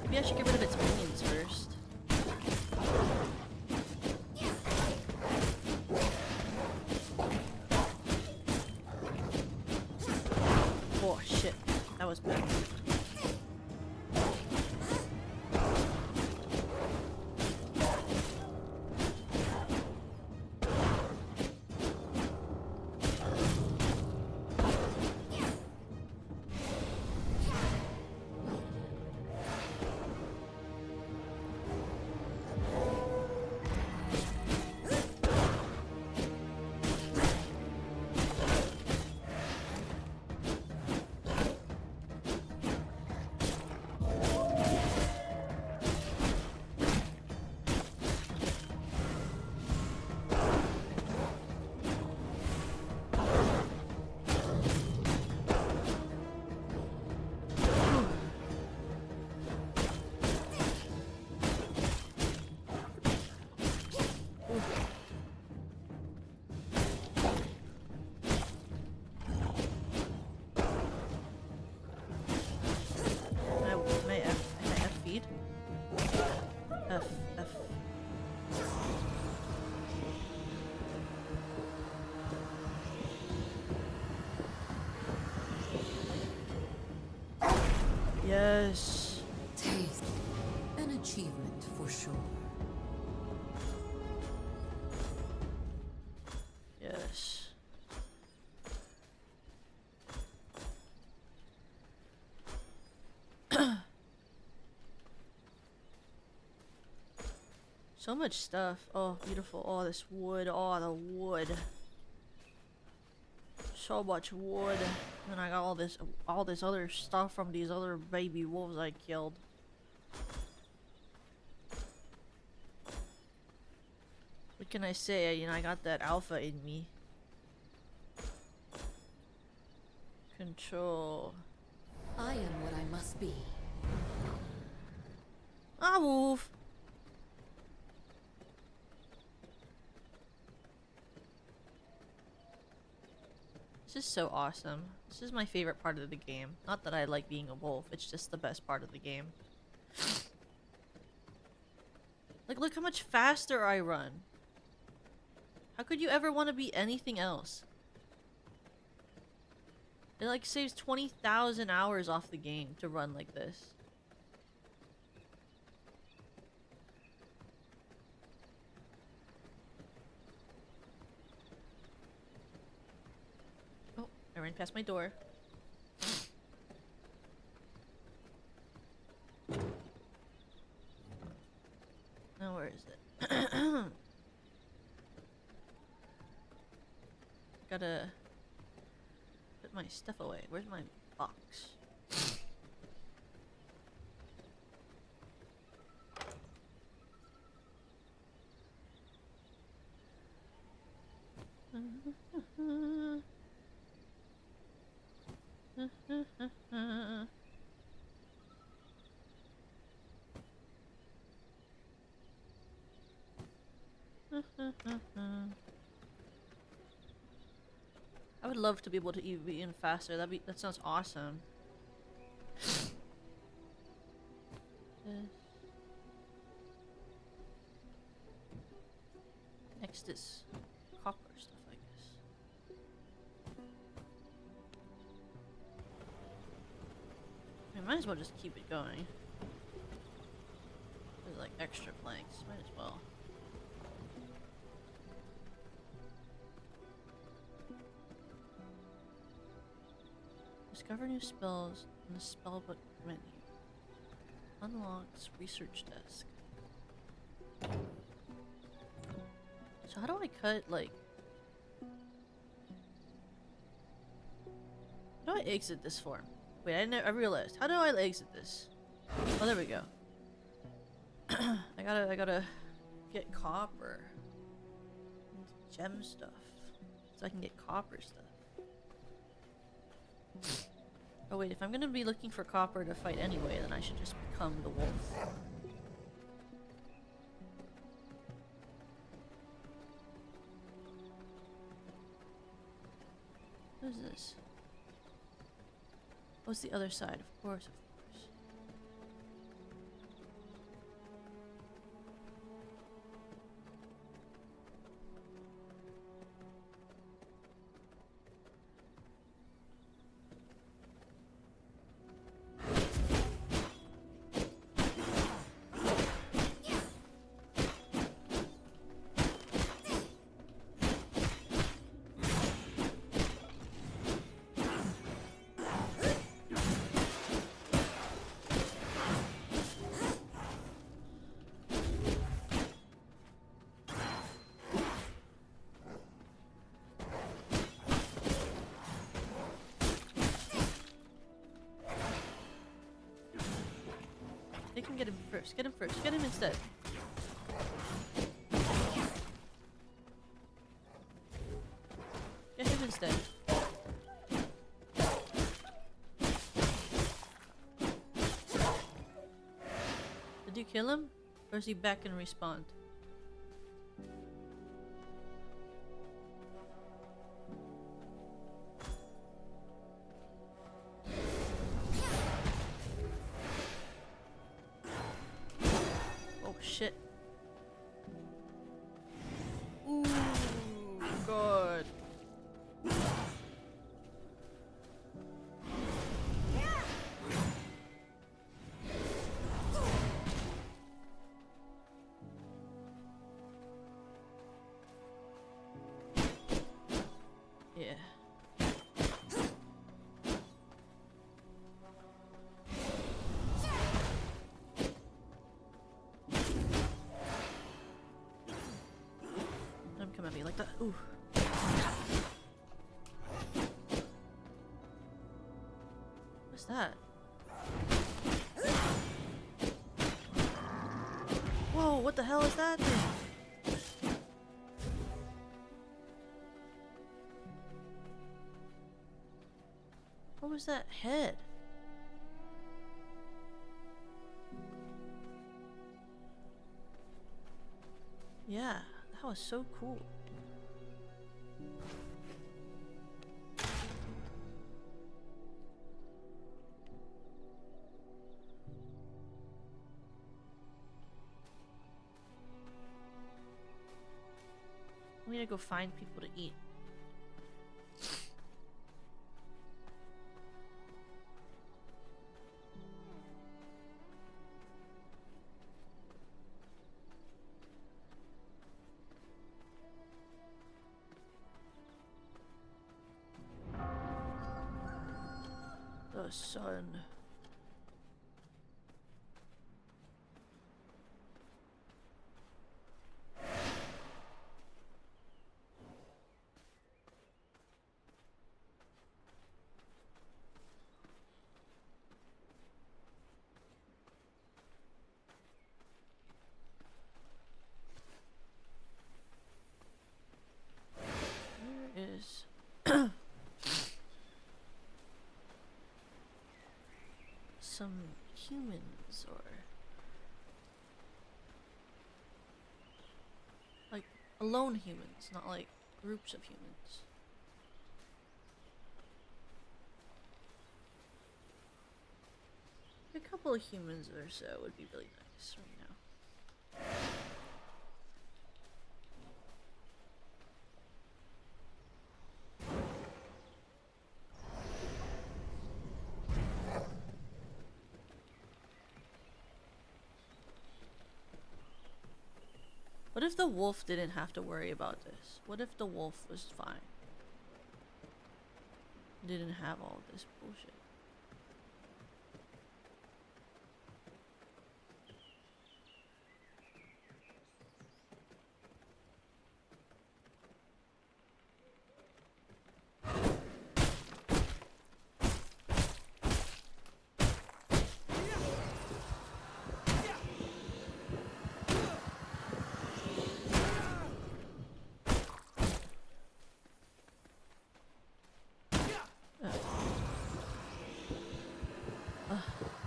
Maybe I should get rid of its minions first. Oh shit, that was bad. Yes. Taste. An achievement for sure. Yes. So much stuff. Oh, beautiful. Oh, this wood. Oh, the wood. So much wood. And I got all this other stuff from these other baby wolves I killed. What can I say? You know, I got that alpha in me. Control. I am what I must be. Ah, wolf. This is so awesome. This is my favorite part of the game. Not that I like being a wolf, it's just the best part of the game. Like, look how much faster I run. How could you ever want to be anything else? It like saves 20,000 hours off the game to run like this. flying past my door. Now where is it? Gotta put my stuff away. Where's my box? I would love to be able to be even faster. That sounds awesome. Next is copper stuff, I guess. I might as well just keep it going. There's like extra planks. Might as well. Discover new spells in the spellbook menu. Unlocks research desk. So how do I cut, like... How do I exit this form? Wait, I realized. How do I exit this? Oh, there we go. I gotta get copper. Gem stuff. So I can get copper stuff. Oh wait, if I'm gonna be looking for copper to fight anyway, then I should just become the wolf. What is this? What's the other side? Of course, of course. They can get him first. Get him first. Get him instead. Get him instead. Did you kill him? Or is he back and respawned? Shit. Ooh, God. Yeah. Come at me like that. Ooh. What's that? Whoa, what the hell is that thing? What was that head? Yeah. That was so cool. We need to go find people to eat. the sun. Where is some humans or like alone humans, not like groups of humans. A couple of humans or so would be really nice right now. What if the wolf didn't have to worry about this? What if the wolf was fine? Didn't have all this bullshit.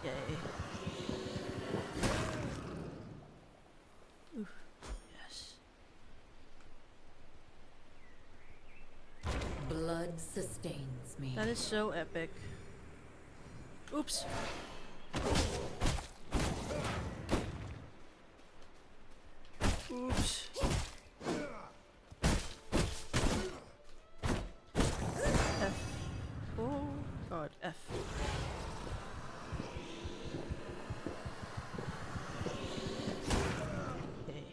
Yay. Oof. Yes. Blood sustains me. That is so epic. Oops. Oops. F. Oh god, F. Okay.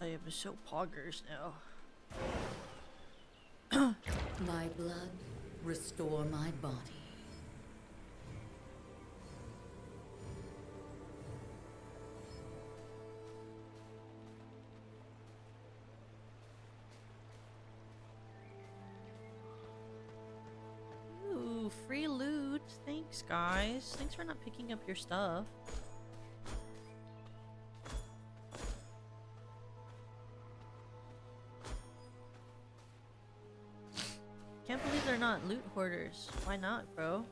I am so poggers now. Thy blood, restore my body. Ooh, free loot. Thanks, guys. Thanks for not picking up your stuff. Can't believe they're not loot hoarders. Why not, bro?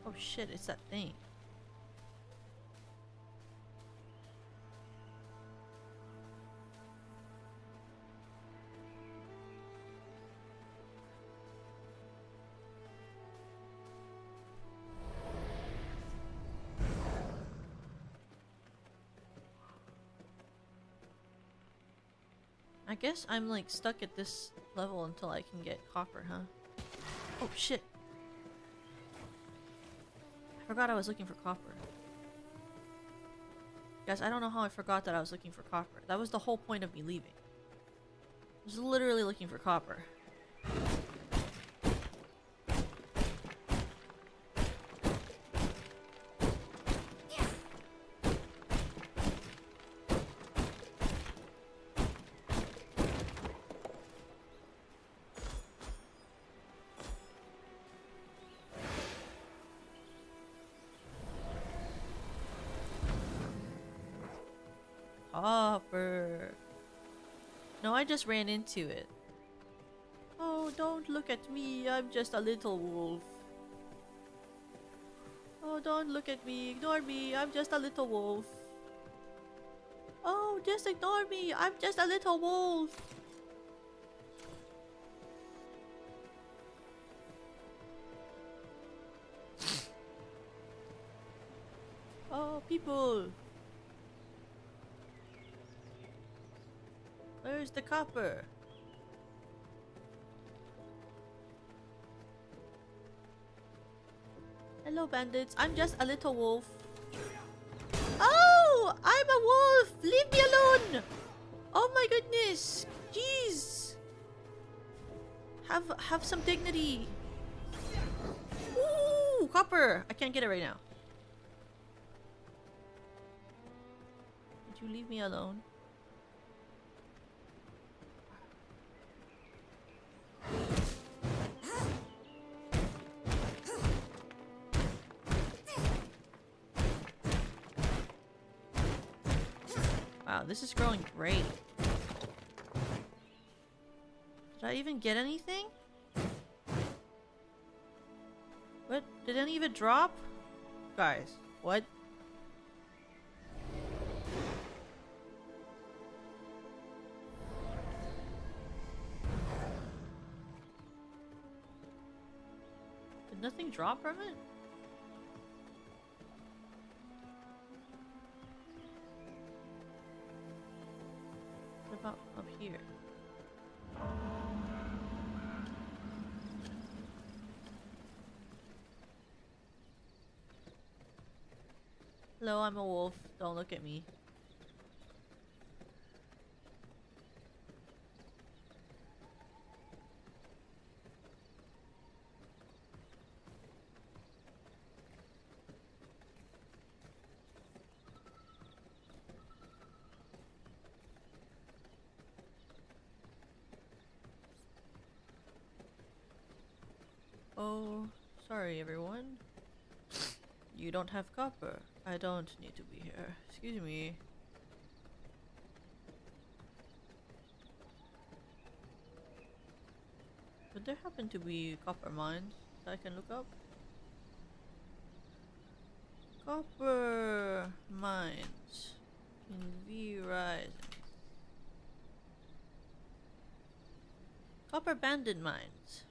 Oh shit, it's that thing. I guess I'm like stuck at this level until I can get copper, huh? Oh shit. I forgot I was looking for copper. Guys, I don't know how I forgot that I was looking for copper. That was the whole point of me leaving. I was literally looking for copper. Copper. No, I just ran into it. Oh, don't look at me. I'm just a little wolf. Oh, don't look at me. Ignore me. I'm just a little wolf. Oh, just ignore me. I'm just a little wolf. Oh, people. Where's the copper? Hello, bandits. I'm just a little wolf. Oh, I'm a wolf. Leave me alone. Oh my goodness. Jeez. Have some dignity. Ooh, copper. I can't get it right now. Would you leave me alone? Wow, this is growing great. Did I even get anything? What? Did any of it drop? Guys, what? Did nothing drop from it? What about up here? Hello, I'm a wolf. Don't look at me. Oh, sorry everyone. You don't have copper. I don't need to be here. Excuse me. Would there happen to be copper mines that I can look up? Copper mines in Vrising. Copper banded mines.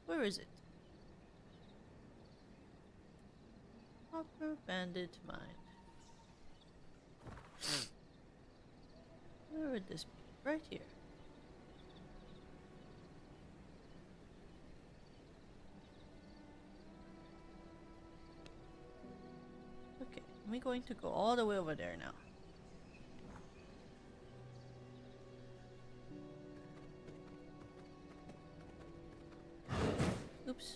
Where is it? Copper bandit mine. Where would this be? Right here. Okay, I'm going to go all the way over there now. Oops.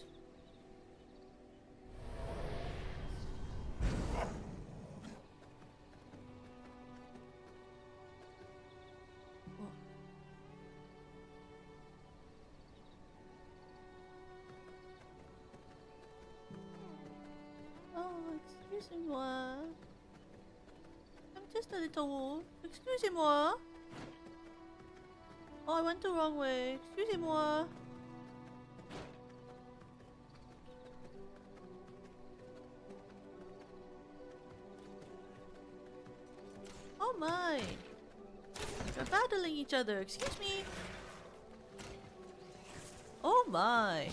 Oh, excusez-moi. I'm just a little wolf. Excusez-moi. Oh, I went the wrong way. Excusez-moi. Oh my! They're battling each other. Excuse me. Oh my!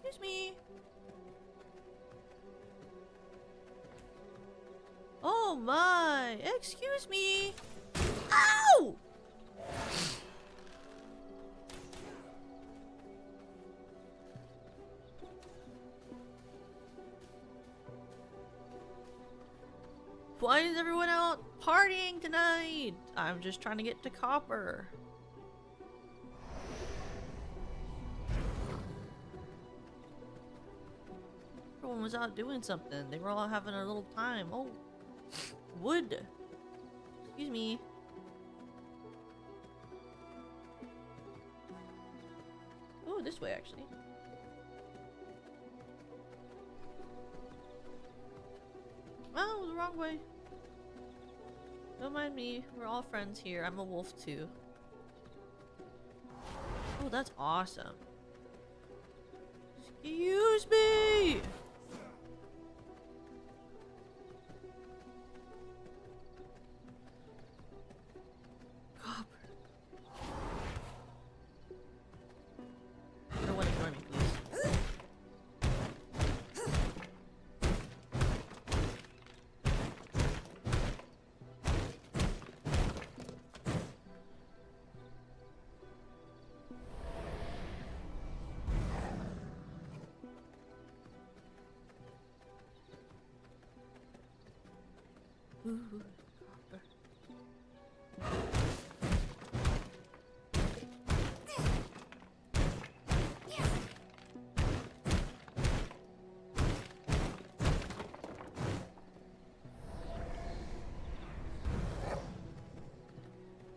Excuse me. Oh my! Excuse me. Ow! Why is everyone out partying tonight? I'm just trying to get to copper. Everyone was out doing something. They were all having a little time. Oh, wood. Excuse me. Oh, this way actually. Oh, the wrong way. Don't mind me. We're all friends here. I'm a wolf too. Oh, that's awesome. Excuse me! Copper. No one ignore me, please. Ooh, copper.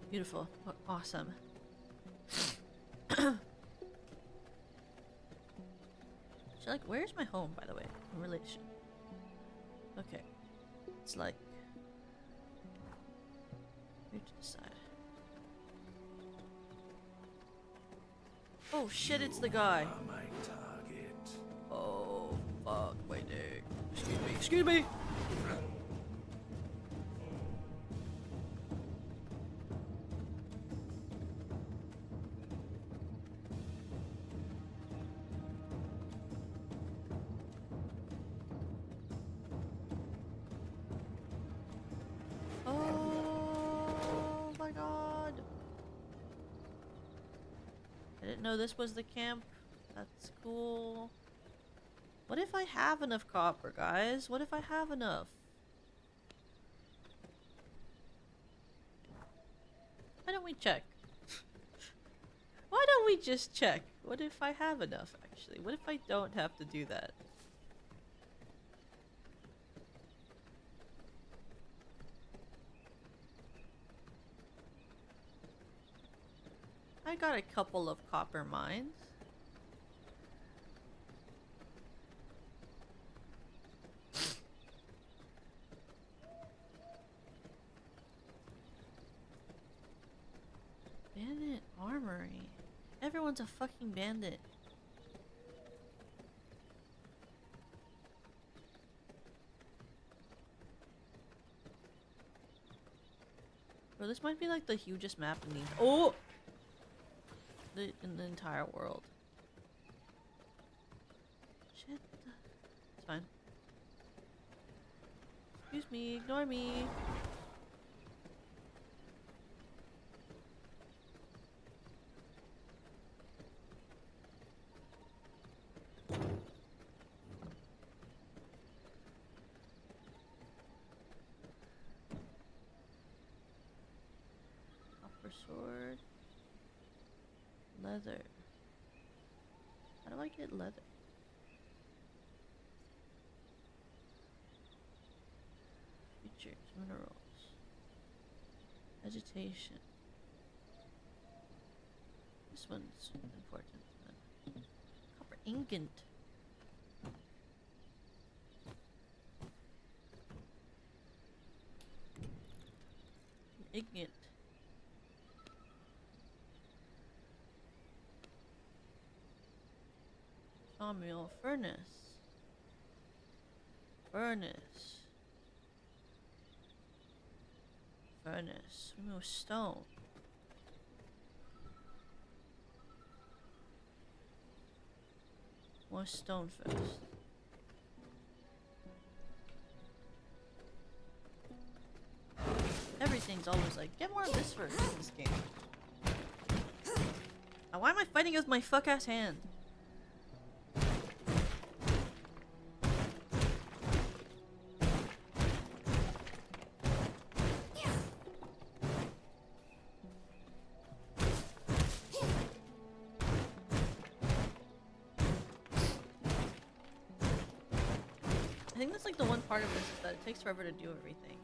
Beautiful. Awesome. So, like, where's my home, by the way, in relation? Okay. It's like... Here to the side. Oh shit, it's the guy! Are my target. Oh, fuck my dick. Excuse me, excuse me! Oh my god! I didn't know this was the camp. That's cool. What if I have enough copper, guys? What if I have enough? Why don't we check? Why don't we just check? What if I have enough, actually? What if I don't have to do that? I got a couple of copper mines. Bandit armory. Everyone's a fucking bandit. Bro, this might be like the hugest map in the entire world. Shit. It's fine. Excuse me, ignore me. Copper sword. Leather. How do I get leather? Features, minerals. Vegetation. This one's important. Copper ingot. Ingot. Sawmill, furnace. Furnace. Furnace. Remove stone. More stone first. Everything's always like, get more of this first in this game. Now, why am I fighting with my fuck ass hand? I think that's like the one part of this is that it takes forever to do everything.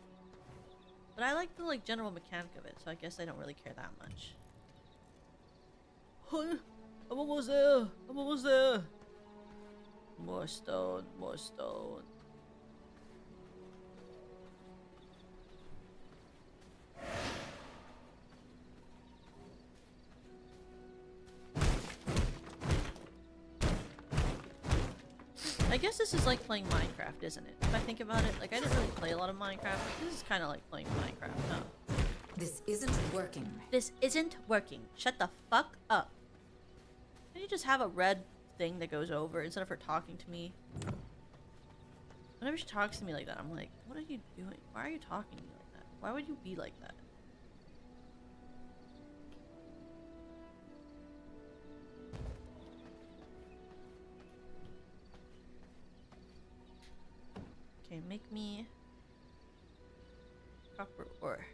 But I like the like general mechanic of it, so I guess I don't really care that much. I'm almost there! I'm almost there! More stone, more stone. I guess this is like playing Minecraft, isn't it? If I think about it, like I didn't really play a lot of Minecraft. This is kind of like playing Minecraft, huh? This isn't working. This isn't working. Shut the fuck up. Can you just have a red thing that goes over instead of her talking to me? Whenever she talks to me like that, I'm like, what are you doing? Why are you talking to me like that? Why would you be like that? Okay, make me Copper ore.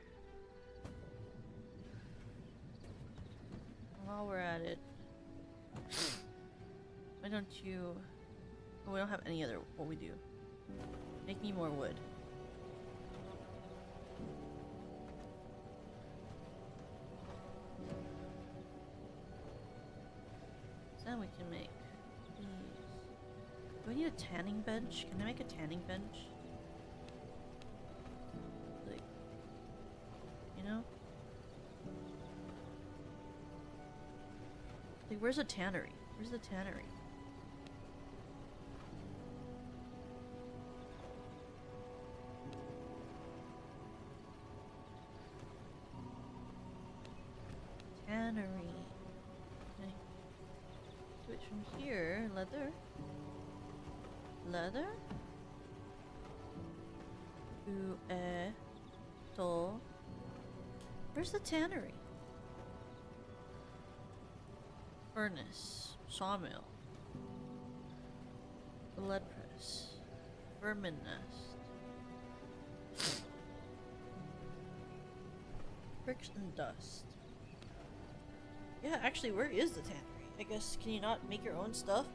While we're at it, why don't you... Oh, we don't have any other... What we do? Make me more wood. So then we can make these. Do I need a tanning bench? Can I make a tanning bench? Like, you know? Like, where's the tannery? Where's the tannery? Tannery. Okay. Switch from here. Leather. Leather. To to. Where's the tannery? Furnace. Sawmill. Lead press. Vermin nest. Bricks and dust. Yeah, actually, where is the tannery? I guess, can you not make your own stuff?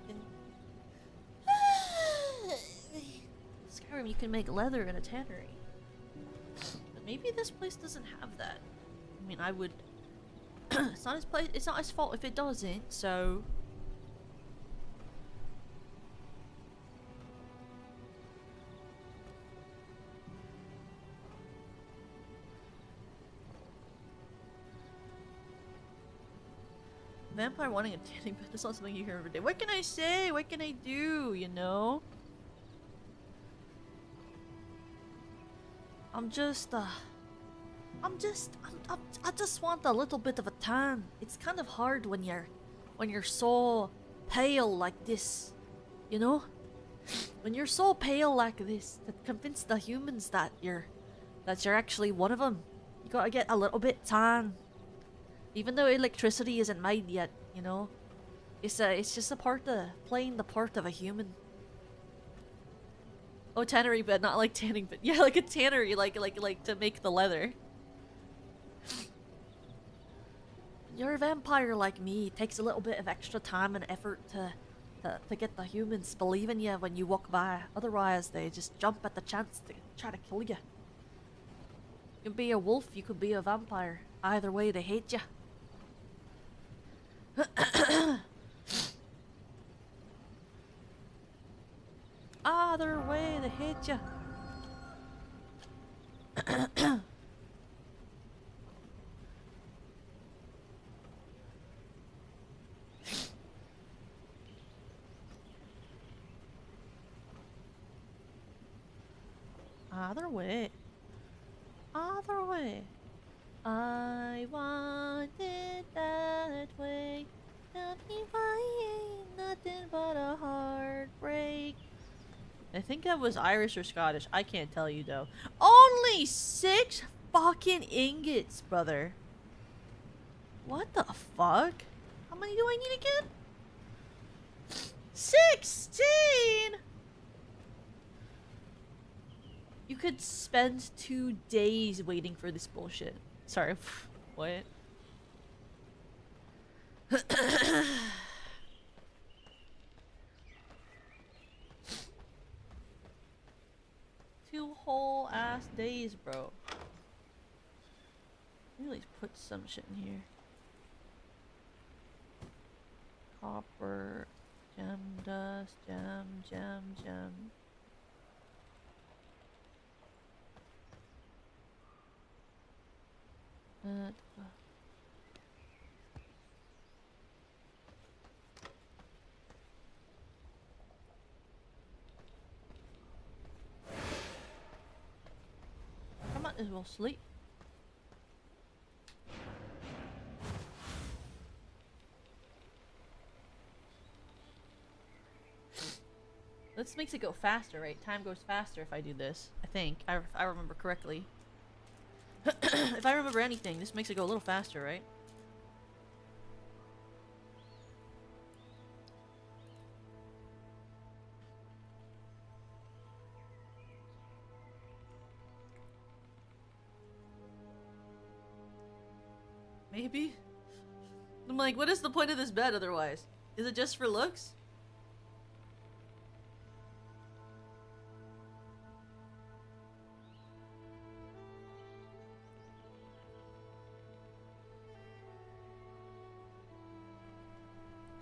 Skyrim, you can make leather in a tannery. But maybe this place doesn't have that. I mean, I would... it's not his place. It's not his fault if it doesn't, so... Vampire wanting a tanning bed is not something you hear every day. What can I say? What can I do? You know? I just want a little bit of a tan. It's kind of hard when you're so pale like this, you know? When you're so pale like this, to convince the humans that you're actually one of them, you gotta get a little bit tan. Even though electricity isn't made yet, you know, it's just a part of playing the part of a human. Oh, tannery bed, not like tanning bed. Yeah, like a tannery, like to make the leather. You're a vampire like me. It takes a little bit of extra time and effort to get the humans believe in you when you walk by. Otherwise, they just jump at the chance to try to kill you. You could be a wolf, you could be a vampire. Either way, they hate you. Either way, they hate you. Either way. Either way. I want it that way. Tell me why ain't nothing but a heartbreak. I think that was Irish or Scottish. I can't tell you though. Only 6 fucking ingots, brother. What the fuck? How many do I need again? 16! You could spend 2 days waiting for this bullshit. Sorry, what? Two whole ass days, bro. Let me put some shit in here. Copper, gem dust, gem. I might as well sleep. This makes it go faster, right? Time goes faster if I do this. I think. I remember correctly. If I remember anything, this makes it go a little faster, right? Maybe? I'm like, what is the point of this bed otherwise? Is it just for looks?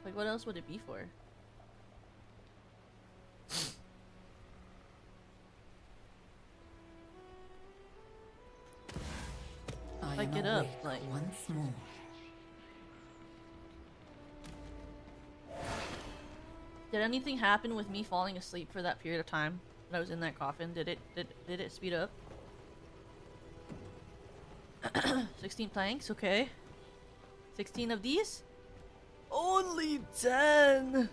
Like, what else would it be for? I am get up, awake like- once more. Did anything happen with me falling asleep for that period of time when I was in that coffin? Did it speed up? 16 planks, okay. 16 of these? Only 10!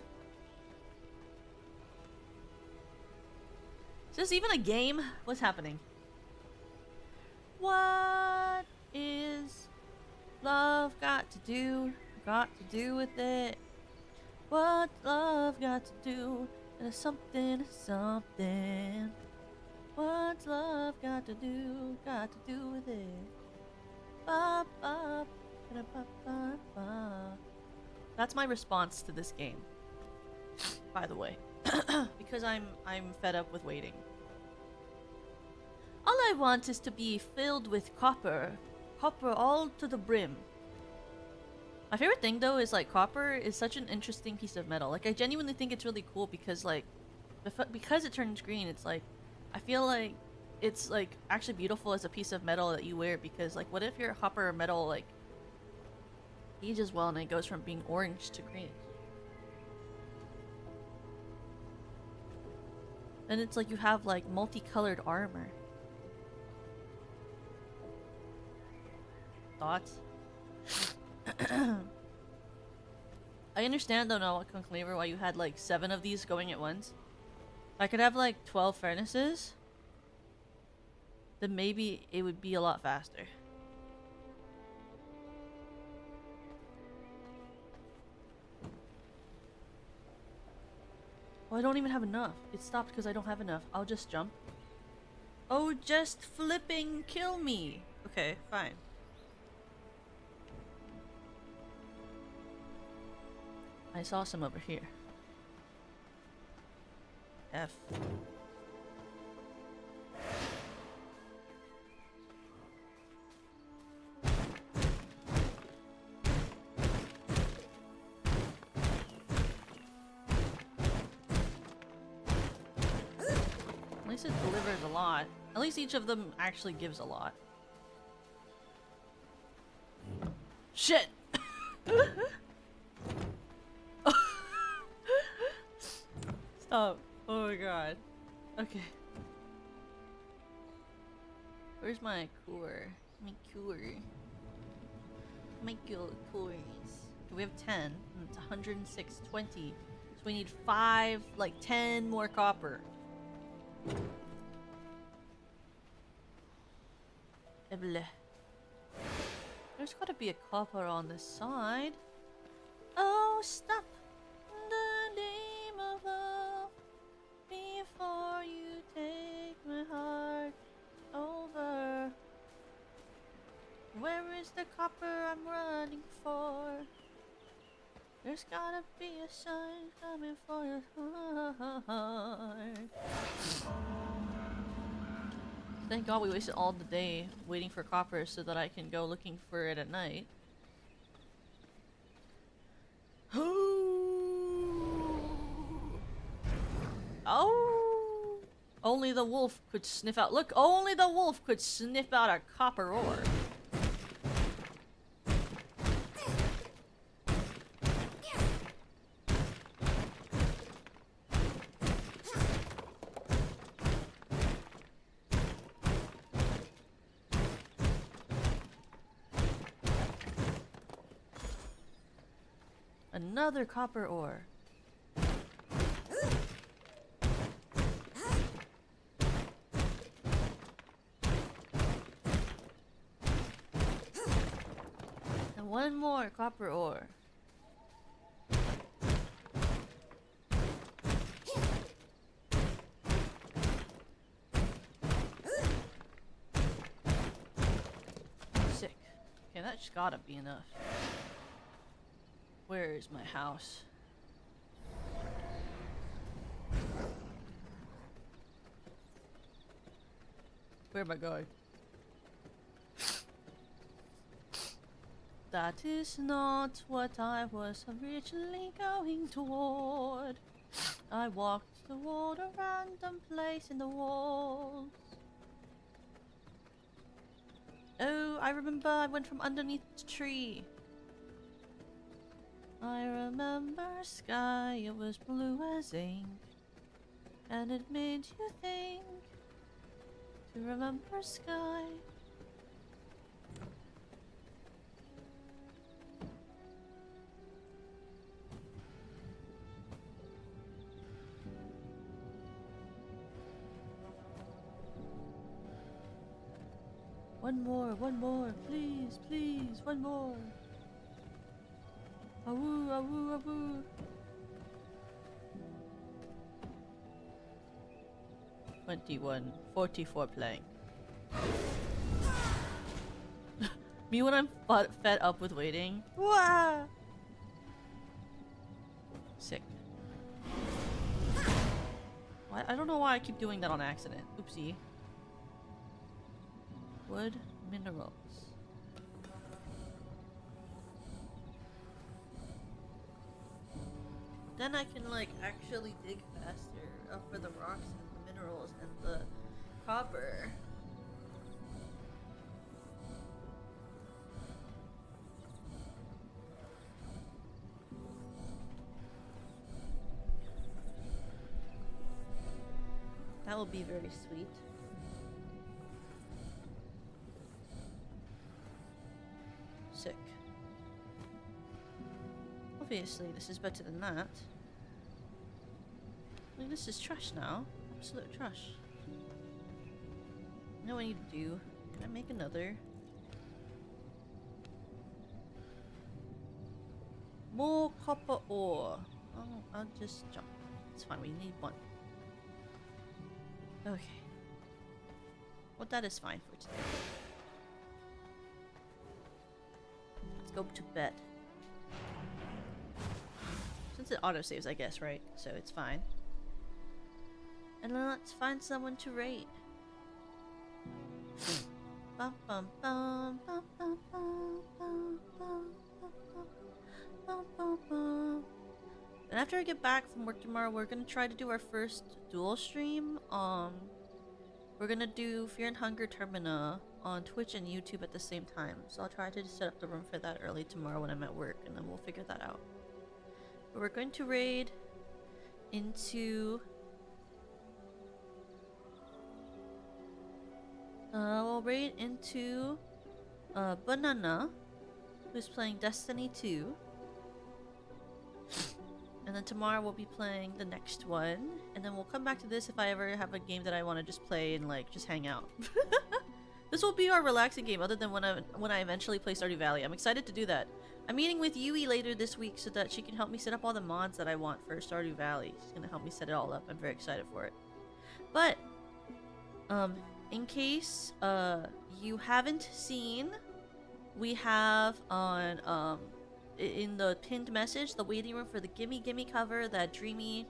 Is this even a game? What's happening? What is love got to do with it? What love got to do? And it's something, something. What's love got to do with it? Ba, ba, ba, ba, ba, ba. That's my response to this game. By the way. Because I'm fed up with waiting. All I want is to be filled with copper. Copper all to the brim. My favorite thing though is like copper is such an interesting piece of metal. Like I genuinely think it's really cool because like because it turns green, it's like I feel like it's like actually beautiful as a piece of metal that you wear because like what if your copper or metal like ages well and it goes from being orange to green? And it's like you have like multicolored armor. Thoughts? I understand though now, Conclaver, why you had like 7 of these going at once. If I could have like 12 furnaces, then maybe it would be a lot faster. Oh, I don't even have enough. It stopped because I don't have enough. I'll just jump. Oh, just flipping kill me. Okay, fine. I saw some over here. F. At least it delivers a lot. At least each of them actually gives a lot. Shit! Stop. Oh my god. Okay. Where's my core? My core. My cores. We have 10. And it's 106, 20. So we need 5, like 10 more copper. Bleh. There's gotta be a copper on this side. Oh, stop the name of love before you take my heart over. Where is the copper I'm running for? There's gotta be a sign coming for your heart. Thank God we wasted all the day waiting for copper so that I can go looking for it at night. Oh! Only the wolf could sniff out. Look, only the wolf could sniff out a copper ore. Another copper ore. And one more copper ore. Sick. Okay, that's gotta be enough. Where is my house? Where am I going? That is not what I was originally going toward. I walked toward a random place in the walls. Oh, I remember I went from underneath the tree. I remember a sky, it was blue as ink. And it made you think to remember sky. One more, please, please, one more. Awoo, awoo, awoo. $21.44 playing. Me when I'm fed up with waiting. Wah! Sick. I don't know why I keep doing that on accident. Oopsie. Wood minerals. Then I can like actually dig faster for the rocks and the minerals and the copper. That will be very sweet. Sick. Obviously, this is better than that. I mean, this is trash now. Absolute trash. You know what I need to do? Can I make another? More copper ore. Oh, I'll just jump. It's fine, we need one. Okay. Well, that is fine for today. Let's go to bed. Since it autosaves, I guess, right? So it's fine. And then let's find someone to raid. Bum, bum, bum, bum, bum, bum, bum, bum, bum, bum, bum. And after I get back from work tomorrow, we're gonna try to do our first dual stream. We're gonna do Fear and Hunger Termina on Twitch and YouTube at the same time. So I'll try to set up the room for that early tomorrow when I'm at work, and then we'll figure that out. But we're going to raid into... we'll raid into Banana, who's playing Destiny 2. And then tomorrow we'll be playing the next one. And then we'll come back to this if I ever have a game that I want to just play and like just hang out. This will be our relaxing game other than when I eventually play Stardew Valley. I'm excited to do that. I'm meeting with Yui later this week so that she can help me set up all the mods that I want for Stardew Valley. She's gonna help me set it all up. I'm very excited for it. But in case you haven't seen, we have on in the pinned message, the waiting room for the Gimme Gimme cover that Dreamy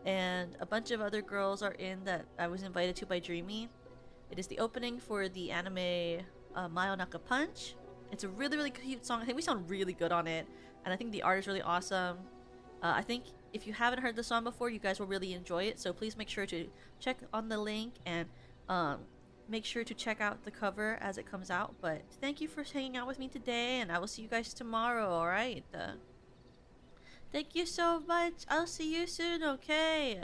and a bunch of other girls are in that I was invited to by Dreamy. It is the opening for the anime Mayonaka Punch. It's a really, really cute song. I think we sound really good on it, and I think the art is really awesome. I think if you haven't heard the song before, you guys will really enjoy it, so please make sure to check on the link and make sure to check out the cover as it comes out. But thank you for hanging out with me today, and I will see you guys tomorrow, alright? Thank you so much. I'll see you soon, okay?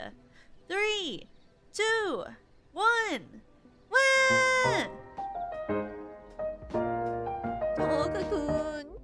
3, 2, 1. Wah! Oh, cocoon.